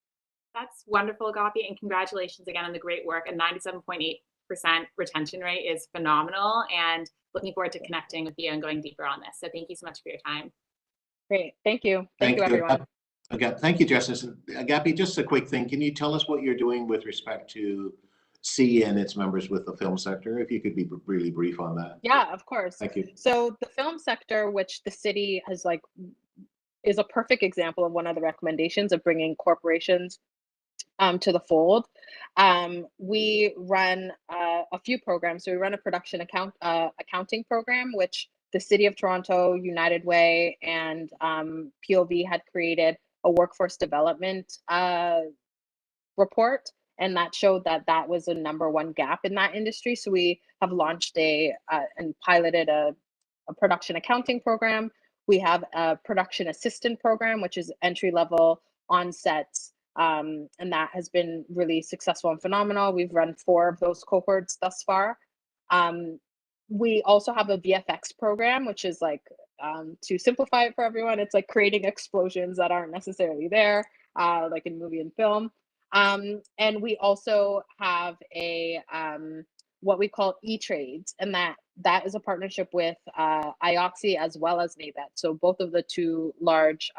That's wonderful, Agapi, and congratulations again on the great work. A 97.8% retention rate is phenomenal, and looking forward to connecting with you and going deeper on this. So thank you so much for your time. Great. Thank you. Thank you, everyone. Okay, thank you, Justice. Agapi, just a quick thing. Can you tell us what you're doing with respect to C and its members with the film sector? If you could be really brief on that. Yeah, of course. Thank you. So the film sector, which the city has is a perfect example of one of the recommendations of bringing corporations to the fold. We run a few programs. So we run a production accounting program, which the City of Toronto, United Way, and POV had created a workforce development report, and that showed that that was a #1 gap in that industry. So we have launched and piloted a production accounting program. We have a production assistant program, which is entry level on sets, and that has been really successful and phenomenal. We've run 4 of those cohorts thus far. We also have a VFX program, which is to simplify it for everyone, it's like creating explosions that aren't necessarily there, like in movie and film. And we also have a what we call e-trades, and that is a partnership with IOXI as well as NABET, so both of the 2 large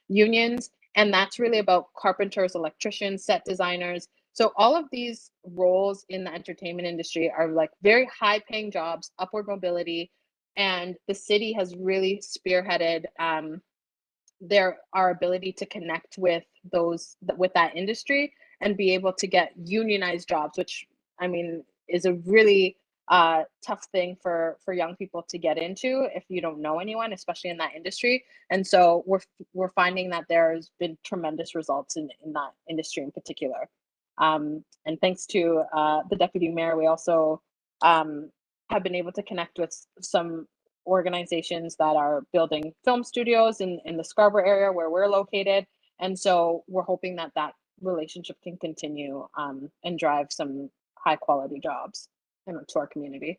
unions, and that's really about carpenters, electricians, set designers. So all of these roles in the entertainment industry are very high paying jobs, upward mobility, and the city has really spearheaded our ability to connect with that industry and be able to get unionized jobs, which I mean is a really tough thing for young people to get into if you don't know anyone, especially in that industry. And so we're finding that there's been tremendous results in that industry in particular. And thanks to the deputy mayor, we also have been able to connect with some organizations that are building film studios in the Scarborough area where we're located. And so we're hoping that relationship can continue and drive some high quality jobs to our community.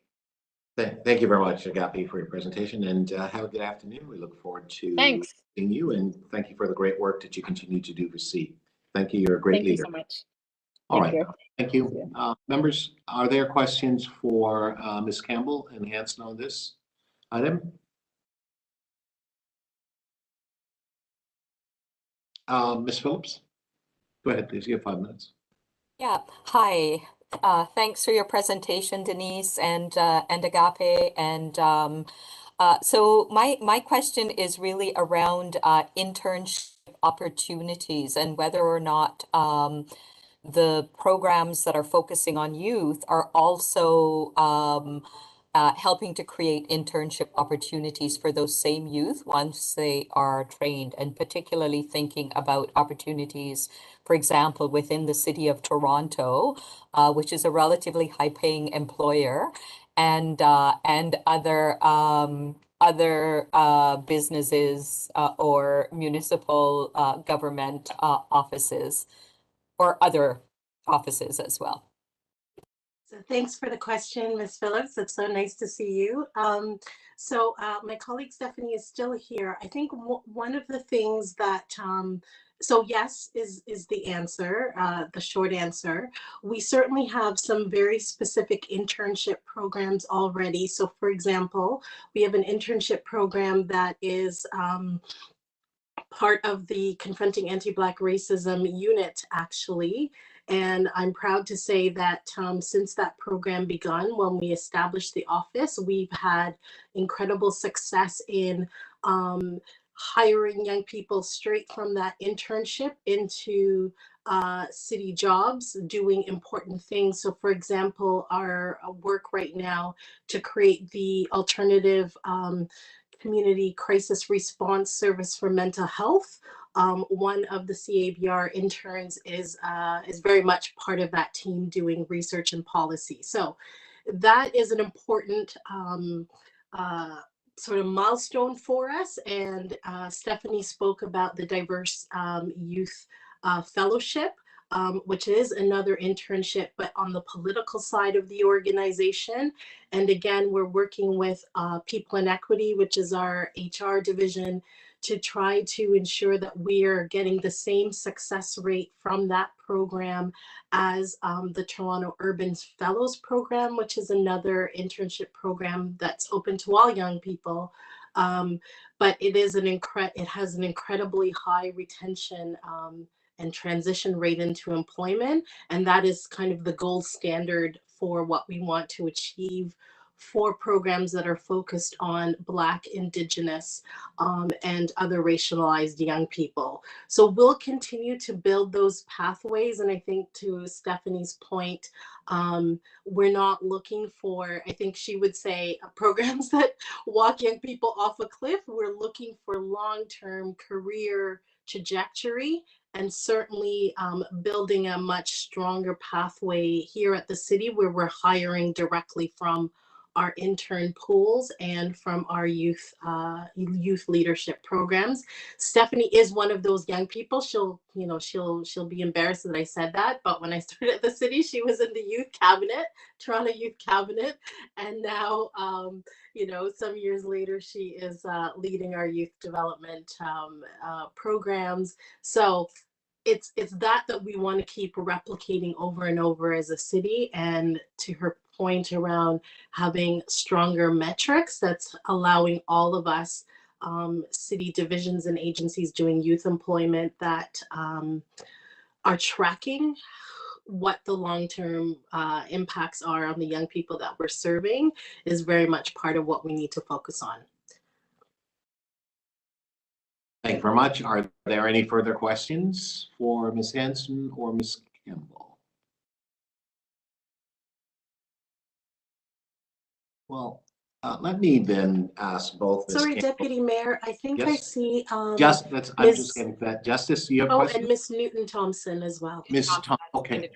Thank you very much, Agapi, for your presentation, and have a good afternoon. We look forward to seeing you, and thank you for the great work that you continue to do for C. Thank you. You're a great leader. Thank you so much. All right. Thank you. Members, are there questions for Ms. Campbell and Hanson on this item? Ms. Phillips, go ahead, please. You have 5 minutes. Yeah. Hi. Thanks for your presentation, Denise and Agape. And so my question is really around internship opportunities and whether or not the programs that are focusing on youth are also helping to create internship opportunities for those same youth once they are trained, and particularly thinking about opportunities, for example, within the City of Toronto, which is a relatively high-paying employer, and other businesses or municipal government offices, or other offices as well. So thanks for the question, Ms. Phillips. It's so nice to see you. So my colleague Stephanie is still here. I think one of the things that, so yes is the answer, the short answer. We certainly have some very specific internship programs already. So for example, we have an internship program that is part of the Confronting Anti-Black Racism unit, actually. And I'm proud to say that since that program begun, when we established the office, we've had incredible success in hiring young people straight from that internship into city jobs, doing important things. So for example, our work right now to create the alternative community crisis response service for mental health. One of the CABR interns is very much part of that team doing research and policy. So that is an important sort of milestone for us. And Stephanie spoke about the Diverse Youth Fellowship, which is another internship, but on the political side of the organization. And again, we're working with People and Equity, which is our HR division, to try to ensure that we're getting the same success rate from that program as the Toronto Urban Fellows program, which is another internship program that's open to all young people. But it has an incredibly high retention and transition rate into employment. And that is kind of the gold standard for what we want to achieve for programs that are focused on Black, Indigenous, and other racialized young people. So we'll continue to build those pathways. And I think to Stephanie's point, we're not looking for, I think she would say, programs that walk young people off a cliff. We're looking for long-term career trajectory, and certainly building a much stronger pathway here at the city where we're hiring directly from our intern pools and from our youth leadership programs. Stephanie is one of those young people. She'll be embarrassed that I said that, but when I started at the city, she was in the youth cabinet, Toronto Youth Cabinet, and now some years later, she is leading our youth development programs. So it's that we want to keep replicating over and over as a city. And to her point around having stronger metrics, that's allowing all of us city divisions and agencies doing youth employment that are tracking what the long-term impacts are on the young people that we're serving is very much part of what we need to focus on. Thank you very much. Are there any further questions for Ms. Hanson or Ms. Campbell? Well, let me then ask both Ms. Sorry, Campbell. Deputy Mayor, I think I see I'm just getting that. Justice, you have a question? And Ms. Newton-Thompson as well. Ms. Thompson, okay.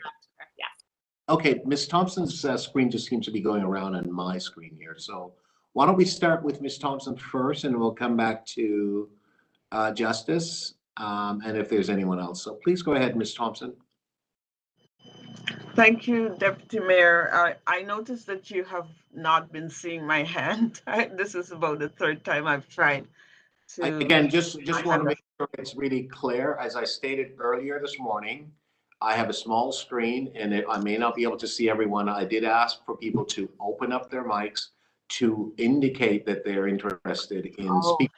Okay, Ms. Thompson's screen just seems to be going around on my screen here. So why don't we start with Ms. Thompson first, and we'll come back to Justice, and if there's anyone else. So please go ahead, Ms. Thompson. Thank you, Deputy Mayor. I noticed that you have not been seeing my hand. This is about the third time I've tried to. Again, just want to make sure it's really clear. As I stated earlier this morning, I have a small screen and I may not be able to see everyone. I did ask for people to open up their mics to indicate that they're interested in speaking.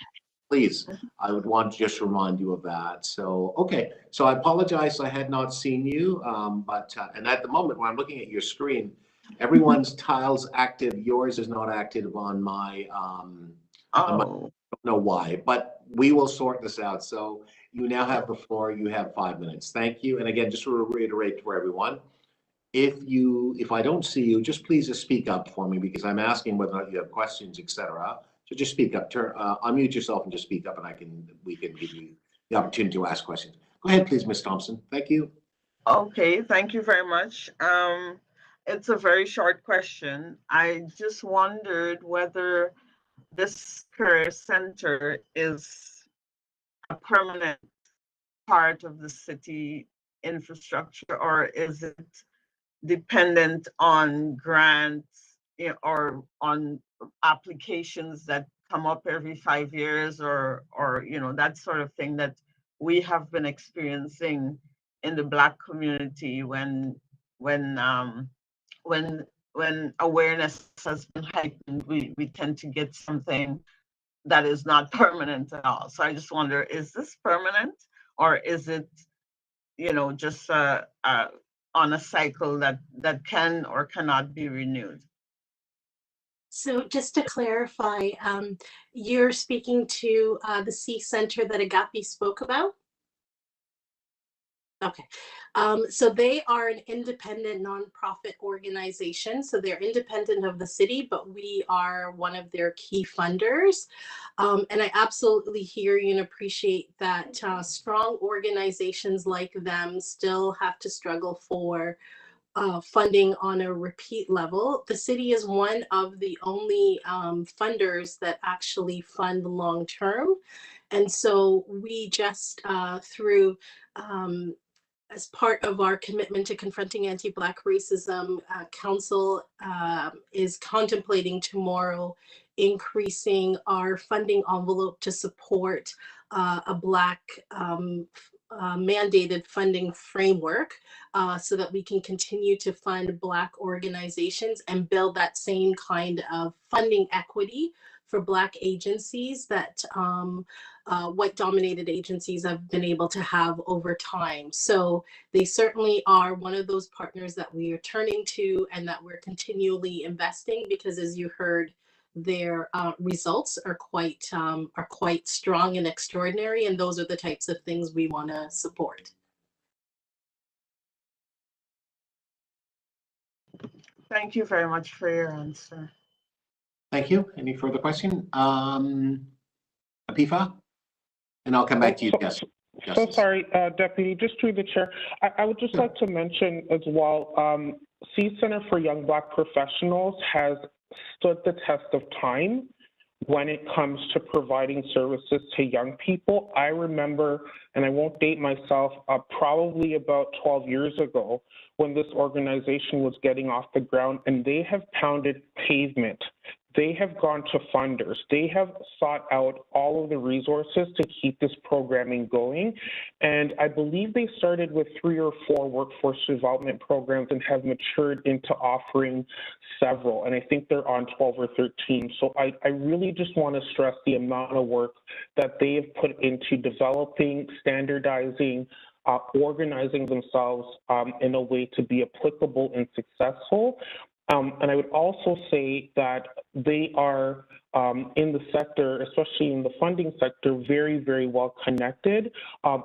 Please, I would want to just remind you of that. So, okay. So I apologize. I had not seen you, and at the moment when I'm looking at your screen, everyone's tile's active. Yours is not active on my, I don't know why, but we will sort this out. So you now have the floor. You have 5 minutes. Thank you. And again, just to reiterate for everyone, if I don't see you, just please speak up for me because I'm asking whether or not you have questions, etc. So just speak up, unmute yourself and just speak up, and we can give you the opportunity to ask questions. Go ahead, please, Ms. Thompson. Thank you. Okay, thank you very much. It's a very short question. I just wondered whether this career center is a permanent part of the city infrastructure, or is it dependent on grants or on applications that come up every 5 years, or that sort of thing that we have been experiencing in the Black community when awareness has been heightened, we tend to get something that is not permanent at all. So I just wonder, is this permanent, or is it just on a cycle that can or cannot be renewed? So just to clarify, you're speaking to the C Center that Agapi spoke about? Okay, so they are an independent nonprofit organization. So they're independent of the city, but we are one of their key funders. And I absolutely hear you and appreciate that strong organizations like them still have to struggle for funding on a repeat level. The city is one of the only funders that actually fund long term. And so we just through as part of our commitment to confronting anti-Black racism, Council is contemplating tomorrow increasing our funding envelope to support a Black mandated funding framework so that we can continue to fund Black organizations and build that same kind of funding equity for Black agencies that white dominated agencies have been able to have over time. So they certainly are one of those partners that we are turning to and that we're continually investing, because as you heard, their results are quite strong and extraordinary, and those are the types of things we want to support. Thank you very much for your answer. Thank you. Any further question? Apifa? And I'll come back to you, Justice. So sorry, Deputy, just through the chair. I would just like to mention as well, C Center for Young Black Professionals has stood the test of time when it comes to providing services to young people. I remember, and I won't date myself, probably about 12 years ago when this organization was getting off the ground, and they have pounded pavement. They have gone to funders. They have sought out all of the resources to keep this programming going. And I believe they started with 3 or 4 workforce development programs and have matured into offering several. And I think they're on 12 or 13. So I really just want to stress the amount of work that they have put into developing, standardizing, organizing themselves in a way to be applicable and successful. And I would also say that they are in the sector, especially in the funding sector, very, very well connected.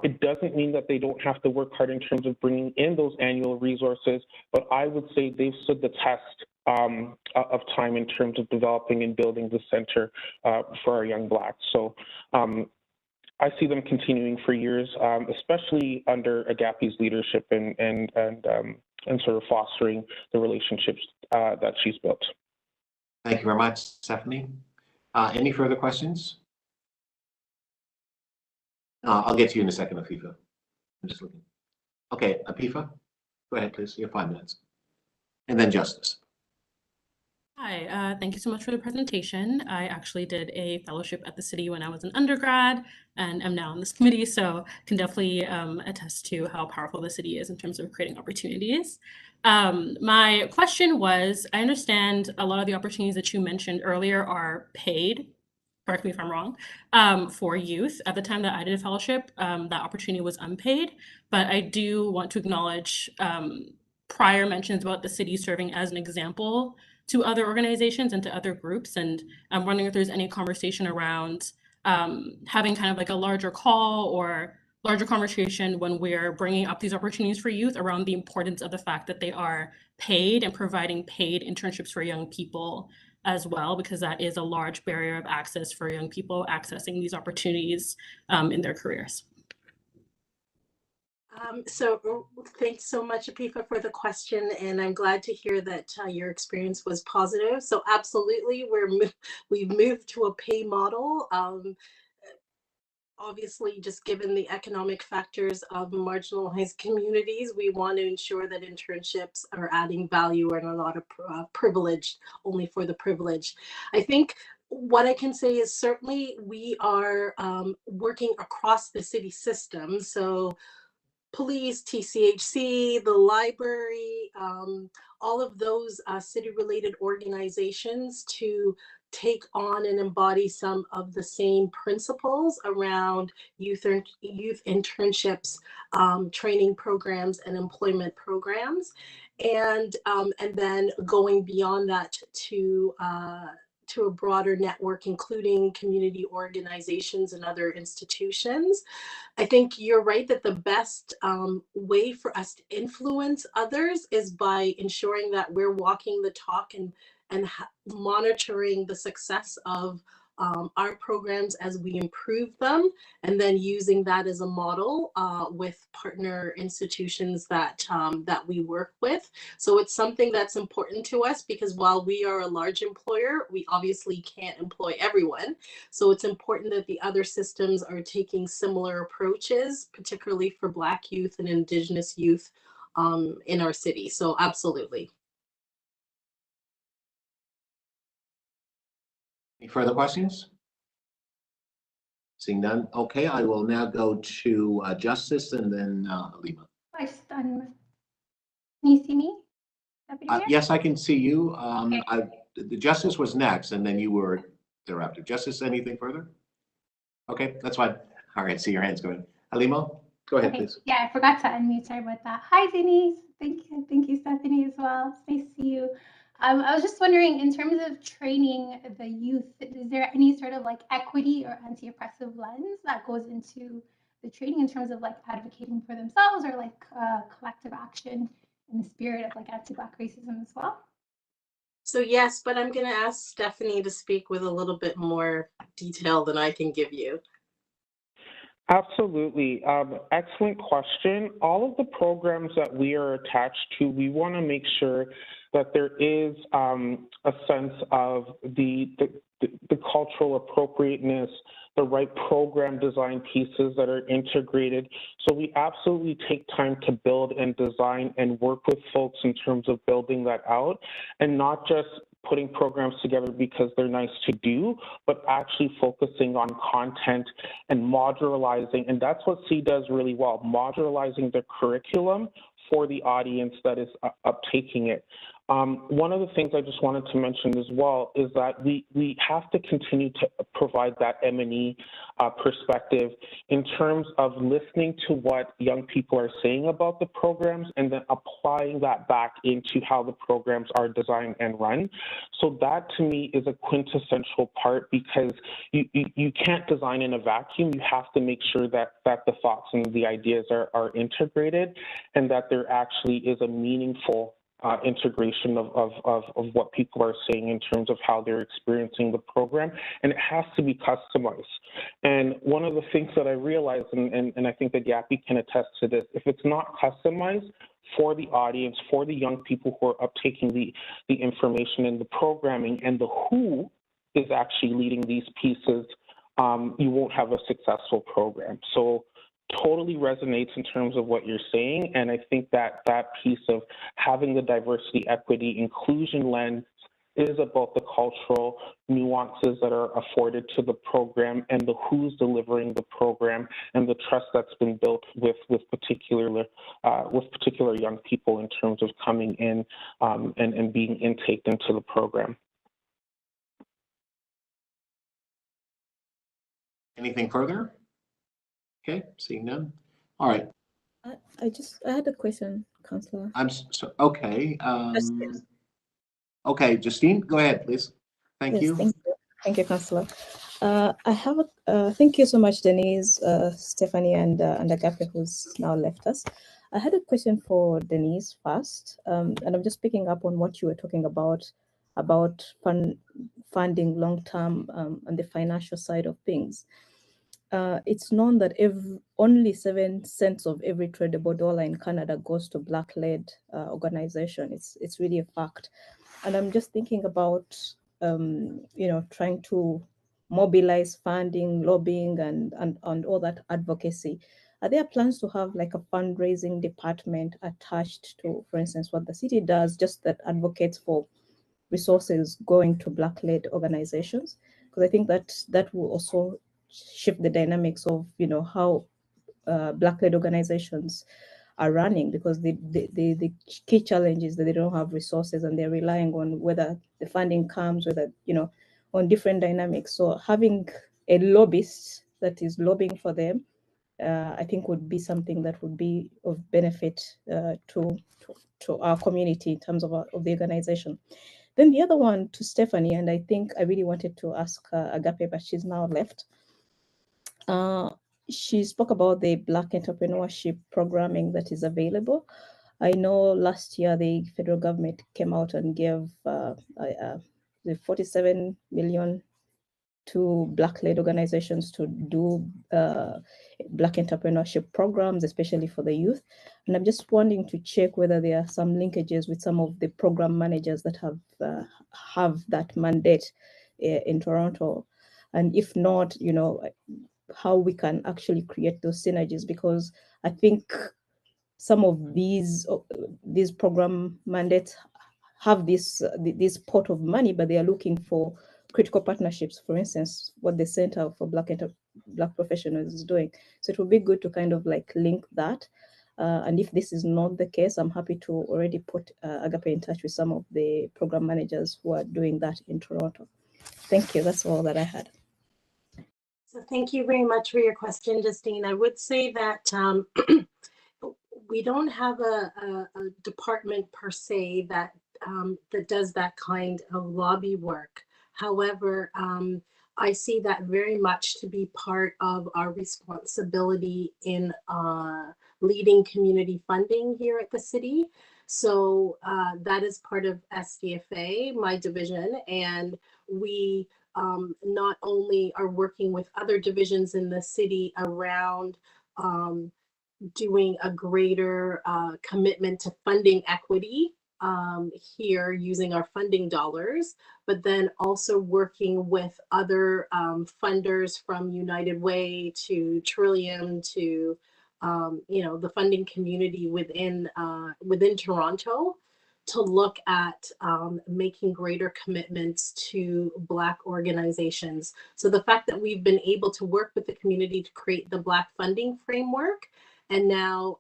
It doesn't mean that they don't have to work hard in terms of bringing in those annual resources, but I would say they've stood the test of time in terms of developing and building the center for our young Blacks. So I see them continuing for years, especially under Agapi's leadership and sort of fostering the relationships that she's built. Thank you very much, Stephanie. Any further questions? I'll get to you in a second, Apifa. I'm just looking. Okay, Apifa, go ahead, please. You have 5 minutes. And then Justice. Hi, thank you so much for the presentation. I actually did a fellowship at the city when I was an undergrad and am now on this committee, so can definitely attest to how powerful the city is in terms of creating opportunities. My question was, I understand a lot of the opportunities that you mentioned earlier are paid, correct me if I'm wrong, for youth. At the time that I did a fellowship, that opportunity was unpaid, but I do want to acknowledge prior mentions about the city serving as an example to other organizations and to other groups. And I'm wondering if there's any conversation around having kind of like a larger call or larger conversation when we're bringing up these opportunities for youth around the importance of the fact that they are paid and providing paid internships for young people as well, because that is a large barrier of access for young people accessing these opportunities in their careers. So thanks so much, Apifa, for the question, and I'm glad to hear that your experience was positive. So absolutely, we've moved to a pay model. Obviously, just given the economic factors of marginalized communities, we want to ensure that internships are adding value and are not privileged only for the privileged. I think what I can say is certainly we are working across the city system. So police, TCHC, the library, all of those city-related organizations to take on and embody some of the same principles around youth internships, training programs, and employment programs, and then going beyond that to a broader network, including community organizations and other institutions. I think you're right that the best way for us to influence others is by ensuring that we're walking the talk and monitoring the success of our programs as we improve them, and then using that as a model with partner institutions that we work with. So it's something that's important to us, because while we are a large employer, we obviously can't employ everyone. So it's important that the other systems are taking similar approaches, particularly for Black youth and Indigenous youth in our city. So absolutely. Any further questions? Seeing none, okay, I will now go to Justice and then Alima. I just can you see me? Deputy Mayor? Yes, I can see you. Okay. The Justice was next, and then you were thereafter. Justice, anything further? Okay, that's fine. All right, see your hands going. Alima, go ahead, Okay. please. Yeah, I forgot to unmute. Sorry about that. Hi, Denise. Thank you, Stephanie, as well. It's nice to see you. I was just wondering, in terms of training the youth, is there any sort of like equity or anti-oppressive lens that goes into the training in terms of like advocating for themselves or like collective action in the spirit of like anti-Black racism as well? So yes, but I'm going to ask Stephanie to speak with a little bit more detail than I can give you. Absolutely. Excellent question. All of the programs that we are attached to, we want to make sure that there is a sense of the cultural appropriateness, the right program design pieces that are integrated. So we absolutely take time to build and design and work with folks in terms of building that out, and not just putting programs together because they're nice to do, but actually focusing on content and modularizing. And that's what C does really well, modularizing the curriculum for the audience that is uptaking it. One of the things I just wanted to mention as well is that we have to continue to provide that M&E perspective in terms of listening to what young people are saying about the programs and then applying that back into how the programs are designed and run. So that to me is a quintessential part, because you can't design in a vacuum. You have to make sure that the thoughts and the ideas are integrated, and that there actually is a meaningful integration of what people are saying in terms of how they're experiencing the program, and it has to be customized. And one of the things that I realized, and I think that Yappy can attest to this, if it's not customized for the audience, for the young people who are uptaking the information and the programming, and the who is actually leading these pieces, you won't have a successful program. So totally resonates in terms of what you're saying. And I think that that piece of having the diversity, equity, inclusion lens is about the cultural nuances that are afforded to the program, and the who's delivering the program, and the trust that's been built with particular young people in terms of coming in and being intaked into the program. Anything further? Okay, seeing none. All right. I had a question, Councillor. Okay. Okay, Justine, go ahead, please. Thank you. Thank you, Councillor. I have thank you so much, Denise, Stephanie, and Agape, who's now left us. I had a question for Denise first, and I'm just picking up on what you were talking about funding long-term on the financial side of things. It's known that only 7 cents of every tradable dollar in Canada goes to Black-led organization. It's really a fact. And I'm just thinking about, trying to mobilize funding, lobbying, and all that advocacy. Are there plans to have like a fundraising department attached to, for instance, what the city does, just that advocates for resources going to Black-led organizations? Because I think that will also shift the dynamics of, how Black-led organizations are running, because the key challenge is that they don't have resources, and they're relying on whether the funding comes, whether, on different dynamics. So having a lobbyist that is lobbying for them, I think would be something that would be of benefit to our community in terms of the organization. Then the other one to Stephanie, and I think I really wanted to ask Agape, but she's now left. She spoke about the Black entrepreneurship programming that is available. I know last year the federal government came out and gave the 47 million to Black-led organizations to do Black entrepreneurship programs, especially for the youth. And I'm just wanting to check whether there are some linkages with some of the program managers that have that mandate in Toronto. And if not, how we can actually create those synergies, because I think some of these program mandates have this pot of money, but they are looking for critical partnerships, for instance, what the Center for Black Professionals is doing. So it would be good to kind of like link that. And if this is not the case, I'm happy to already put Agape in touch with some of the program managers who are doing that in Toronto. Thank you. That's all that I had. So thank you very much for your question, Justine. I would say that we don't have a department per se that that does that kind of lobby work. However, I see that very much to be part of our responsibility in leading community funding here at the city. So that is part of SDFA, my division, and we not only are working with other divisions in the city around doing a greater commitment to funding equity here using our funding dollars, but then also working with other funders from United Way to Trillium to the funding community within Toronto to look at making greater commitments to Black organizations. So the fact that we've been able to work with the community to create the Black funding framework, and now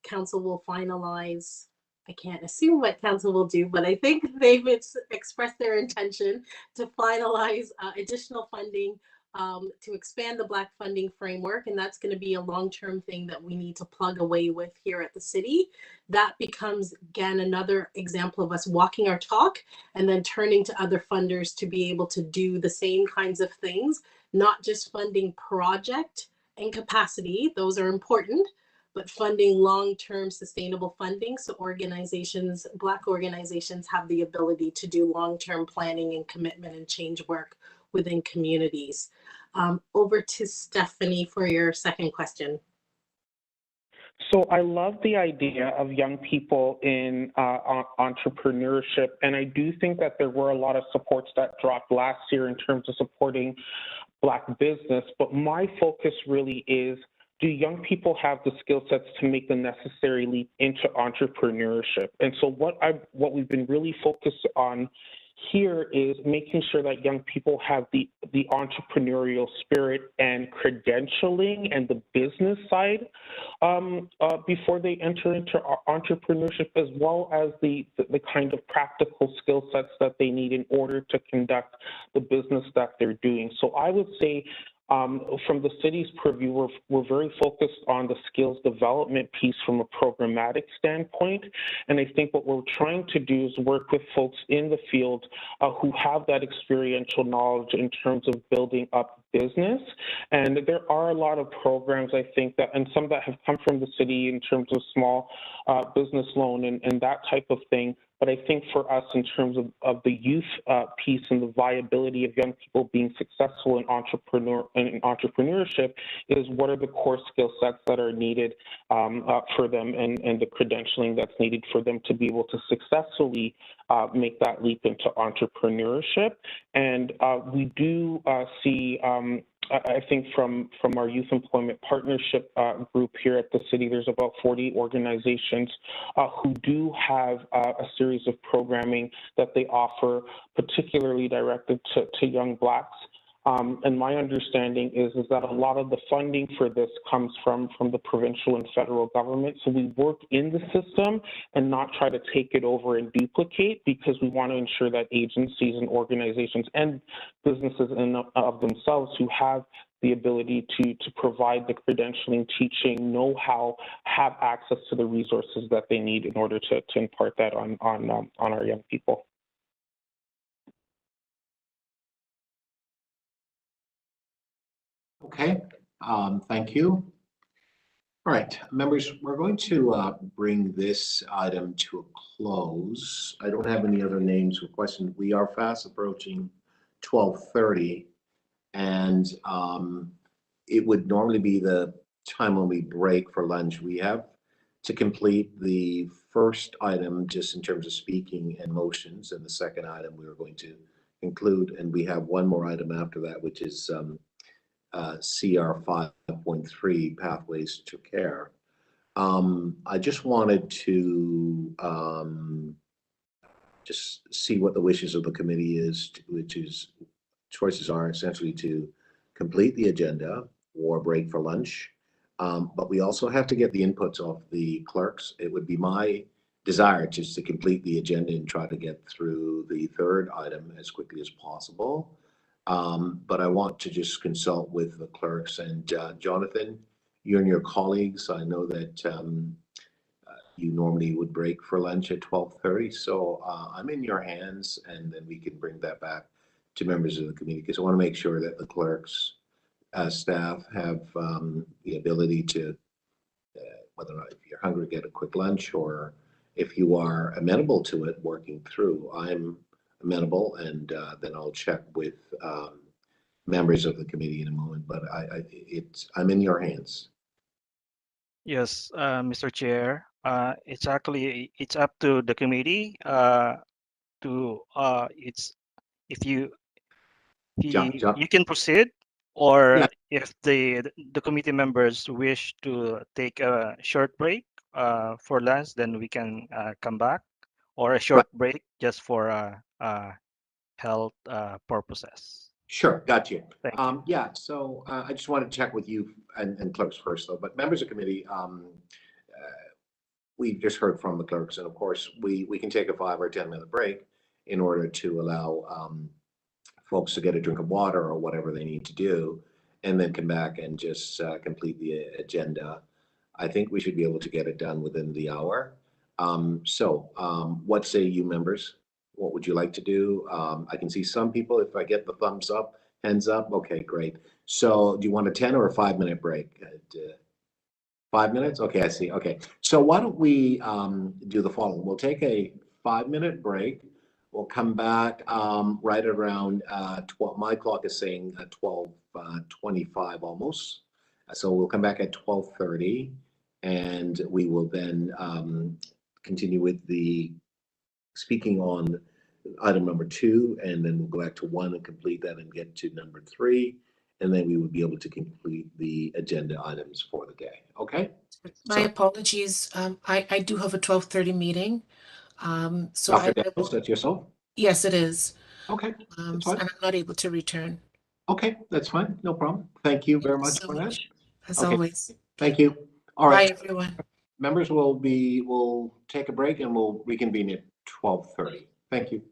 council will finalize, I can't assume what council will do, but I think they've expressed their intention to finalize additional funding to expand the Black funding framework. And that's going to be a long-term thing that we need to plug away with here at the city. That becomes, again, another example of us walking our talk and then turning to other funders to be able to do the same kinds of things, not just funding project and capacity, those are important, but funding long-term sustainable funding so organizations, Black organizations, have the ability to do long-term planning and commitment and change work within communities. Over to Stephanie for your second question. So I love the idea of young people in entrepreneurship, and I do think that there were a lot of supports that dropped last year in terms of supporting Black business, but my focus really is, do young people have the skill sets to make the necessary leap into entrepreneurship? And so what we've been really focused on here is making sure that young people have the entrepreneurial spirit and credentialing and the business side before they enter into entrepreneurship, as well as the kind of practical skill sets that they need in order to conduct the business that they're doing. So I would say from the city's purview, we're very focused on the skills development piece from a programmatic standpoint. And I think what we're trying to do is work with folks in the field who have that experiential knowledge in terms of building up business. And there are a lot of programs, I think, that, and some that have come from the city in terms of small business loan and that type of thing. But I think for us, in terms of the youth piece and the viability of young people being successful in entrepreneurship, is what are the core skill sets that are needed for them, and the credentialing that's needed for them to be able to successfully make that leap into entrepreneurship. And we do see, I think from our Youth Employment Partnership group here at the city, there's about 40 organizations who do have a series of programming that they offer, particularly directed to young Blacks. And my understanding is that a lot of the funding for this comes from the provincial and federal government. So we work in the system and not try to take it over and duplicate, because we want to ensure that agencies and organizations and businesses in of themselves who have the ability to provide the credentialing, teaching, know-how, have access to the resources that they need in order to impart that on our young people. Okay, thank you. All right, members, we're going to bring this item to a close. I don't have any other names requested. We are fast approaching 12:30, and it would normally be the time when we break for lunch. We have to complete the first item just in terms of speaking and motions, and the second item we are going to include, and we have one more item after that, which is CR 5.3, Pathways to Care. I just wanted to just see what the wishes of the committee is, which is choices are essentially to complete the agenda or break for lunch. But we also have to get the inputs of the clerks. It would be my desire just to complete the agenda and try to get through the third item as quickly as possible. But I want to just consult with the clerks and Jonathan, you and your colleagues. I know that you normally would break for lunch at 12:30. So I'm in your hands, and then we can bring that back to members of the committee because I want to make sure that the clerks, staff have the ability to, whether or not if you're hungry, get a quick lunch, or if you are amenable to it, working through. I'm amenable, and then I'll check with members of the committee in a moment. But I'm in your hands. Yes, Mr. Chair. It's actually it's up to the committee to it's if you you can proceed, or Yeah. if the committee members wish to take a short break for lunch, then we can come back, or a short break just for health purposes. Sure, got you. Thank you. Yeah, so I just want to check with you and clerks first, though. But members of committee, we just heard from the clerks, and of course, we can take a 5 or 10 minute break in order to allow folks to get a drink of water or whatever they need to do, and then come back and just complete the agenda. I think we should be able to get it done within the hour. What say you members? What would you like to do? I can see some people, if I get the thumbs up, hands up, okay, great. So do you want a 10 or a 5 minute break? 5 minutes? Okay, I see. Okay. So why don't we do the following? We'll take a 5 minute break. We'll come back right around 12. My clock is saying 12:25 almost. So we'll come back at 12:30, and we will then continue with the speaking on item number 2, and then we'll go back to 1 and complete that and get to number 3, and then we would be able to complete the agenda items for the day. Okay? My apologies. I do have a 12:30 meeting. So Dr. I Daniels, will, that's yourself? yes, it is. Okay, that's And fine. I'm not able to return. Okay, that's fine. No problem. Thank you very much so for that. much, as Okay, always. thank you. All Bye, right, everyone. members, we'll take a break and we'll reconvene at 12:30. Thank you.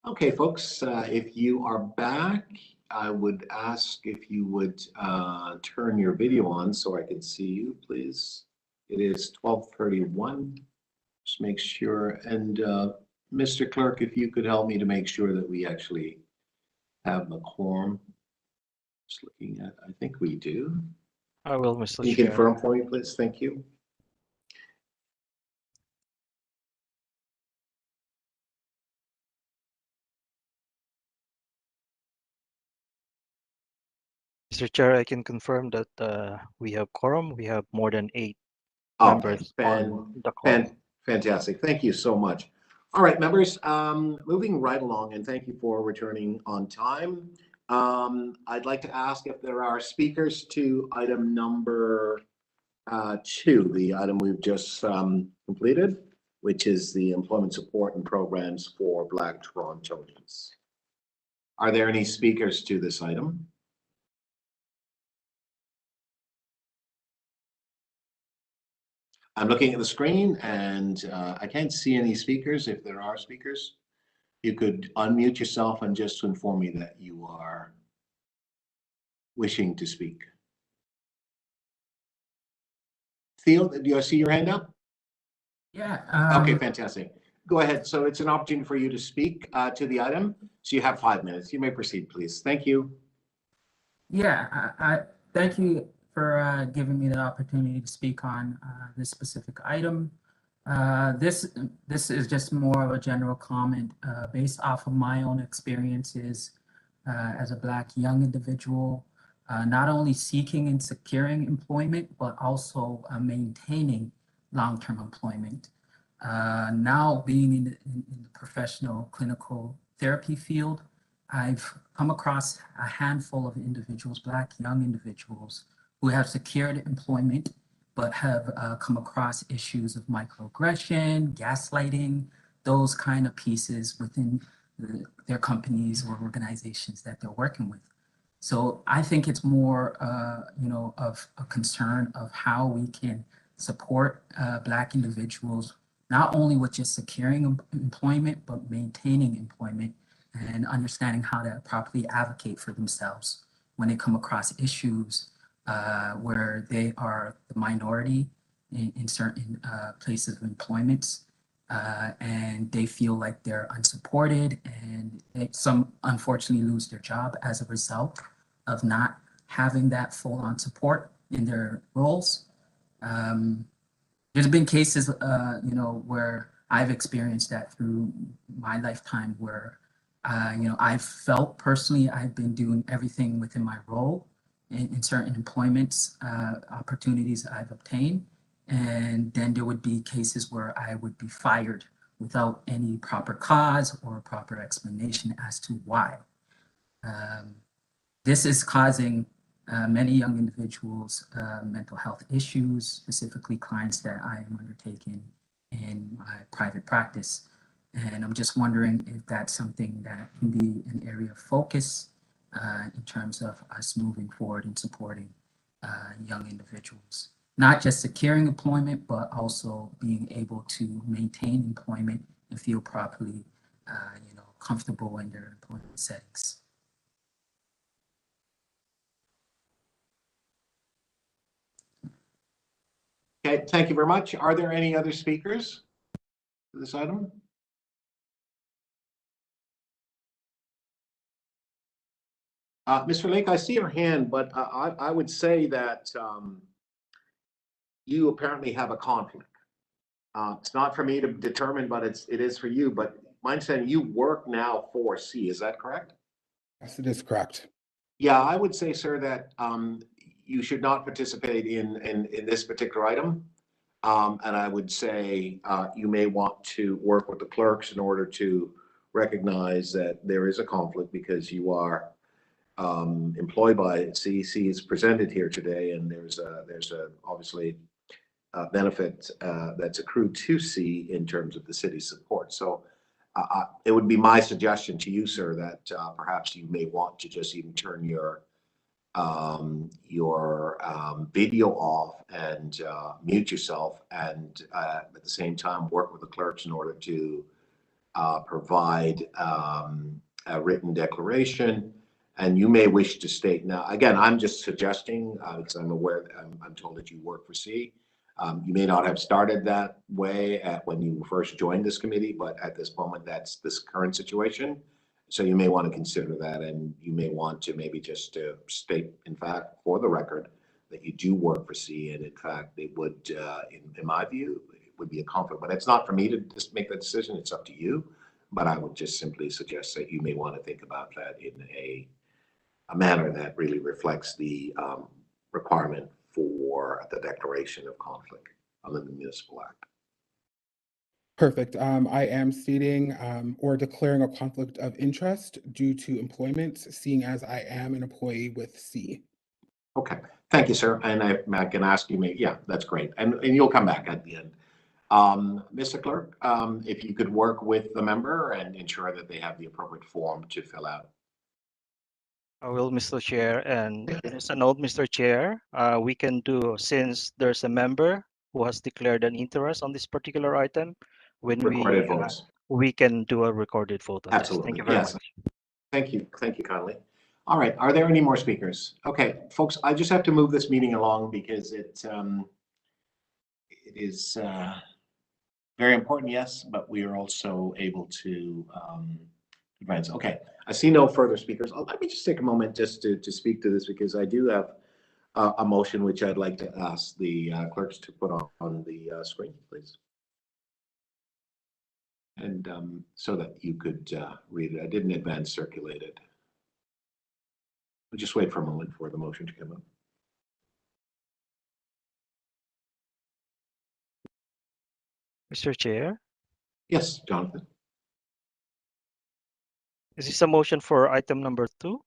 Okay, folks, if you are back, I would ask if you would turn your video on so I can see you, please. It is 12:31. Just make sure. And Mr. Clerk, if you could help me to make sure that we actually have the quorum. Just looking at, I think we do. I will, Mr. Can you Chair. confirm for me, please? Thank you. Mr. Chair, I can confirm that we have quorum. We have more than 8 Okay, members on the call. fantastic. Thank you so much. All right, members, moving right along, and thank you for returning on time. I'd like to ask if there are speakers to item number 2, the item we've just completed, which is the employment support and programs for Black Torontonians. Are there any speakers to this item? I'm looking at the screen and I can't see any speakers. If there are speakers, you could unmute yourself and just inform me that you are wishing to speak. Theo, do you see your hand up? Yeah. Okay, fantastic. Go ahead. So it's an opportunity for you to speak to the item. So you have 5 minutes. You may proceed, please. Thank you. Yeah, I thank you for giving me the opportunity to speak on this specific item. This is just more of a general comment based off of my own experiences as a Black young individual, not only seeking and securing employment, but also maintaining long-term employment. Now being in the professional clinical therapy field, I've come across a handful of individuals, Black young individuals, who have secured employment, but have come across issues of microaggression, gaslighting, those kind of pieces within their companies or organizations that they're working with. So I think it's more, of a concern of how we can support Black individuals, not only with just securing employment, but maintaining employment and understanding how to properly advocate for themselves when they come across issues where they are the minority in certain places of employment, and they feel like they're unsupported, and some unfortunately lose their job as a result of not having that full-on support in their roles. There's been cases, where I've experienced that through my lifetime where, I've felt personally I've been doing everything within my role in certain employments, opportunities I've obtained. And then there would be cases where I would be fired without any proper cause or proper explanation as to why. This is causing many young individuals mental health issues, specifically clients that I am undertaking in my private practice. And I'm just wondering if that's something that can be an area of focus in terms of us moving forward and supporting young individuals. Not just securing employment, but also being able to maintain employment and feel properly, comfortable in their employment settings. Okay, thank you very much. Are there any other speakers for this item? Mr. Lake, I see your hand, but I would say that you apparently have a conflict. It's not for me to determine, but it is for you. But mine saying you work now for C, is that correct? Yes, it is correct. Yeah, I would say, sir, that you should not participate in this particular item. And I would say you may want to work with the clerks in order to recognize that there is a conflict because you are employed by CEC is presented here today, and there's a obviously benefit that's accrued to C in terms of the city's support. So it would be my suggestion to you, sir, that perhaps you may want to just even turn your video off and mute yourself, and at the same time work with the clerks in order to provide a written declaration, and you may wish to state. Now, again, I'm just suggesting, because I'm aware, I'm told that you work for C. You may not have started that way when you first joined this committee, but at this moment, that's this current situation. So you may want to consider that, and you may want to maybe just state, in fact, for the record, that you do work for C, and in fact, it would, in my view, it would be a conflict. But it's not for me to just make that decision. It's up to you. But I would just simply suggest that you may want to think about that in a manner that really reflects the requirement for the declaration of conflict under the Municipal Act. Perfect. I am stating or declaring a conflict of interest due to employment, seeing as I am an employee with C. Okay, thank you, sir. And I can ask you, yeah, that's great. And you'll come back at the end. Mr. Clerk, if you could work with the member and ensure that they have the appropriate form to fill out. I will, Mr. Chair. And just a note, Mr. Chair, we can do, since there's a member who has declared an interest on this particular item, when Recorded votes. we can do a recorded vote on Absolutely. this. Thank you very Yes. much. Thank you kindly. All right, are there any more speakers? Okay, folks, I just have to move this meeting along because it is very important, yes, but we are also able to advance. Okay, I see no further speakers. Let me just take a moment just to speak to this, because I do have a motion which I'd like to ask the clerks to put on the screen, please. And so that you could read it. I didn't advance circulate it. We'll just wait for a moment for the motion to come up. Mr. Chair, Yes, Jonathan. is this a motion for item number 2?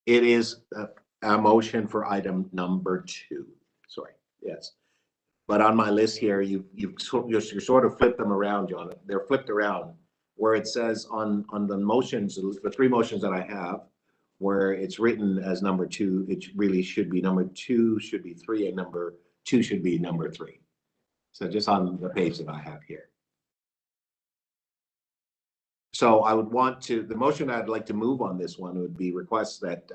It is a motion for item number 2. Sorry, yes. But on my list here, you sort of flipped them around, Jonathan. They're flipped around where it says on the motions, the 3 motions that I have, where it's written as number 2, it really should be number 2 should be 3, and number 2 should be number 3. So just on the page that I have here. So I would want to, the motion I'd like to move on this one would be requests that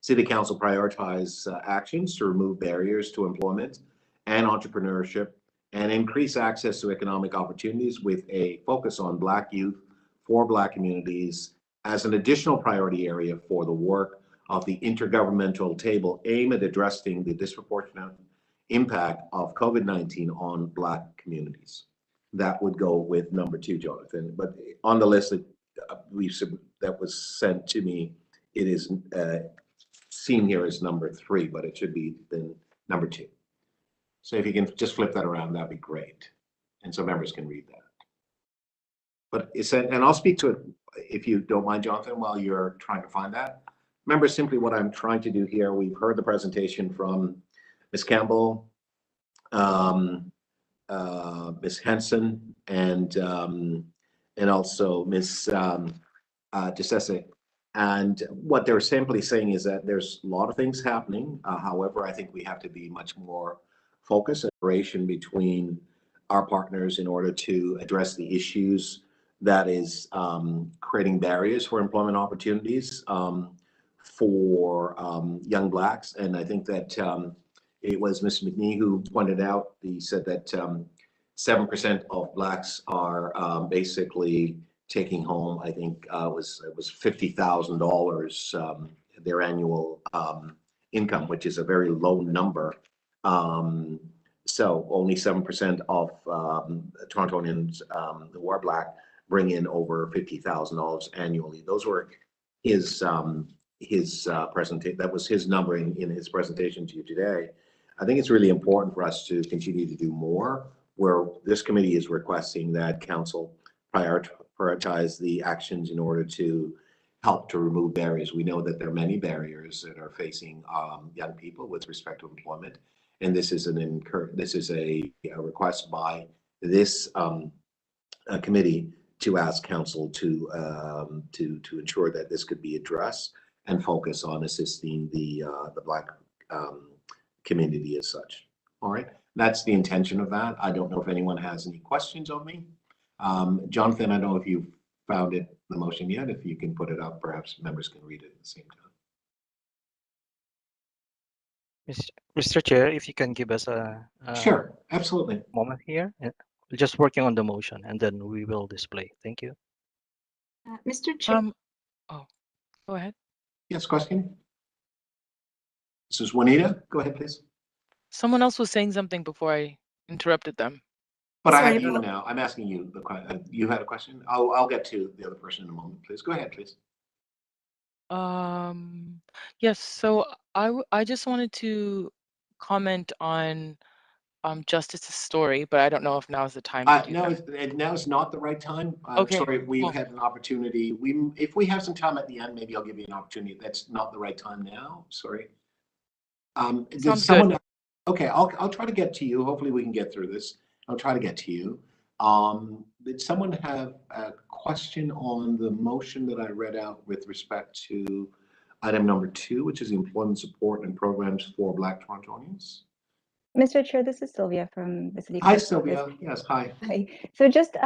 City Council prioritize actions to remove barriers to employment and entrepreneurship and increase access to economic opportunities with a focus on Black youth for Black communities as an additional priority area for the work of the intergovernmental table aimed at addressing the disproportionate impact of COVID-19 on Black communities. That would go with number 2, Jonathan. But on the list that was sent to me, it is seen here as number 3, but it should be then number 2. So if you can just flip that around, that'd be great. And so members can read that. But it's, and I'll speak to it if you don't mind, Jonathan, while you're trying to find that. Remember, simply what I'm trying to do here, we've heard the presentation from Ms. Campbell, Ms. Henson, and also Ms. DeSese. And what they're simply saying is that there's a lot of things happening. However, I think we have to be much more focused and collaboration between our partners in order to address the issues that is creating barriers for employment opportunities for young Blacks. And I think that it was Ms. McNee who pointed out, he said that 7% of Blacks are basically taking home, I think it was $50,000 their annual income, which is a very low number. So only 7% of Torontonians who are Black bring in over $50,000 annually. Those were his presentation. That was his number in his presentation to you today. I think it's really important for us to continue to do more, where this committee is requesting that council prioritize the actions in order to help to remove barriers. We know that there are many barriers that are facing young people with respect to employment, and this is a request by this committee to ask council to ensure that this could be addressed and focus on assisting the Black community as such. All right, that's the intention of that. I don't know if anyone has any questions of me. Jonathan, I don't know if you've found it, the motion yet. If you can put it up, perhaps members can read it at the same time. Mr. Chair, if you can give us a Sure, absolutely. moment here. We're just working on the motion and then we will display. Thank you. Mr. Chair. Oh, go ahead. Yes, question? This is Juanita. Go ahead, please. Someone else was saying something before I interrupted them. But I have you now. I'm asking you the question. You had a question? I'll get to the other person in a moment, please. Go ahead, please. Yes, so I just wanted to comment on Justice's story, but I don't know if now is the time to do that. Now is not the right time. Okay. Sorry, we've had an opportunity. If we have some time at the end, maybe I'll give you an opportunity. That's not the right time now. Sorry. Did someone? Okay, I'll try to get to you. Hopefully, we can get through this. I'll try to get to you. Did someone have a question on the motion that I read out with respect to item number 2, which is the employment support and programs for Black Torontonians? Mr. Chair, this is Sylvia from the City Hi, Clerk's Sylvia. Office. Yes, hi. Hi. So just,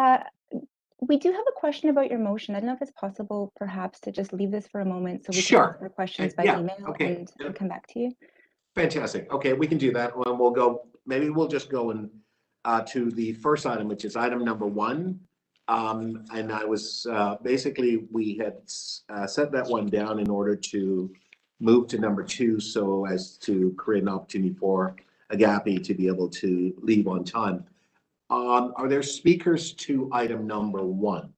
we do have a question about your motion. I don't know if it's possible perhaps to just leave this for a moment so we can ask our questions by email and come back to you. Fantastic. Okay, we can do that. Well, we'll go, maybe we'll just go and to the first item, which is item number 1. And I was basically, we had set that one down in order to move to number 2 so as to create an opportunity for Agape to be able to leave on time. Are there speakers to item number 1?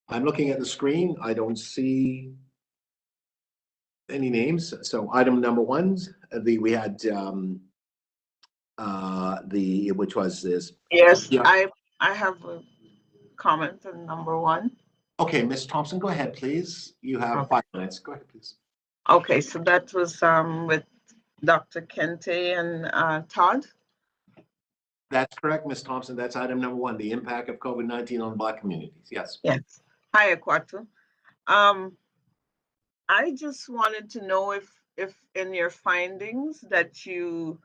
I'm looking at the screen. I don't see any names. So item number 1, we had which was this. Yes, I have a comment on number 1. Okay, Ms. Thompson, go ahead, please. You have 5 minutes. Go ahead, please. Okay, so that was with Dr. Kente and Todd. That's correct, Ms. Thompson. That's item number 1, the impact of COVID-19 on Black communities. Yes. Yes. Hi, Akwatu. I just wanted to know if in your findings that you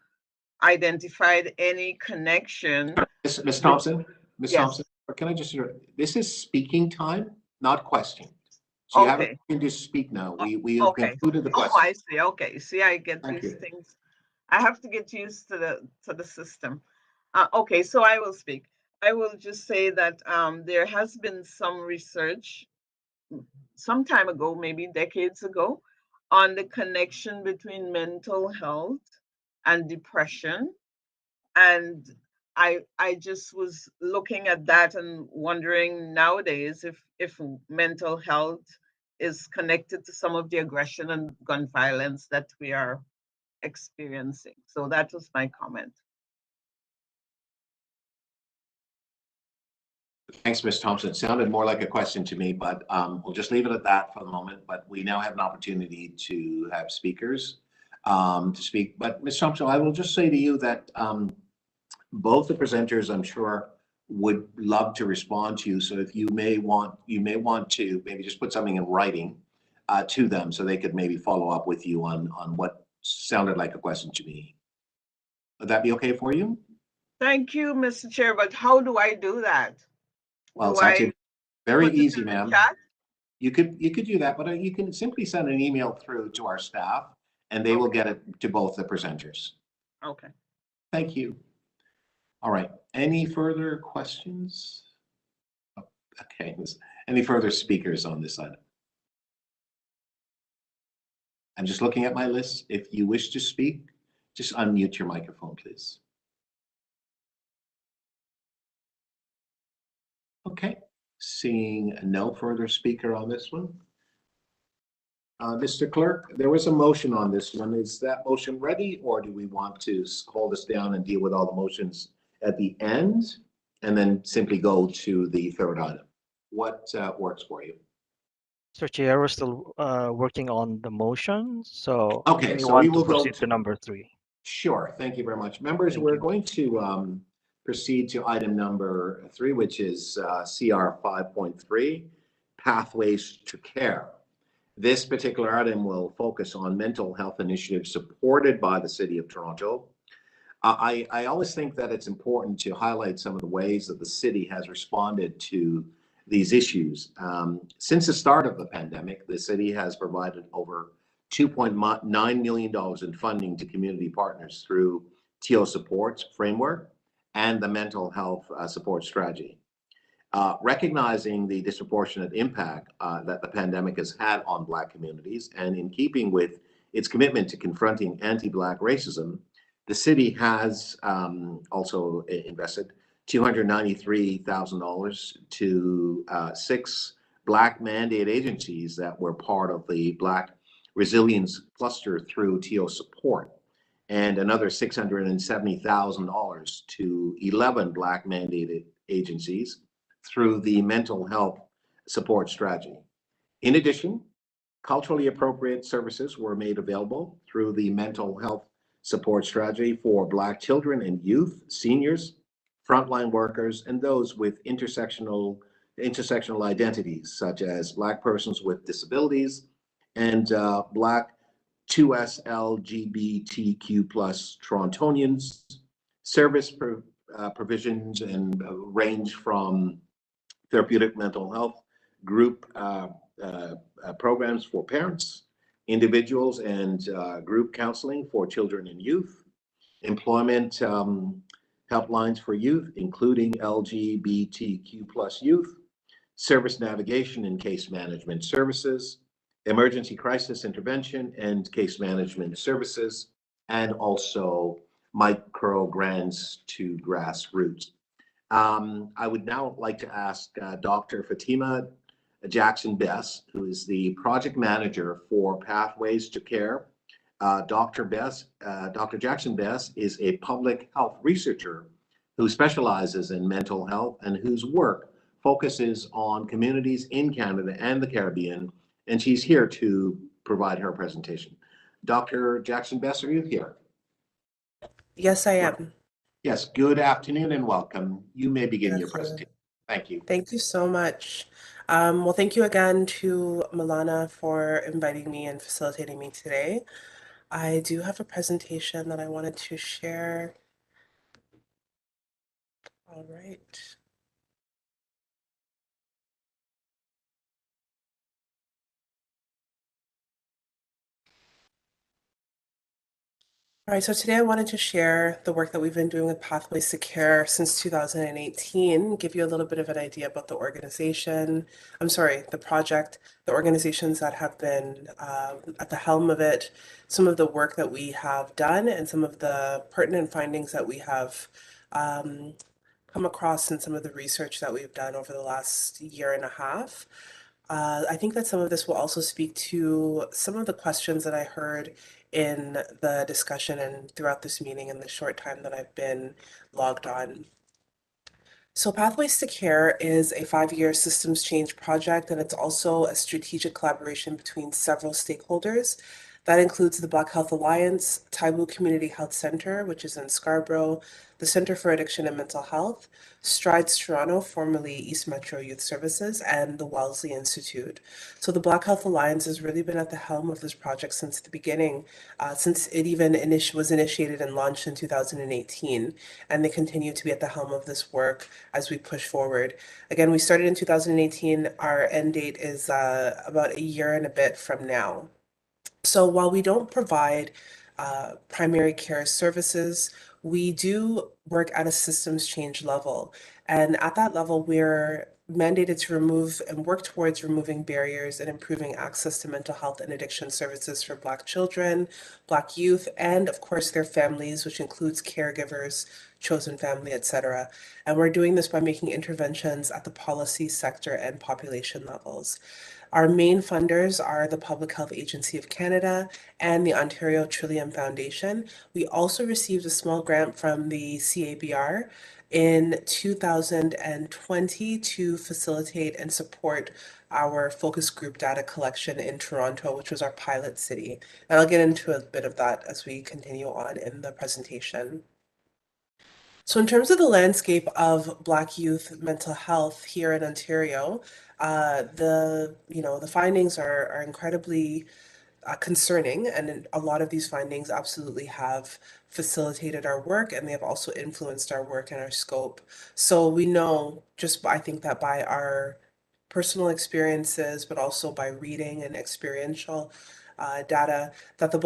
identified any connection. Ms. Thompson, Ms. Yes. Thompson, can I just, this is speaking time, not question. So you have to speak now. We have concluded the question. Oh, I see. Okay. See, I get these things. I have to get used to the system. Okay, so I will speak. I will just say that there has been some research some time ago, maybe decades ago, on the connection between mental health and depression. And I just was looking at that and wondering nowadays if mental health is connected to some of the aggression and gun violence that we are experiencing. So that was my comment. Thanks, Ms. Thompson. It sounded more like a question to me, but we'll just leave it at that for the moment. But we now have an opportunity to have speakers to speak. But Ms. Thompson, I will just say to you that both the presenters, I'm sure, would love to respond to you. So if you may want to maybe just put something in writing to them so they could maybe follow up with you on what sounded like a question to me. Would that be okay for you? Thank you, Mr. Chair, but how do I do that? Well, it's actually very easy, ma'am. You could do that, but you can simply send an email through to our staff and they will get it to both the presenters. Okay. Thank you. All right. Any further questions? Okay. Any further speakers on this item? I'm just looking at my list. If you wish to speak, just unmute your microphone, please. Okay. Seeing no further speaker on this one. Mr. Clerk, there was a motion on this one. Is that motion ready, or do we want to hold this down and deal with all the motions at the end and then simply go to the third item? What works for you? Mr. Chair, we're still working on the motion, so okay, we so want we will to proceed go to number 3. Sure, thank you very much. Members, we're going to proceed to item number 3, which is CR 5.3, Pathways to Care. This particular item will focus on mental health initiatives supported by the City of Toronto. I always think that it's important to highlight some of the ways that the city has responded to these issues. Since the start of the pandemic, the city has provided over $2.9 million in funding to community partners through TO Supports Framework and the Mental Health Support Strategy. Recognizing the disproportionate impact that the pandemic has had on Black communities, and in keeping with its commitment to confronting anti-Black racism, the city has also invested $293,000 to 6 Black mandate agencies that were part of the Black Resilience Cluster through TO Support, and another $670,000 to 11 Black mandated agencies through the Mental Health Support Strategy. In addition, culturally appropriate services were made available through the Mental Health Support Strategy for Black children and youth, seniors, frontline workers, and those with intersectional identities, such as Black persons with disabilities and Black 2S LGBTQ plus Torontonians. Service provisions and range from therapeutic mental health group programs for parents, individuals, and group counseling for children and youth, employment helplines for youth, including LGBTQ plus youth, service navigation and case management services, emergency crisis intervention and case management services, and also micro grants to grassroots. I would now like to ask Dr. Fatima Jackson-Bess, who is the project manager for Pathways to Care. Dr. Jackson-Bess is a public health researcher who specializes in mental health and whose work focuses on communities in Canada and the Caribbean, and she's here to provide her presentation. Dr. Jackson-Bess, are you here? Yes, I am. Yes, good afternoon and welcome. You may begin your presentation. Thank you. Thank you so much. Well, thank you again to Milana for inviting me and facilitating me today. I do have a presentation that I wanted to share. All right. All right, so today I wanted to share the work that we've been doing with Pathways to Care since 2018, give you a little bit of an idea about the organization, the project, the organizations that have been at the helm of it, some of the work that we have done, and some of the pertinent findings that we have come across in some of the research that we've done over the last year and a half. I think that some of this will also speak to some of the questions that I heard in the discussion and throughout this meeting in the short time that I've been logged on. So Pathways to Care is a 5-year systems change project, and it's also a strategic collaboration between several stakeholders. That includes the Black Health Alliance, Taibu Community Health Center, which is in Scarborough, the Center for Addiction and Mental Health, Strides Toronto, formerly East Metro Youth Services, and the Wellesley Institute. So the Black Health Alliance has really been at the helm of this project since the beginning, since it even was initiated and launched in 2018, and they continue to be at the helm of this work as we push forward. Again, we started in 2018. Our end date is about a year and a bit from now. So while we don't provide primary care services, we do work at a systems change level. And at that level, we're mandated to remove and work towards removing barriers and improving access to mental health and addiction services for Black children, Black youth, and of course their families, which includes caregivers, chosen family, etc. And we're doing this by making interventions at the policy, sector, and population levels. Our main funders are the Public Health Agency of Canada and the Ontario Trillium Foundation. We also received a small grant from the CABR in 2020 to facilitate and support our focus group data collection in Toronto, which was our pilot city. And I'll get into a bit of that as we continue on in the presentation. So in terms of the landscape of Black youth mental health here in Ontario, the findings are incredibly concerning, and a lot of these findings absolutely have facilitated our work, and they have also influenced our work and our scope. So we know, just I think that by our personal experiences, but also by reading and experiential data, that in the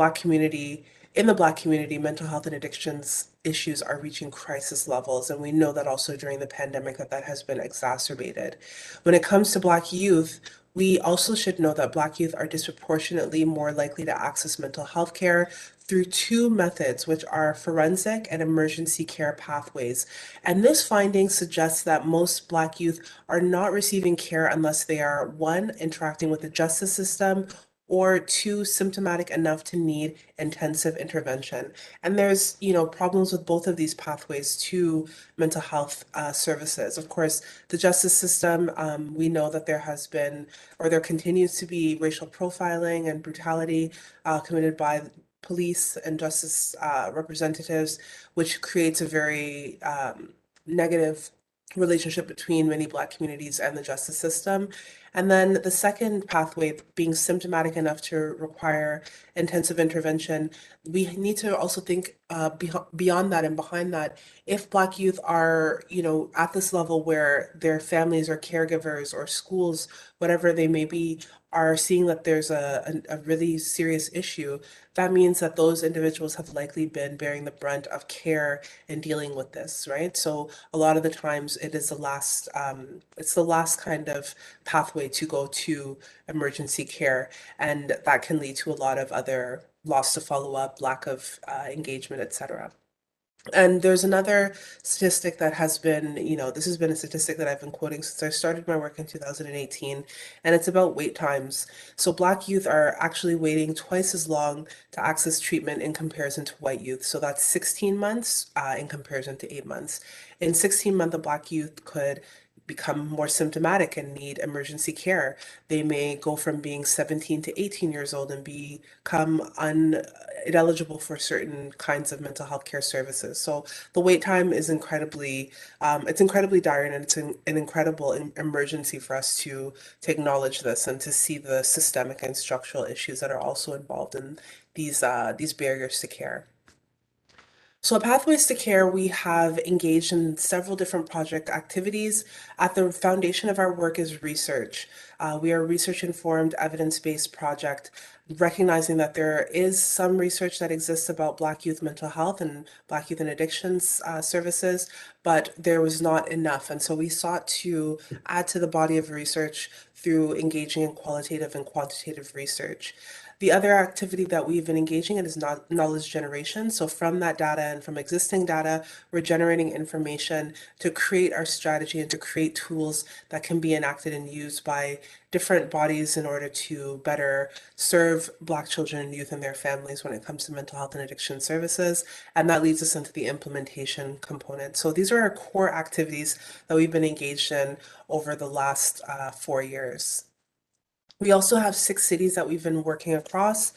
Black community, mental health and addictions issues are reaching crisis levels. And we know that also during the pandemic that has been exacerbated. When it comes to Black youth, we also should know that Black youth are disproportionately more likely to access mental health care through two methods, which are forensic and emergency care pathways. And this finding suggests that most Black youth are not receiving care unless they are, one, interacting with the justice system, or two, symptomatic enough to need intensive intervention. And there's, problems with both of these pathways to mental health services. Of course, the justice system, we know that there has been, or there continues to be, racial profiling and brutality committed by police and justice representatives, which creates a very negative relationship between many Black communities and the justice system. And then the second pathway, being symptomatic enough to require intensive intervention, we need to also think beyond that and behind that. If Black youth are, at this level where their families or caregivers or schools, whatever they may be, are seeing that there's a really serious issue, that means that those individuals have likely been bearing the brunt of care in dealing with this, right? So a lot of the times it is it's the last kind of pathway to go to emergency care, and that can lead to a lot of other loss to follow up, lack of engagement, etc. And there's another statistic that has been, this has been a statistic that I've been quoting since I started my work in 2018, and it's about wait times. So Black youth are actually waiting twice as long to access treatment in comparison to white youth. So that's 16 months in comparison to 8 months. In 16 months, a Black youth could become more symptomatic and need emergency care. They may go from being 17 to 18 years old and become ineligible for certain kinds of mental health care services. So the wait time is incredibly dire, and it's an incredible emergency for us to acknowledge this and to see the systemic and structural issues that are also involved in these barriers to care. So at Pathways to Care, we have engaged in several different project activities. At the foundation of our work is research. We are a research-informed, evidence-based project, recognizing that there is some research that exists about Black youth mental health and Black youth and addictions services, but there was not enough. And so we sought to add to the body of research through engaging in qualitative and quantitative research. The other activity that we've been engaging in is knowledge generation. So from that data and from existing data, we're generating information to create our strategy and to create tools that can be enacted and used by different bodies in order to better serve Black children and youth and their families when it comes to mental health and addiction services. And that leads us into the implementation component. So these are our core activities that we've been engaged in over the last 4 years. We also have 6 cities that we've been working across.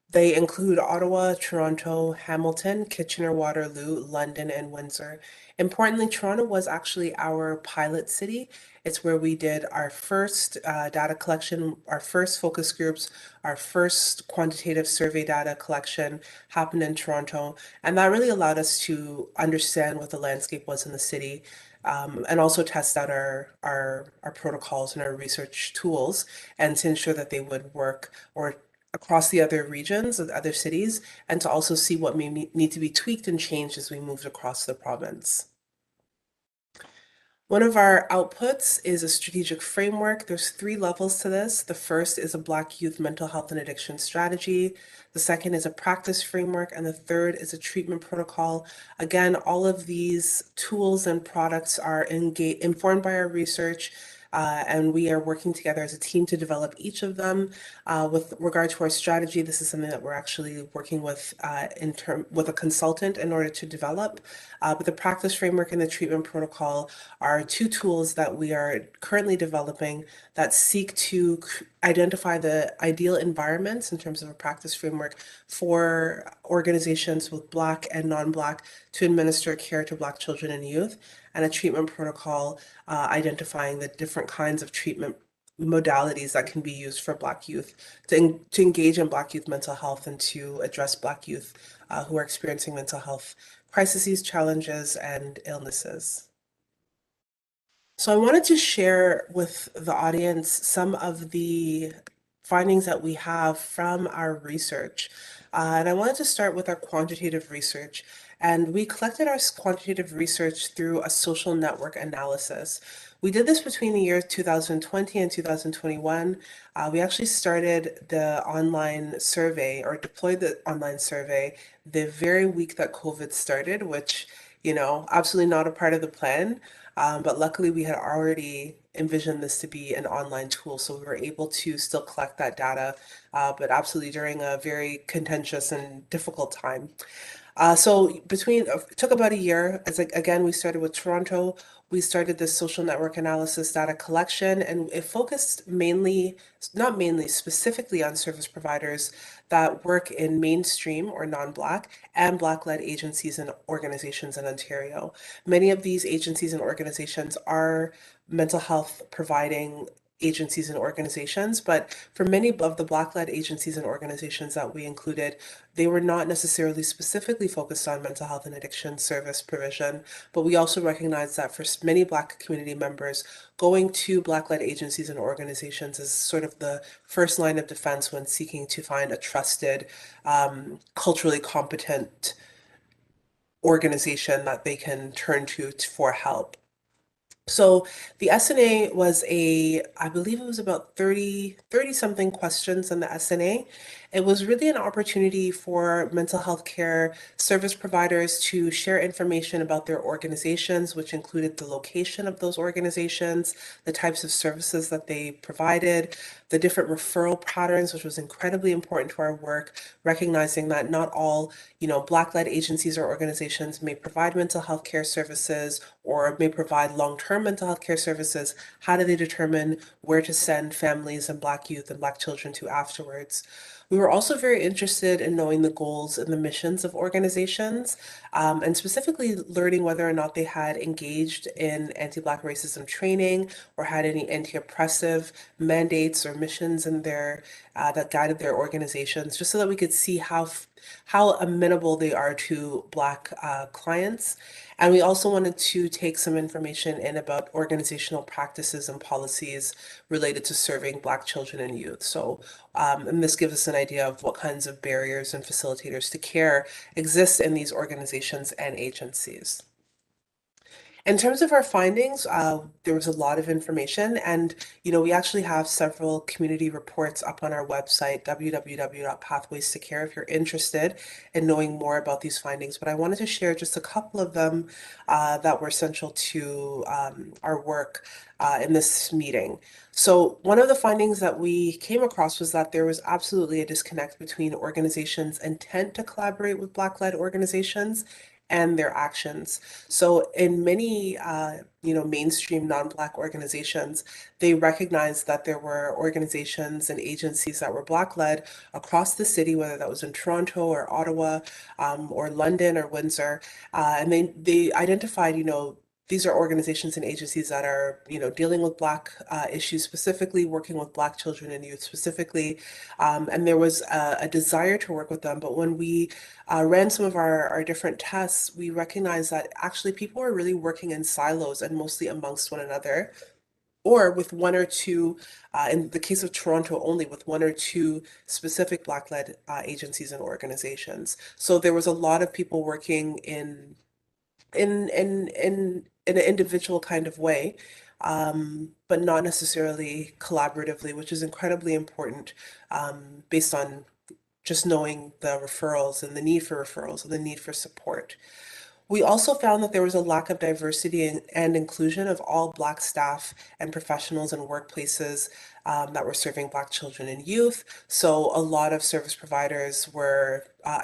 They include Ottawa, Toronto, Hamilton, Kitchener-Waterloo, London, and Windsor. Importantly, Toronto was actually our pilot city. It's where we did our first data collection, our first focus groups, our first quantitative survey data collection happened in Toronto. And that really allowed us to understand what the landscape was in the city, and also test out our protocols and our research tools, and to ensure that they would work across the other regions of other cities, and to also see what may need to be tweaked and changed as we moved across the province. One of our outputs is a strategic framework. There's 3 levels to this. The first is a Black youth mental health and addiction strategy. The second is a practice framework, and the third is a treatment protocol. Again, all of these tools and products are informed by our research, and we are working together as a team to develop each of them. With regard to our strategy, this is something that we're actually working with with a consultant in order to develop. But the practice framework and the treatment protocol are two tools that we are currently developing that seek to identify the ideal environments in terms of a practice framework for organizations with Black and non-Black to administer care to Black children and youth, and a treatment protocol identifying the different kinds of treatment modalities that can be used for Black youth to engage in Black youth mental health and to address Black youth who are experiencing mental health crises, challenges, and illnesses. So I wanted to share with the audience some of the findings that we have from our research. And I wanted to start with our quantitative research. And we collected our quantitative research through a social network analysis. We did this between the years 2020 and 2021. We actually started the online survey, or deployed the online survey, the very week that COVID started, which, you know, absolutely not a part of the plan. But luckily we had already envisioned this to be an online tool, so we were able to still collect that data, but absolutely during a very contentious and difficult time. So it took about a year. Again, we started with Toronto. We started this social network analysis data collection, and it focused specifically on service providers that work in mainstream or non-Black and Black-led agencies and organizations in Ontario. Many of these agencies and organizations are mental health providing agencies and organizations, but for many of the Black-led agencies and organizations that we included, they were not necessarily specifically focused on mental health and addiction service provision, but we also recognize that for many Black community members, going to Black-led agencies and organizations is sort of the first line of defense when seeking to find a trusted, culturally competent organization that they can turn to for help. So the SNA was I believe it was about 30 something questions in the SNA. It was really an opportunity for mental health care service providers to share information about their organizations, which included the location of those organizations, the types of services that they provided, the different referral patterns, which was incredibly important to our work, recognizing that not all, Black-led agencies or organizations may provide mental health care services or may provide long-term mental health care services. How do they determine where to send families and Black youth and Black children to afterwards? We were also very interested in knowing the goals and the missions of organizations, and specifically learning whether or not they had engaged in anti-Black racism training or had any anti-oppressive mandates or missions in that guided their organizations, just so that we could see how amenable they are to Black clients. And we also wanted to take some information in about organizational practices and policies related to serving Black children and youth. So, and this gives us an idea of what kinds of barriers and facilitators to care exist in these organizations and agencies. In terms of our findings, there was a lot of information, and we actually have several community reports up on our website, www.pathways2care, if you're interested in knowing more about these findings. But I wanted to share just a couple of them that were essential to our work in this meeting. So one of the findings that we came across was that there was absolutely a disconnect between organizations' intent to collaborate with Black-led organizations and their actions. So in many, mainstream non-Black organizations, they recognized that there were organizations and agencies that were Black-led across the city, whether that was in Toronto or Ottawa, or London or Windsor, and they identified, these are organizations and agencies that are, dealing with Black issues specifically, working with Black children and youth specifically, and there was a desire to work with them. But when we ran some of our different tests, we recognized that actually people are really working in silos and mostly amongst one another, or with one or two, in the case of Toronto only, with one or two specific Black-led agencies and organizations. So there was a lot of people working in an individual kind of way, but not necessarily collaboratively, which is incredibly important based on just knowing the referrals and the need for referrals and the need for support. We also found that there was a lack of diversity and inclusion of all Black staff and professionals in workplaces that were serving Black children and youth. So a lot of service providers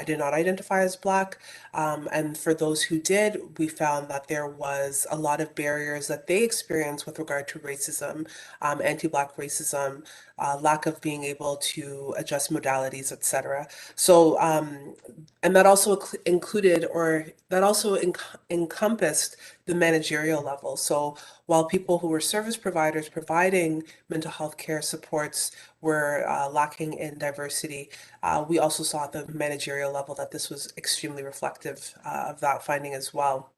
did not identify as Black. And for those who did, we found that there was a lot of barriers that they experienced with regard to racism, anti-Black racism, lack of being able to adjust modalities, etc. So, and that also included, or that also encompassed the managerial level. So while people who were service providers providing mental health care supports were lacking in diversity, we also saw at the managerial level that this was extremely reflective of that finding as well.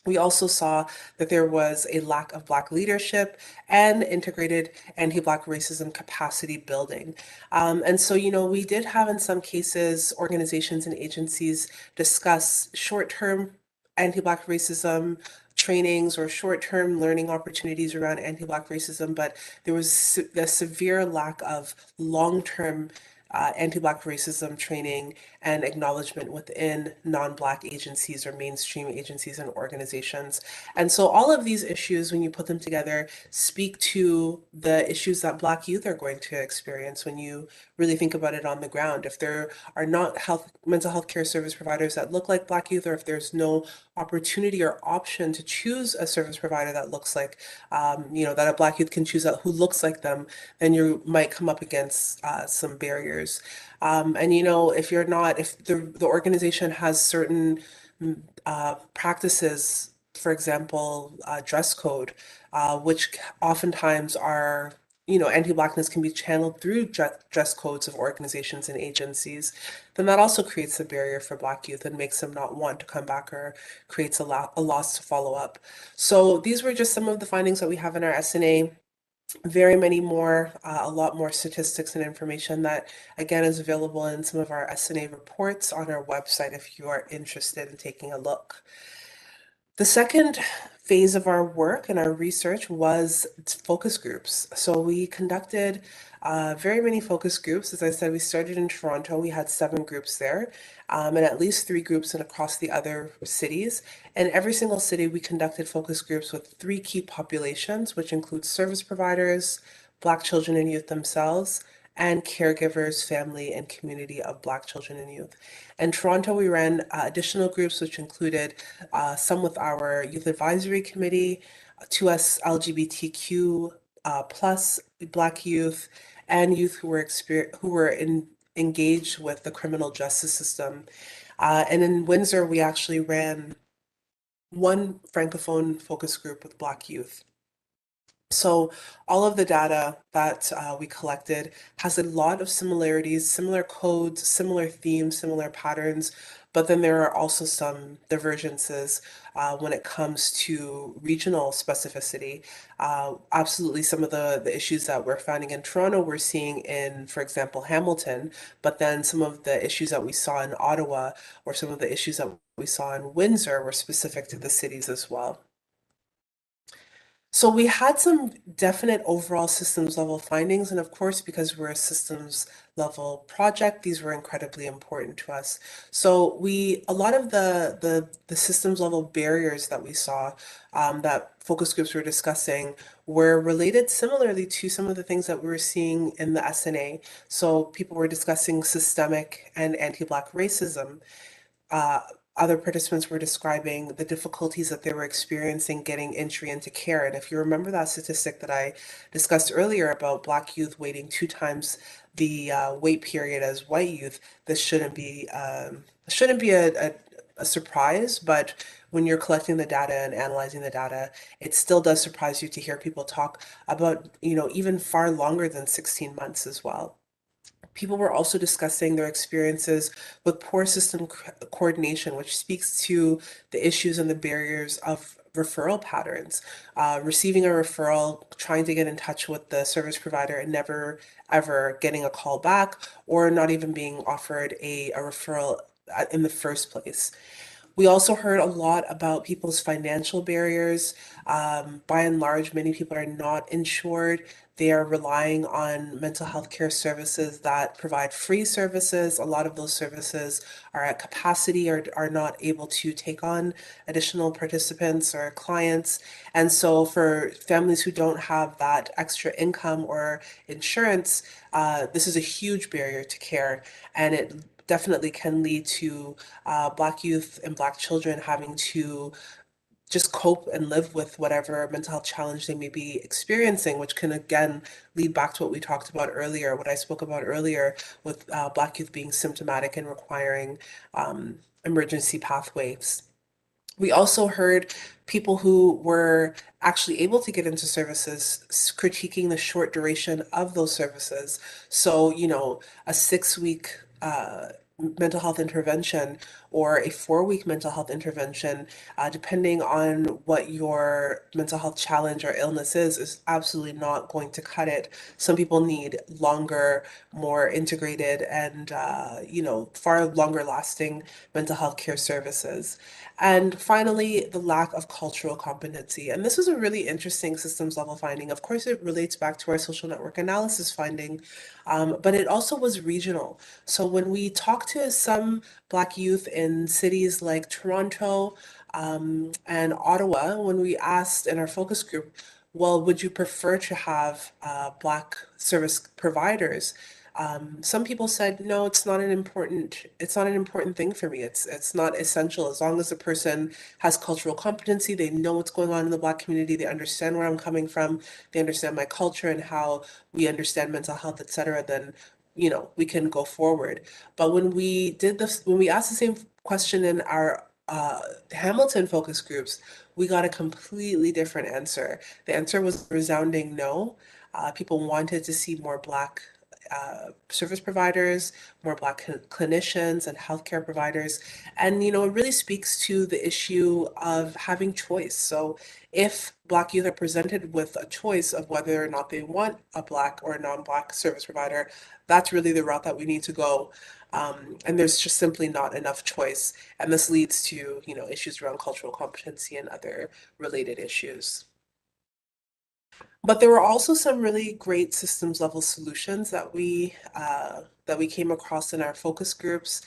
We also saw that there was a lack of Black leadership and integrated anti-Black racism capacity building. And so, we did have in some cases organizations and agencies discuss short-term anti-Black racism trainings or short-term learning opportunities around anti-Black racism, but there was a severe lack of long-term anti-Black racism training and acknowledgement within non-Black agencies or mainstream agencies and organizations. And so all of these issues, when you put them together, speak to the issues that Black youth are going to experience when you really think about it on the ground. If there are not mental health care service providers that look like Black youth, or if there's no opportunity or option to choose a service provider that looks like, that a Black youth can choose who looks like them, then you might come up against some barriers. And if the organization has certain practices, for example, dress code, which oftentimes are, anti-Blackness can be channeled through dress codes of organizations and agencies, then that also creates a barrier for Black youth and makes them not want to come back, or creates a loss to follow up. So these were just some of the findings that we have in our SNA. Very many more, a lot more statistics and information that, again, is available in some of our SNA reports on our website if you are interested in taking a look. The second phase of our work and our research was focus groups. So we conducted very many focus groups. As I said, we started in Toronto. We had 7 groups there, and at least 3 groups across the other cities. And every single city, we conducted focus groups with 3 key populations, which include service providers, Black children and youth themselves, and caregivers, family, and community of Black children and youth. In Toronto, we ran additional groups, which included some with our Youth Advisory Committee, 2S LGBTQ plus Black youth, and youth who were engaged with the criminal justice system. And in Windsor, we actually ran one Francophone focus group with Black youth. So all of the data that we collected has a lot of similarities, similar codes, similar themes, similar patterns, but then there are also some divergences when it comes to regional specificity. Absolutely, some of the issues that we're finding in Toronto, we're seeing in, for example, Hamilton, but then some of the issues that we saw in Ottawa, or some of the issues that we saw in Windsor, were specific to the cities as well. So we had some definite overall systems level findings, and of course, because we're a systems level project, these were incredibly important to us. So a lot of the systems level barriers that we saw, that focus groups were discussing, were related similarly to some of the things that we were seeing in the SNA. So people were discussing systemic and anti-Black racism. Other participants were describing the difficulties that they were experiencing getting entry into care. And if you remember that statistic that I discussed earlier about Black youth waiting 2 times the wait period as white youth, this shouldn't be a surprise, but when you're collecting the data and analyzing the data, it still does surprise you to hear people talk about, even far longer than 16 months as well. People were also discussing their experiences with poor system coordination, which speaks to the issues and the barriers of referral patterns. Receiving a referral, trying to get in touch with the service provider and never ever getting a call back, or not even being offered a referral in the first place. We also heard a lot about people's financial barriers. By and large, many people are not insured. They are relying on mental health care services that provide free services. A lot of those services are at capacity or are not able to take on additional participants or clients. And so for families who don't have that extra income or insurance, this is a huge barrier to care, and it definitely can lead to Black youth and Black children having to just cope and live with whatever mental health challenge they may be experiencing, which can again lead back to what we talked about earlier, what I spoke about earlier with Black youth being symptomatic and requiring emergency pathways. We also heard people who were actually able to get into services critiquing the short duration of those services. So, you know, a 6-week mental health intervention or a 4-week mental health intervention, depending on what your mental health challenge or illness is absolutely not going to cut it. Some people need longer, more integrated and, you know, far longer lasting mental health care services. And finally, the lack of cultural competency. And this was a really interesting systems level finding. Of course, it relates back to our social network analysis finding, but it also was regional. So when we talked to some Black youth in cities like Toronto and Ottawa, when we asked in our focus group, well, would you prefer to have Black service providers? Some people said, no, it's not an important thing for me. It's not essential. As long as the person has cultural competency, they know what's going on in the Black community, they understand where I'm coming from, they understand my culture and how we understand mental health, etc., then, you know, we can go forward. But when we asked the same question in our Hamilton focus groups, we got a completely different answer. The answer was a resounding no. People wanted to see more Black service providers, more Black clinicians and healthcare providers. And, you know, it really speaks to the issue of having choice. So if Black youth are presented with a choice of whether or not they want a Black or a non-Black service provider, that's really the route that we need to go. And there's just simply not enough choice. And this leads to, you know, issues around cultural competency and other related issues. But there were also some really great systems level solutions that we came across in our focus groups,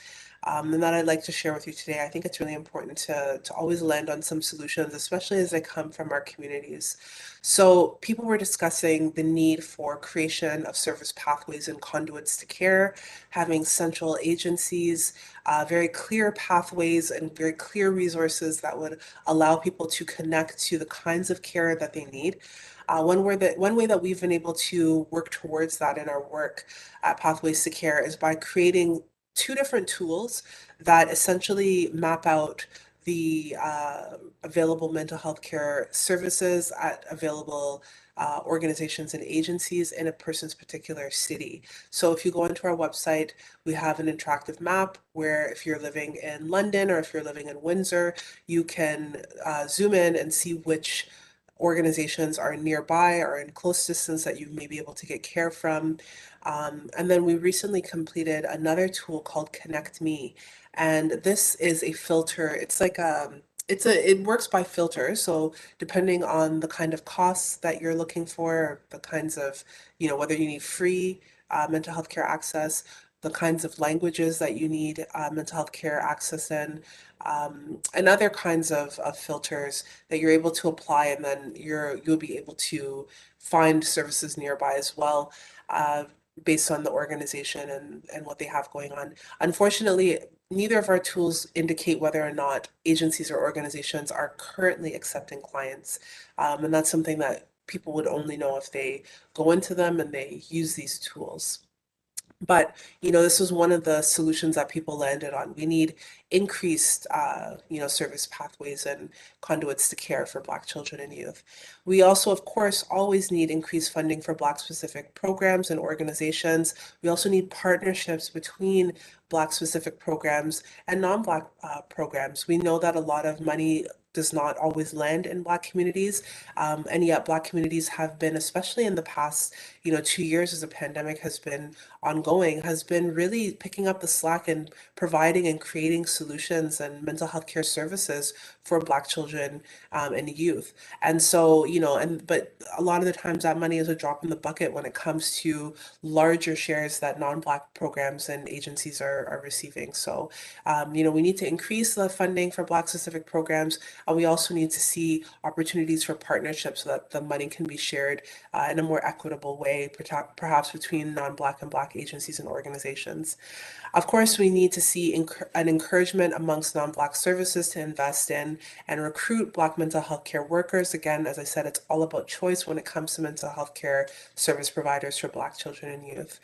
and that I'd like to share with you today. I think it's really important to always land on some solutions, especially as they come from our communities. So people were discussing the need for creation of service pathways and conduits to care, having central agencies, very clear pathways and very clear resources that would allow people to connect to the kinds of care that they need. One way that we've been able to work towards that in our work at Pathways to Care is by creating 2 different tools that essentially map out the available mental health care services at available organizations and agencies in a person's particular city. So if you go onto our website, we have an interactive map where if you're living in London or if you're living in Windsor, you can zoom in and see which organizations are nearby or in close distance that you may be able to get care from. And then we recently completed another tool called Connect Me. And this is a filter. It's like it works by filter. So depending on the kind of costs that you're looking for, the kinds of, you know, whether you need free mental health care access, the kinds of languages that you need mental health care access in, and other kinds of filters that you're able to apply, and then you'll be able to find services nearby as well, based on the organization and what they have going on. Unfortunately, neither of our tools indicate whether or not agencies or organizations are currently accepting clients, and that's something that people would only know if they go into them and they use these tools. But, you know, this was one of the solutions that people landed on. We need increased, you know, service pathways and conduits to care for Black children and youth. We also, of course, always need increased funding for Black specific programs and organizations. We also need partnerships between Black specific programs and non-Black programs. We know that a lot of money does not always land in Black communities, and yet Black communities have been, especially in the past, 2 years as a pandemic has been ongoing, has been really picking up the slack and providing and creating solutions and mental health care services for Black children and youth. And so, but a lot of the times that money is a drop in the bucket when it comes to larger shares that non-Black programs and agencies are receiving. So, we need to increase the funding for Black specific programs, and we also need to see opportunities for partnerships so that the money can be shared in a more equitable way, perhaps between non-Black and Black agencies and organizations. Of course, we need to see an encouragement amongst non-Black services to invest in and recruit Black mental health care workers. Again, as I said, it's all about choice when it comes to mental health care service providers for Black children and youth.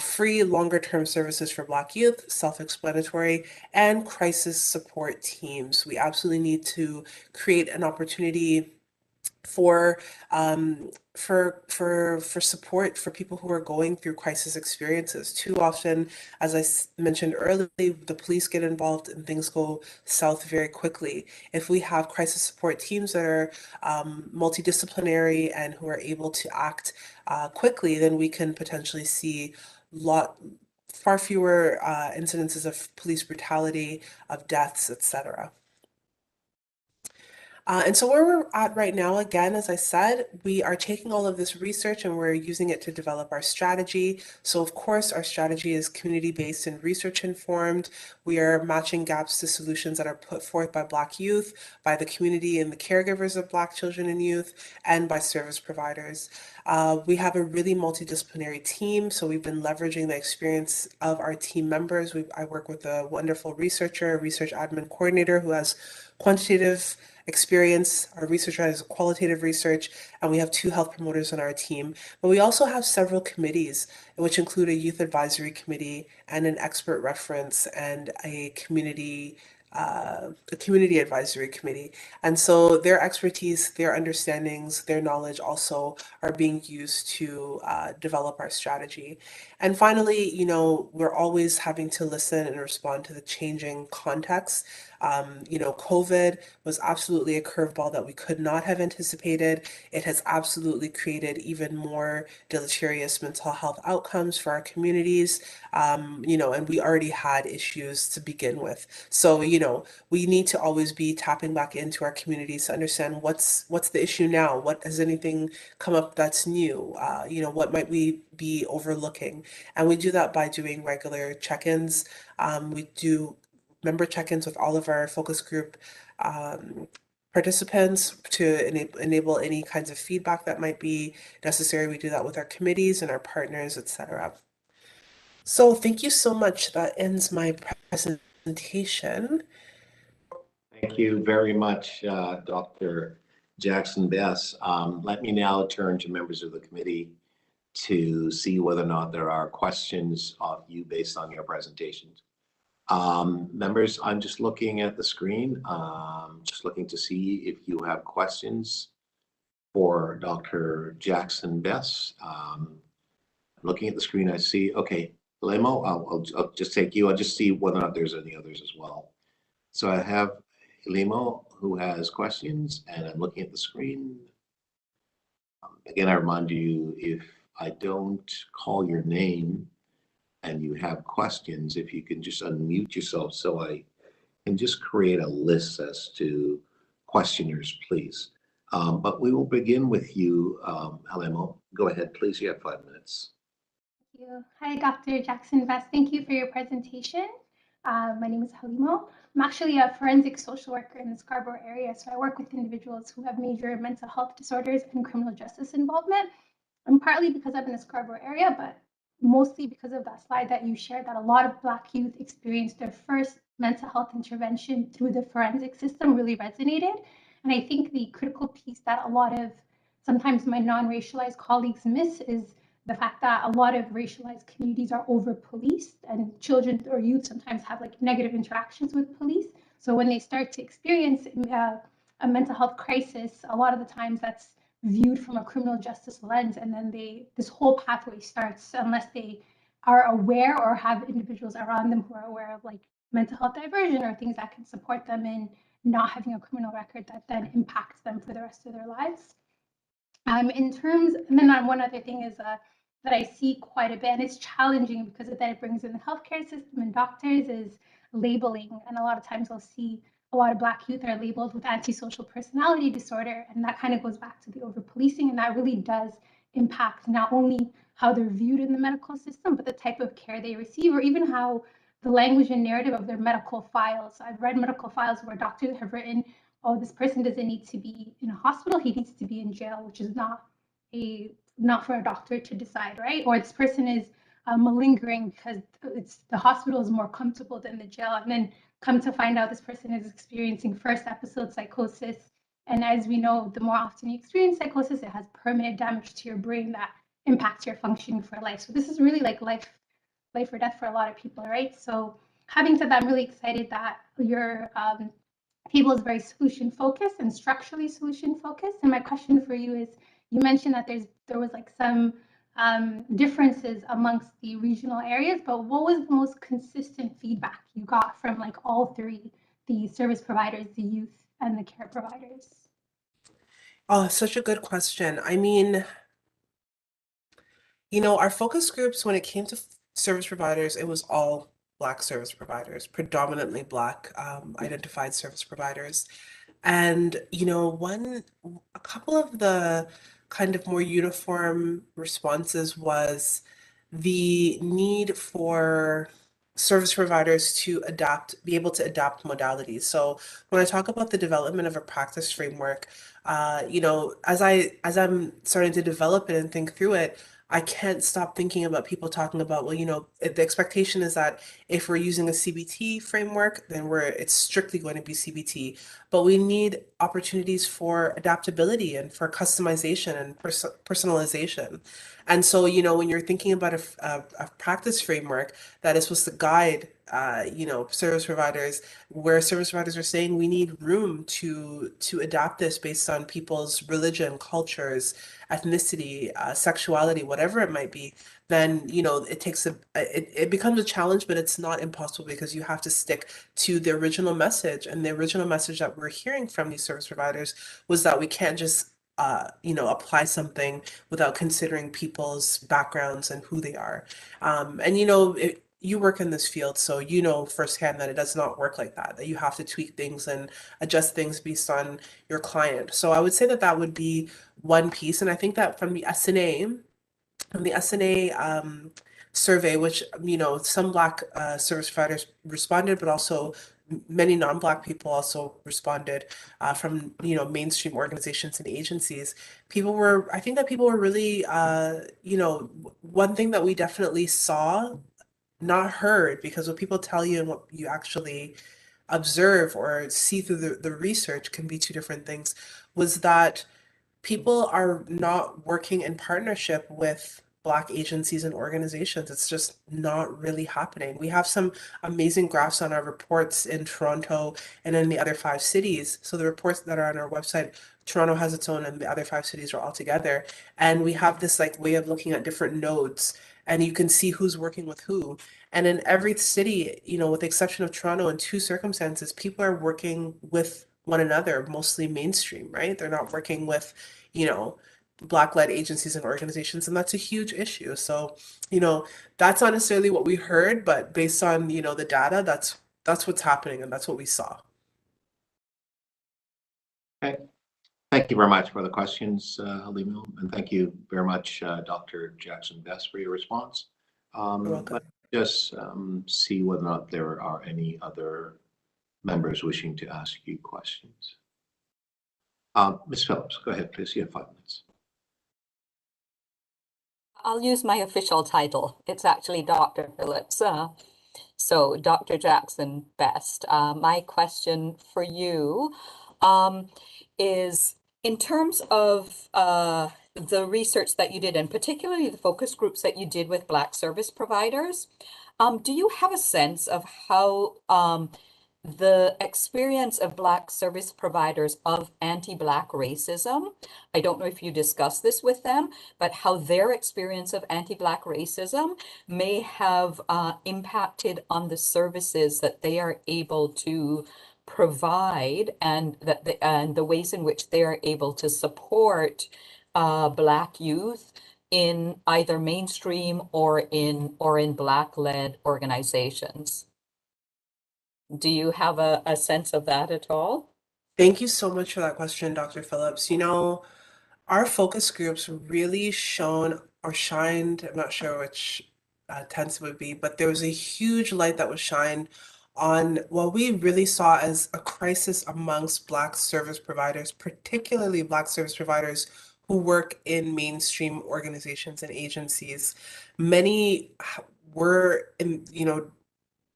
Free longer-term services for Black youth, self-explanatory, and crisis support teams. We absolutely need to create an opportunity for support for people who are going through crisis experiences. Too often, as I mentioned earlier, the police get involved and things go south very quickly. If we have crisis support teams that are multidisciplinary and who are able to act quickly, then we can potentially see far fewer incidences of police brutality, of deaths, etc. And so where we're at right now, again, as I said, we are taking all of this research and we're using it to develop our strategy. So of course, our strategy is community-based and research-informed. We are matching gaps to solutions that are put forth by Black youth, by the community and the caregivers of Black children and youth, and by service providers. We have a really multidisciplinary team, so we've been leveraging the experience of our team members. I work with a wonderful researcher, a research admin coordinator who has quantitative experience. Our researcher has qualitative research, and we have 2 health promoters on our team. But we also have several committees, which include a youth advisory committee and an expert reference and a community advisory committee. And so their expertise, their understandings, their knowledge also are being used to develop our strategy. And finally, we're always having to listen and respond to the changing context. COVID was absolutely a curveball that we could not have anticipated. It has absolutely created even more deleterious mental health outcomes for our communities, and we already had issues to begin with. So, we need to always be tapping back into our communities to understand what's the issue now? Has anything come up that's new? What might we be overlooking? And we do that by doing regular check-ins. We do member check-ins with all of our focus group participants to enable any kinds of feedback that might be necessary. We do that with our committees and our partners, etc. So thank you so much. That ends my presentation. Thank you very much, Dr. Jackson-Bess. Let me now turn to members of the committee to see whether or not there are questions of you based on your presentations. Members, I'm just looking at the screen, just looking to see if you have questions for Dr. Jackson-Bess. Looking at the screen, I see, okay, Lemo, I'll just take you. I'll just see whether or not there's any others as well. So I have Lemo who has questions, and I'm looking at the screen. Again, I remind you, if I don't call your name and you have questions, if you can just unmute yourself so I can just create a list as to questioners, please. But we will begin with you, Halemo. Go ahead, please. You have 5 minutes. Thank you. Hi, Dr. Jackson-Bess. Thank you for your presentation. My name is Halimo. I'm actually a forensic social worker in the Scarborough area, so I work with individuals who have major mental health disorders and criminal justice involvement. And partly because I'm in the Scarborough area, but mostly because of that slide that you shared, that a lot of Black youth experienced their first mental health intervention through the forensic system really resonated. And I think the critical piece that a lot of sometimes my non-racialized colleagues miss is the fact that a lot of racialized communities are over-policed, and children or youth sometimes have like negative interactions with police. So when they start to experience a mental health crisis, a lot of the times that's viewed from a criminal justice lens, and then this whole pathway starts unless they are aware or have individuals around them who are aware of like mental health diversion or things that can support them in not having a criminal record that then impacts them for the rest of their lives. In terms, and then one other thing is that I see quite a bit, and it's challenging because then it brings in the healthcare system and doctors, is labeling. And a lot of times I'll see a lot of Black youth are labeled with antisocial personality disorder, and that kind of goes back to the over-policing, and that really does impact not only how they're viewed in the medical system, but the type of care they receive, or even how the language and narrative of their medical files. I've read medical files where doctors have written, oh, this person doesn't need to be in a hospital, he needs to be in jail, which is not for a doctor to decide, right? Or this person is malingering because the hospital is more comfortable than the jail, and then come to find out this person is experiencing first episode psychosis. And as we know, the more often you experience psychosis, it has permanent damage to your brain that impacts your functioning for life. So this is really like life or death for a lot of people, right? So having said that, I'm really excited that your table is very solution focused and structurally solution focused. And my question for you is, you mentioned that there was like some differences amongst the regional areas, but what was the most consistent feedback you got from like all three, the service providers, the youth, and the care providers? Oh, such a good question. I mean, you know, our focus groups, when it came to service providers, it was all Black service providers, predominantly Black identified service providers. And, you know, a couple of the kind of more uniform responses was the need for service providers to be able to adapt modalities. So when I talk about the development of a practice framework, you know, as I'm starting to develop it and think through it, I can't stop thinking about people talking about, well, you know, the expectation is that if we're using a CBT framework, then it's strictly going to be CBT. But we need opportunities for adaptability and for customization and personalization. And so, you know, when you're thinking about a practice framework that is supposed to guide, you know, service providers, where service providers are saying we need room to adapt this based on people's religion, cultures, ethnicity, sexuality, whatever it might be, then, you know, it becomes a challenge, but it's not impossible because you have to stick to the original message. And the original message that we're hearing from these service providers was that we can't just you know, apply something without considering people's backgrounds and who they are. And you know, you work in this field, so you know firsthand that it does not work like that, that you have to tweak things and adjust things based on your client. So I would say that that would be one piece. And I think that from the SNA, survey, which, you know, some Black service providers responded, but also many non-Black people also responded from, you know, mainstream organizations and agencies. I think that people were really, you know, one thing that we definitely saw, not heard, because what people tell you and what you actually observe or see through the research can be two different things, was that people are not working in partnership with Black agencies and organizations. It's just not really happening. We have some amazing graphs on our reports in Toronto and in the other 5 cities. So the reports that are on our website, Toronto has its own and the other 5 cities are all together. And we have this like way of looking at different nodes, and you can see who's working with who. And in every city, you know, with the exception of Toronto, in 2 circumstances, people are working with one another, mostly mainstream, right? They're not working with, you know, Black-led agencies and organizations, and that's a huge issue. So, you know, that's not necessarily what we heard, but based on, you know, the data, that's what's happening and that's what we saw. Okay. Thank you very much for the questions, Halima, and thank you very much, Dr. Jackson-Best, for your response. You're welcome. Let's just see whether or not there are any other members wishing to ask you questions. Ms. Phillips, go ahead, please. You have 5 minutes. I'll use my official title. It's actually Dr. Phillips. So Dr. Jackson-Best, my question for you is, in terms of the research that you did, and particularly the focus groups that you did with Black service providers, do you have a sense of how the experience of Black service providers of anti-Black racism, I don't know if you discussed this with them, but how their experience of anti-Black racism may have impacted on the services that they are able to provide, and the ways in which they are able to support Black youth in either mainstream or in Black-led organizations. Do you have a sense of that at all? Thank you so much for that question, Dr. Phillips. You know, our focus groups really shone or shined, I'm not sure which tense it would be, but there was a huge light that was shined on what we really saw as a crisis amongst Black service providers, particularly Black service providers who work in mainstream organizations and agencies. Many were in, you know,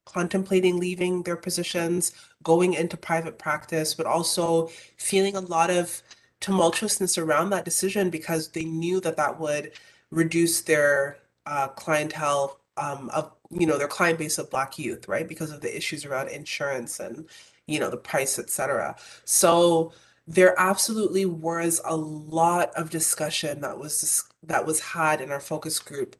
contemplating leaving their positions, going into private practice, but also feeling a lot of tumultuousness around that decision because they knew that that would reduce their clientele of, you know, their client base of Black youth, right? Because of the issues around insurance and, you know, the price, etc. So there absolutely was a lot of discussion that was had in our focus group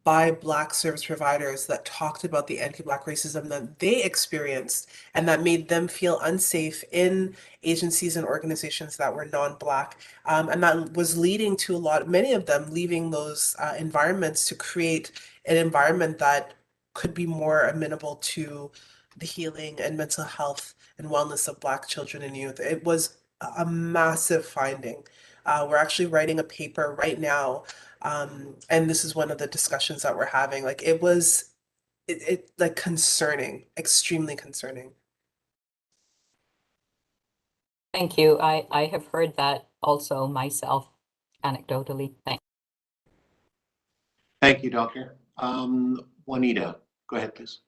by Black service providers that talked about the anti-Black racism that they experienced and that made them feel unsafe in agencies and organizations that were non-Black. And that was leading to many of them leaving those environments to create an environment that could be more amenable to the healing and mental health and wellness of Black children and youth. It was a massive finding. We're actually writing a paper right now, and this is one of the discussions that we're having. Like it like concerning, extremely concerning. Thank you. I have heard that also myself, anecdotally. Thanks. Thank you, Doctor. Juanita, go ahead, please.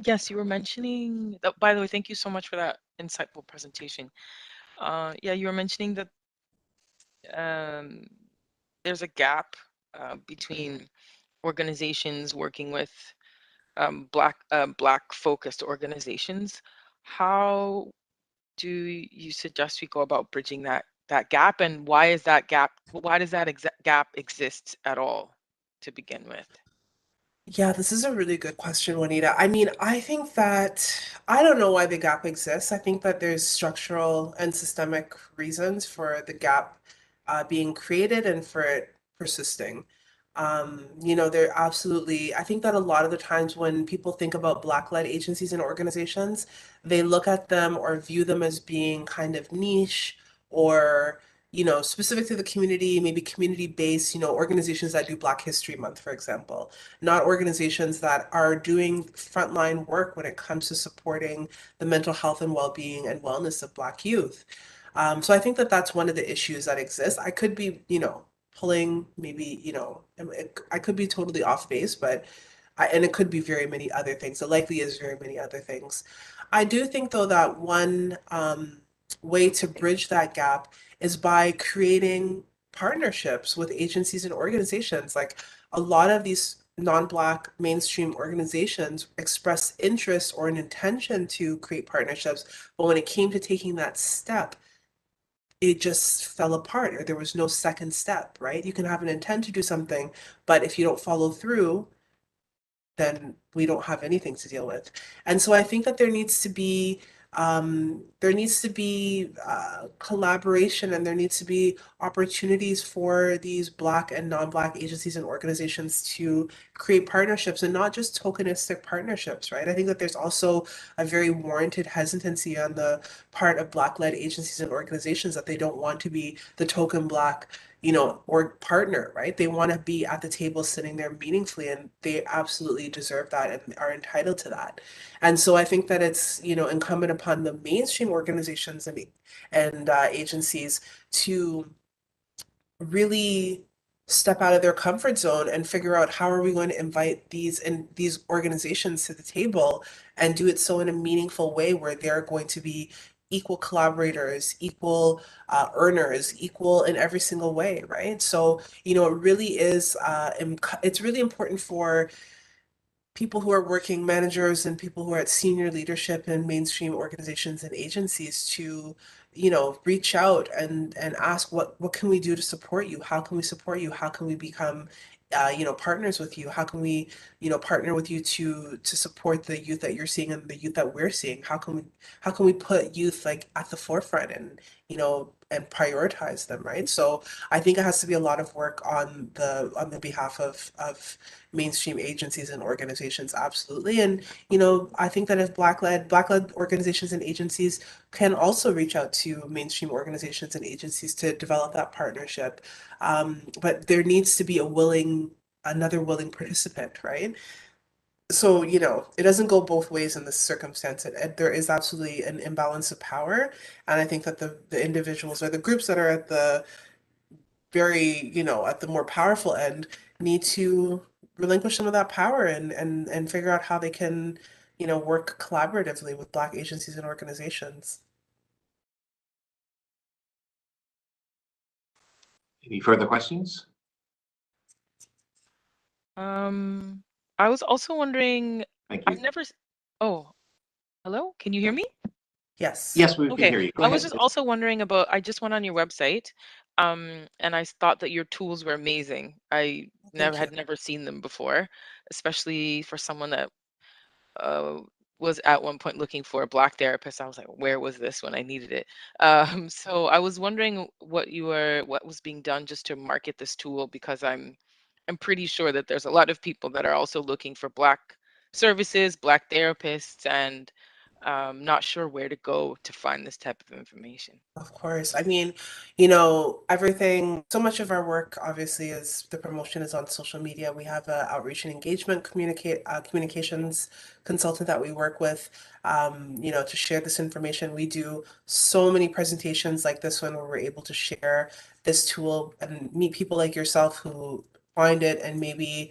Yes, you were mentioning, by the way, thank you so much for that insightful presentation. Yeah, you were mentioning that there's a gap between organizations working with Black focused organizations. How do you suggest we go about bridging that gap, and why does that gap exist at all to begin with? Yeah, this is a really good question, Juanita. I mean, I think that I don't know why the gap exists. I think that there's structural and systemic reasons for the gap being created and for it persisting. You know, there absolutely, I think that a lot of the times when people think about Black-led agencies and organizations, they look at them or view them as being kind of niche or, you know, specific to the community, maybe community-based, you know, organizations that do Black History Month, for example, not organizations that are doing frontline work when it comes to supporting the mental health and well-being and wellness of Black youth. So I think that that's one of the issues that exists. I could be, you know, pulling maybe, you know, I could be totally off base, but and it could be very many other things. It likely is very many other things. I do think though that one way to bridge that gap is by creating partnerships with agencies and organizations. Like a lot of these non-Black mainstream organizations express interest or an intention to create partnerships, but when it came to taking that step, it just fell apart or there was no second step, right? You can have an intent to do something, but if you don't follow through, then we don't have anything to deal with. And so I think that there needs to be collaboration and there needs to be opportunities for these Black and non-Black agencies and organizations to create partnerships and not just tokenistic partnerships, right? I think that there's also a very warranted hesitancy on the part of Black-led agencies and organizations that they don't want to be the token Black, you know, or partner, right? They want to be at the table sitting there meaningfully, and they absolutely deserve that and are entitled to that. And so I think that it's, you know, incumbent upon the mainstream organizations and agencies to really step out of their comfort zone and figure out how are we going to invite these organizations to the table and do it so in a meaningful way where they're going to be equal collaborators, equal earners, equal in every single way, right? So, you know, it really is, it's really important for people who are working managers and people who are at senior leadership in mainstream organizations and agencies to, you know, reach out and ask what can we do to support you? How can we support you? How can we become partners with you? How can we, partner with you to support the youth that you're seeing and the youth that we're seeing? How can we put youth like at the forefront and, and prioritize them, right? So I think it has to be a lot of work on the behalf of mainstream agencies and organizations, absolutely. And, I think that if Black-led organizations and agencies can also reach out to mainstream organizations and agencies to develop that partnership. But there needs to be another willing participant, right? So, it doesn't go both ways in this circumstance. There is absolutely an imbalance of power. And I think that the individuals or the groups that are at the very, at the more powerful end need to relinquish some of that power and figure out how they can, work collaboratively with Black agencies and organizations. Any further questions? I was also wondering, Thank I've you. never, oh, hello, can you hear me? Yes. Yes, we can Okay, hear you. Go I was ahead. just also wondering about, I just went on your website, and I thought that your tools were amazing. I Thank you. had never seen them before, especially for someone that uh, was at one point looking for a Black therapist. I was like, where was this when I needed it? So I was wondering what was being done just to market this tool, because I'm pretty sure that there's a lot of people that are also looking for Black services, Black therapists, and not sure where to go to find this type of information. Of course. I mean, everything, so much of our work obviously is the promotion is on social media. We have an outreach and engagement communications consultant that we work with, to share this information. We do so many presentations like this one where we're able to share this tool and meet people like yourself who find it, and maybe,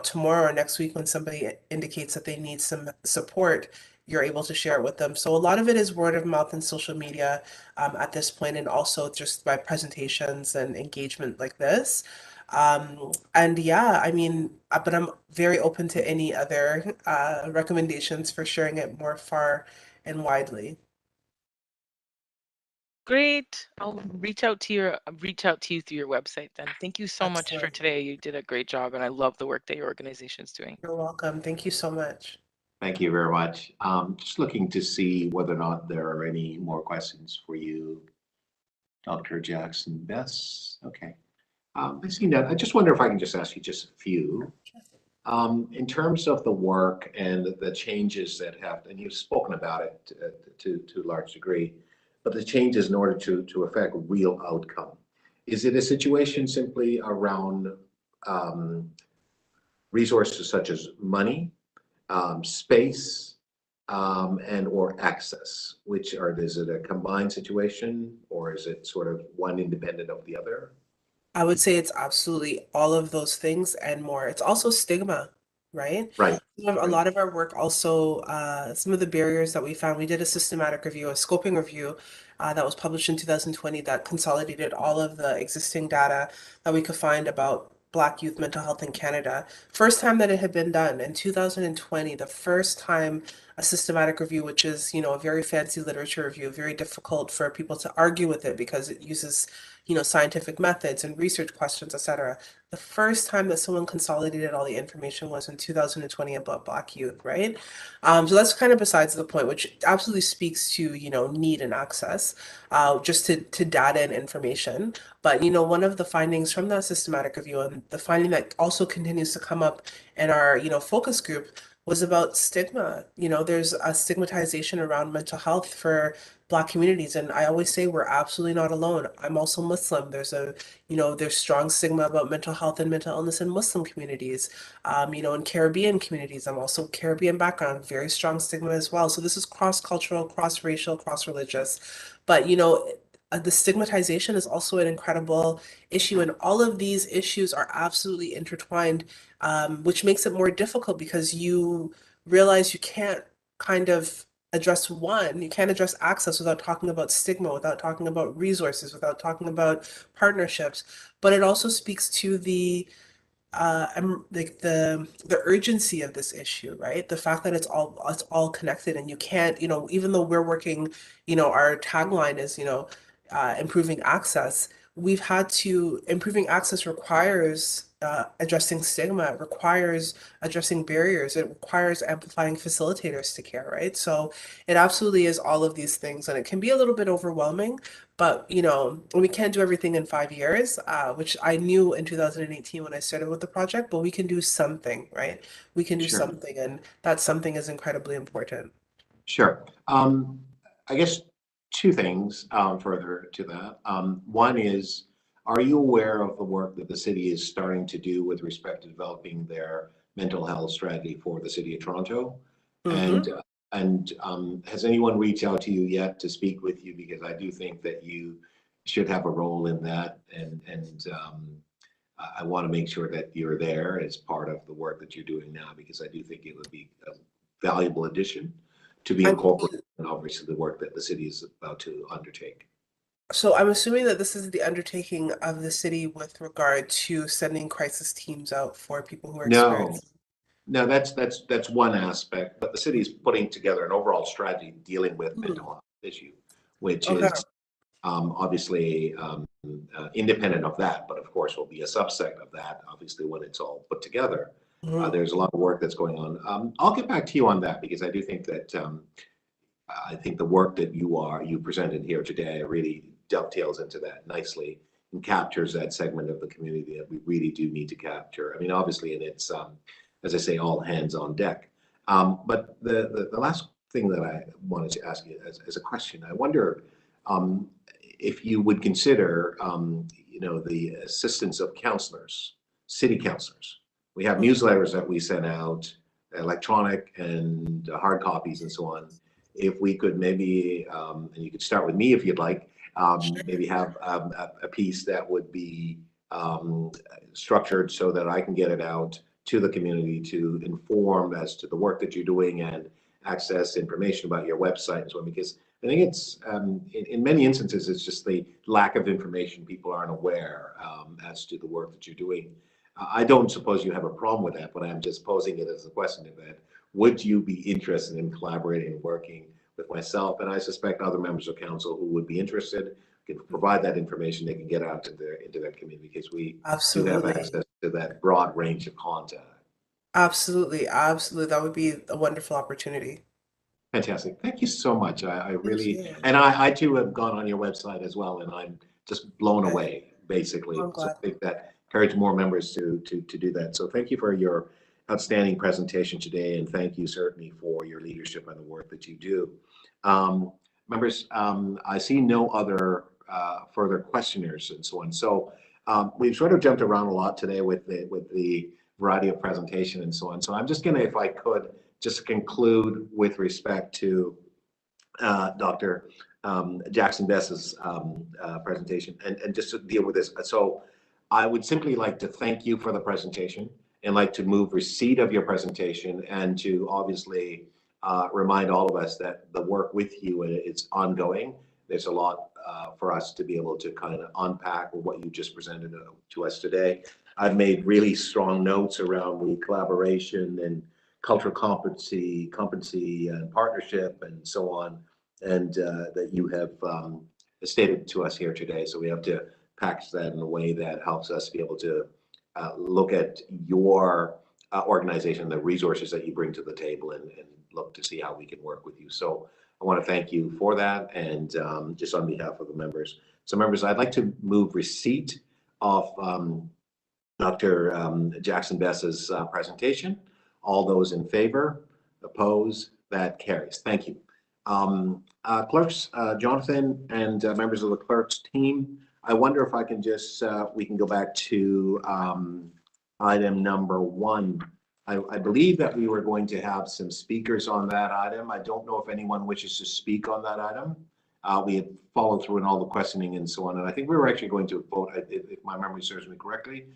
tomorrow or next week when somebody indicates that they need some support, you're able to share it with them. So a lot of it is word of mouth and social media at this point, and also just by presentations and engagement like this. And yeah, I mean, but I'm very open to any other recommendations for sharing it more far and widely. Great. I'll reach out to you through your website then. Thank you so much for Excellent. today. You did a great job, and I love the work that your organization is doing. You're welcome. Thank you so much. Thank you very much. Just looking to see whether or not there are any more questions for you, Dr. Jackson Bess. Okay. I see that. I just wonder if I can just ask you just a few. In terms of the work and the changes that have, and you've spoken about it to a large degree, but the changes in order to affect real outcome. Is it a situation simply around resources such as money, space, and or access? Is it a combined situation, or is it sort of one independent of the other? I would say it's absolutely all of those things and more. It's also stigma, right? Right. A lot of our work also, some of the barriers that we found, we did a systematic review, a scoping review that was published in 2020 that consolidated all of the existing data that we could find about Black youth mental health in Canada. First time that it had been done in 2020, the first time a systematic review, which is, a very fancy literature review, very difficult for people to argue with it because it uses scientific methods and research questions, etc. The first time that someone consolidated all the information was in 2020 about Black youth, right? So that's kind of besides the point, which absolutely speaks to, need and access, just to data and information. But, one of the findings from that systematic review, and the finding that also continues to come up in our, focus group, was about stigma. There's a stigmatization around mental health for Black communities. And I always say we're absolutely not alone. I'm also Muslim. There's strong stigma about mental health and mental illness in Muslim communities. In Caribbean communities, I'm also Caribbean background, very strong stigma as well. So this is cross-cultural, cross-racial, cross-religious. But, the stigmatization is also an incredible issue. And all of these issues are absolutely intertwined, which makes it more difficult because you realize you can't kind of address one. You can't address access without talking about stigma, without talking about resources, without talking about partnerships. But it also speaks to like the urgency of this issue, right? The fact that it's all connected, and you can't, even though we're working, our tagline is, improving access. Improving access requires addressing stigma, it requires addressing barriers, it requires amplifying facilitators to care, right? So it absolutely is all of these things, and it can be a little bit overwhelming, but you know, we can't do everything in 5 years, which I knew in 2018 when I started with the project, but we can do something, right? We can do Sure. something, and that something is incredibly important. Sure. I guess two things further to that. One is, are you aware of the work that the city is starting to do with respect to developing their mental health strategy for the city of Toronto? And has anyone reached out to you yet to speak with you? Because I do think that you should have a role in that, and I want to make sure that you're there as part of the work that you're doing now, because I do think it would be a valuable addition to be incorporated in obviously the work that the city is about to undertake. So I'm assuming that this is the undertaking of the city with regard to sending crisis teams out for people who are experiencing. No, that's one aspect, but the city is putting together an overall strategy dealing with mental health issue, which Okay. is obviously independent of that, but of course will be a subset of that, obviously, when it's all put together. There's a lot of work that's going on. I'll get back to you on that, because I do think that I think the work that you presented here today really dovetails into that nicely and captures that segment of the community that we really do need to capture. I mean, obviously, and it's, as I say, all hands on deck. But the last thing that I wanted to ask you as a question, I wonder if you would consider, you know, the assistance of counselors, city counselors. We have newsletters that we send out, electronic and hard copies and so on. If we could maybe, and you could start with me if you'd like, maybe have a piece that would be structured so that I can get it out to the community to inform as to the work that you're doing and access information about your website and so on, because I think it's, in many instances, it's just the lack of information. People aren't aware as to the work that you're doing. I don't suppose you have a problem with that, but I'm just posing it as a question of that. Would you be interested in collaborating and working with myself? And I suspect other members of council who would be interested can provide that information. They can get out into that community, because we do have access to that broad range of content. Absolutely, absolutely. That would be a wonderful opportunity. Fantastic. Thank you so much. I really, and I too have gone on your website as well, and I'm just blown away, basically. I'm glad. So I think that encourage more members to do that. So thank you for your outstanding presentation today, and thank you certainly for your leadership and the work that you do. Members, I see no other further questioners and so on. So we've sort of jumped around a lot today with the variety of presentation and so on. So I'm just going to, if I could, just conclude with respect to Dr. Jackson Bess's presentation and just to deal with this. So I would simply like to thank you for the presentation and like to move receipt of your presentation, and to obviously remind all of us that the work with you, it's ongoing. There's a lot for us to be able to kind of unpack with what you just presented to us today. I've made really strong notes around the collaboration and cultural competency and partnership and so on, and that you have stated to us here today. So we have to package that in a way that helps us be able to look at your organization, the resources that you bring to the table, and look to see how we can work with you. So I want to thank you for that, and just on behalf of the members. So members, I'd like to move receipt of Dr. Jackson Bess's presentation. All those in favor, oppose, that carries. Thank you. Clerks, Jonathan and members of the clerks team, I wonder if I can just, we can go back to item number 1. I believe that we were going to have some speakers on that item. I don't know if anyone wishes to speak on that item. We had followed through in all the questioning and so on, and I think we were actually going to vote, if my memory serves me correctly.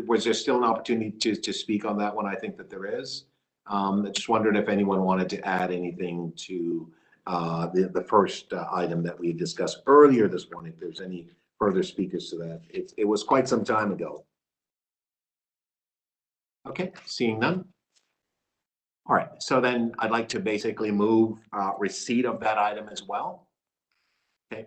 Was there still an opportunity to speak on that one? I think that there is. I just wondered if anyone wanted to add anything to the first item that we discussed earlier this morning, if there's any further speakers to that. It was quite some time ago. Okay, seeing none. All right, so then I'd like to basically move receipt of that item as well. Okay,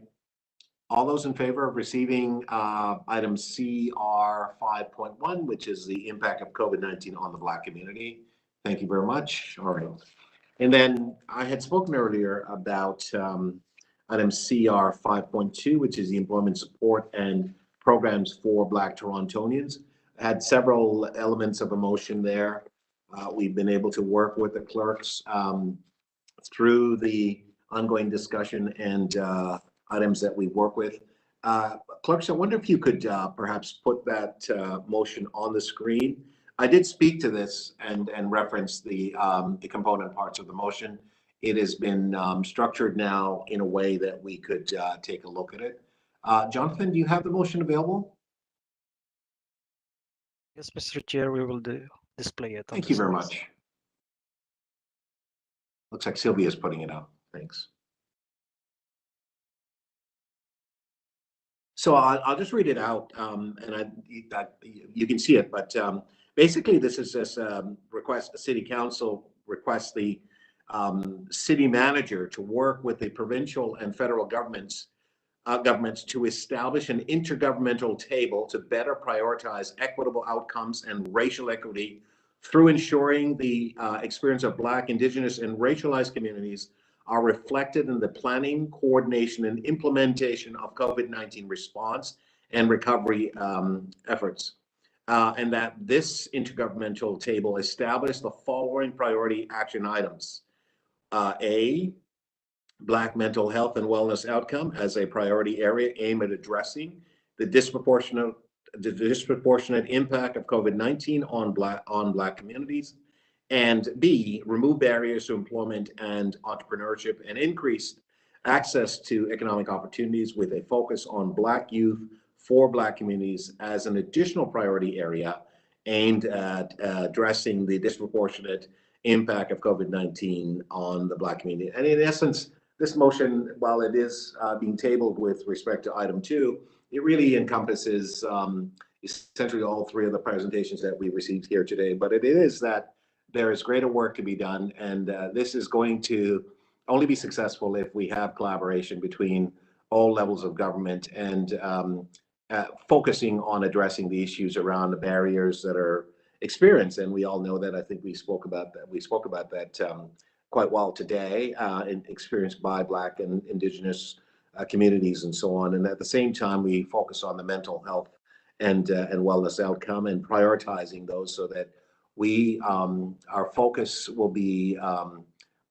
All those in favor of receiving item CR 5.1, which is the impact of COVID-19 on the Black community? Thank you very much. All right. And then I had spoken earlier about item CR 5.2, which is the employment support and programs for Black Torontonians. I had several elements of a motion there. We've been able to work with the clerks through the ongoing discussion and items that we work with. Clerks, I wonder if you could perhaps put that motion on the screen. I did speak to this and reference the component parts of the motion. It has been structured now in a way that we could take a look at it. Jonathan, do you have the motion available? Yes, Mr. Chair, we will display it. Thank you very much. Looks like Sylvia's putting it up. Thanks. So I'll just read it out, and you can see it, but basically this is this request, the City Council requests the city manager to work with the provincial and federal governments to establish an intergovernmental table to better prioritize equitable outcomes and racial equity through ensuring the experience of Black, Indigenous, and racialized communities are reflected in the planning, coordination, and implementation of COVID-19 response and recovery efforts. And that this intergovernmental table establish the following priority action items. A, Black mental health and wellness outcome as a priority area aimed at addressing the disproportionate impact of COVID-19 on Black communities. And B, remove barriers to employment and entrepreneurship and increase access to economic opportunities with a focus on Black youth for Black communities as an additional priority area aimed at addressing the disproportionate impact of COVID-19 on the Black community. And in essence, this motion, while it is being tabled with respect to item 2, it really encompasses essentially all three of the presentations that we received here today. But it is that there is greater work to be done, and this is going to only be successful if we have collaboration between all levels of government and focusing on addressing the issues around the barriers that are experienced. And we all know that. I think we spoke about that. We spoke about that quite well today, experienced by Black and Indigenous communities and so on. And at the same time, we focus on the mental health and wellness outcome and prioritizing those so that we our focus will be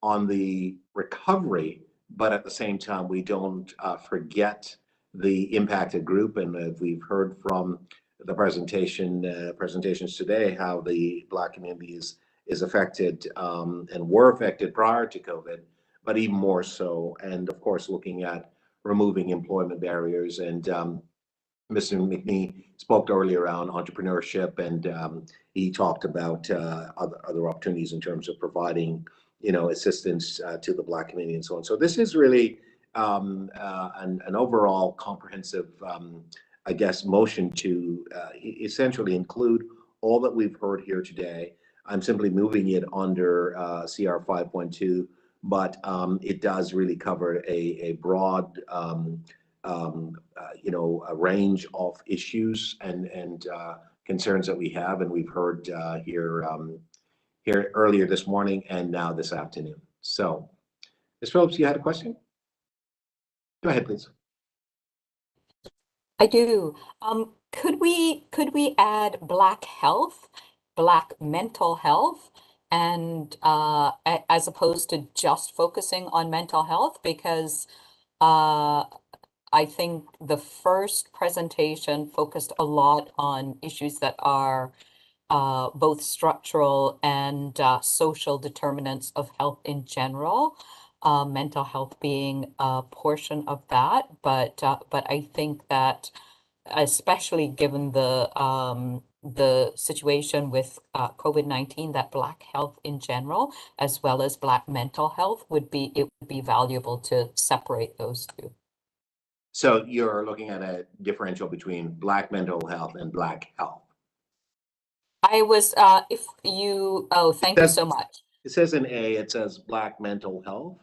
on the recovery, but at the same time we don't forget the impacted group. And we've heard from the presentations today how the Black community is affected and were affected prior to COVID, but even more so. And of course, looking at removing employment barriers. And Mr. McNee spoke earlier around entrepreneurship, and he talked about other opportunities in terms of providing, assistance to the Black community and so on. So this is really an overall comprehensive, I guess, motion to essentially include all that we've heard here today. I'm simply moving it under CR 5.2, but it does really cover a broad a range of issues and concerns that we have, and we've heard here earlier this morning and now this afternoon. So, Ms. Phillips, you had a question? Go ahead, please. I do. Could we add Black health, Black mental health, and as opposed to just focusing on mental health? Because I think the first presentation focused a lot on issues that are both structural and social determinants of health in general, mental health being a portion of that. But I think that, especially given the situation with COVID-19, that Black health in general, as well as Black mental health, would be valuable to separate those two. So you're looking at a differential between Black mental health and Black health. I was, thank you so much. It says in A, it says Black mental health.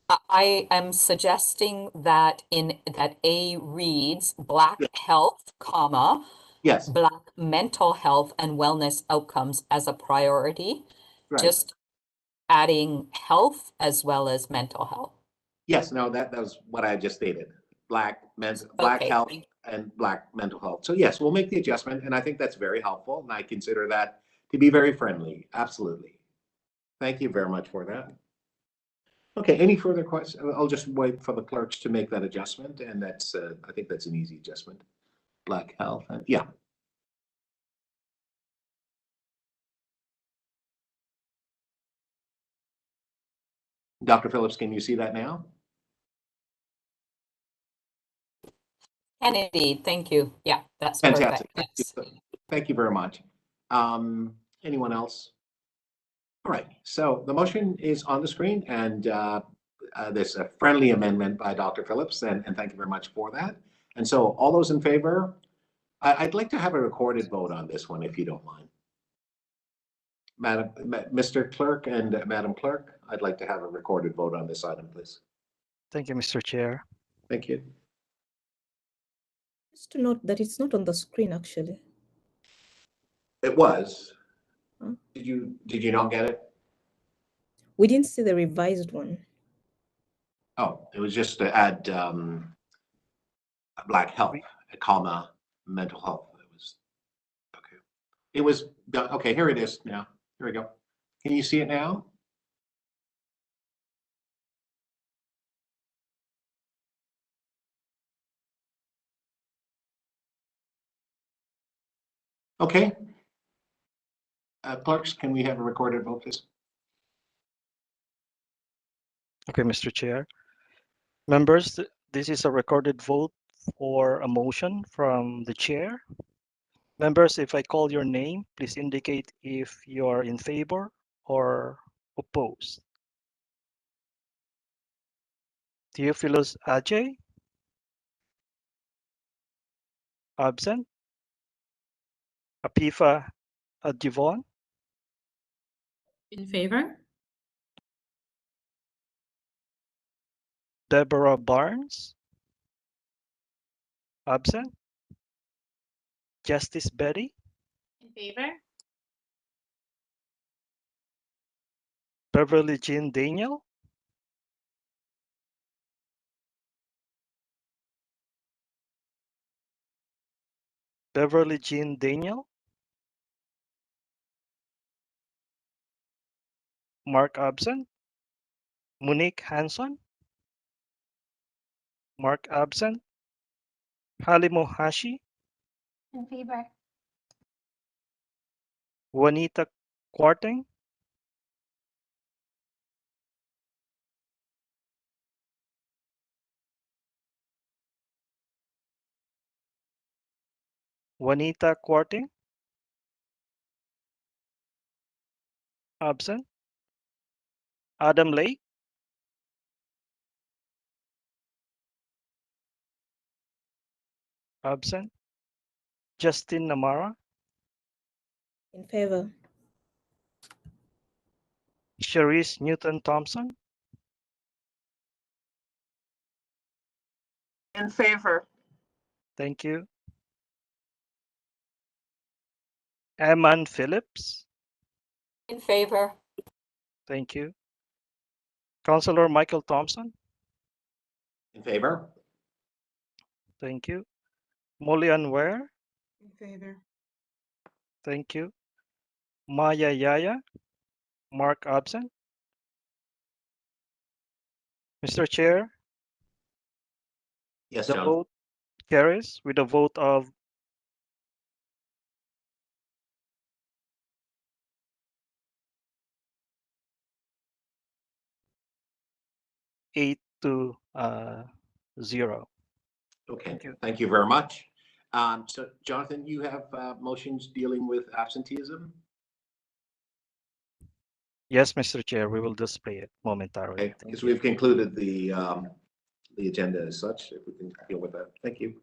I am suggesting that that A reads Black health, comma, Yes. Black mental health and wellness outcomes as a priority. Right. Just adding health as well as mental health. Yes, no, that was what I just stated. Black Okay, health and Black mental health. So yes, we'll make the adjustment, and I think that's very helpful, and I consider that to be very friendly. Absolutely. Thank you very much for that. Okay, any further questions? I'll just wait for the clerks to make that adjustment, and that's I think that's an easy adjustment. Black health, yeah. Dr. Phillips, can you see that now? And indeed, thank you. Yeah, that's Fantastic. perfect. Yes. Thank you very much. Anyone else? All right, so the motion is on the screen, and there's a friendly amendment by Dr. Phillips, and thank you very much for that. And so all those in favor, I'd like to have a recorded vote on this one, if you don't mind. Mr. Clerk and Madam Clerk, I'd like to have a recorded vote on this item, please. Thank you, Mr. Chair. Thank you. Just to note that it's not on the screen, actually. It was. Huh? Did you not get it? We didn't see the revised one. Oh, it was just to add Black health, comma, mental health. It was okay. It was okay. Here it is now. Here we go. Can you see it now? Okay. Clerks, can we have a recorded vote, please? Okay, Mr. Chair. Members, this is a recorded vote for a motion from the chair. Members, if I call your name, please indicate if you're in favor or opposed. Theophilus Ajay? Absent. Apifa Adjivon? In favor? Deborah Barnes? Absent. Justice Betty? In favor? Beverly Jean Daniel? Beverly Jean Daniel? Mark absent. Monique Hanson? Mark absent. Halimo Hashi? In favor? Juanita Quarting? Juanita Quarting? Absent. Adam Lake? Absent. Justin Namara? In favor. Sharice Newton Thompson? In favor. Thank you. Eman Phillips? In favor. Thank you. Councilor Michael Thompson? In favor? Thank you. Molian Ware? In favor. Thank you. Maya Yaya? Mark absent. Mr. Chair, Yes, the John. vote carries with a vote of 8-0. Okay, thank you very much. So Jonathan, you have motions dealing with absenteeism? Yes, Mr. Chair, we will display it momentarily. Okay, because we've concluded the agenda as such, if we can deal with that. Thank you.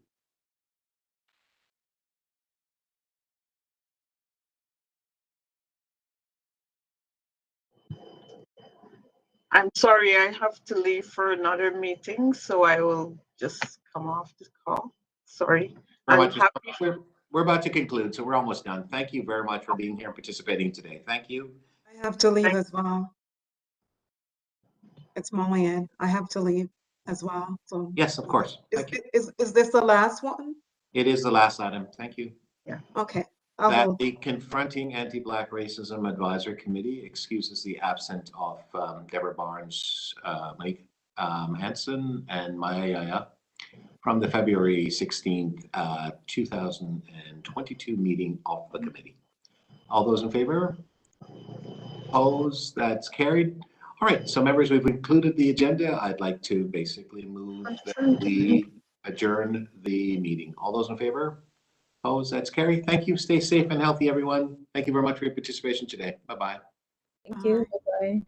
I'm sorry, I have to leave for another meeting, so I will just come off this call. Sorry. We're about to conclude, so we're almost done. Thank you very much for being here and participating today. Thank you. I have to leave as well. It's Moanne. I have to leave as well. So yes, of course. Is this the last one? It is the last item. Thank you. Yeah. Okay. The Confronting Anti-Black Racism Advisory Committee excuses the absence of Deborah Barnes, Monique Hanson, and Maya Yaya from the February 16th, 2022 meeting of the committee. All those in favor? Opposed? That's carried. All right, so members, we've concluded the agenda. I'd like to basically move that we adjourn the meeting. All those in favor? Opposed? That's carried. Thank you. Stay safe and healthy, everyone. Thank you very much for your participation today. Bye-bye. Thank you. Bye-bye.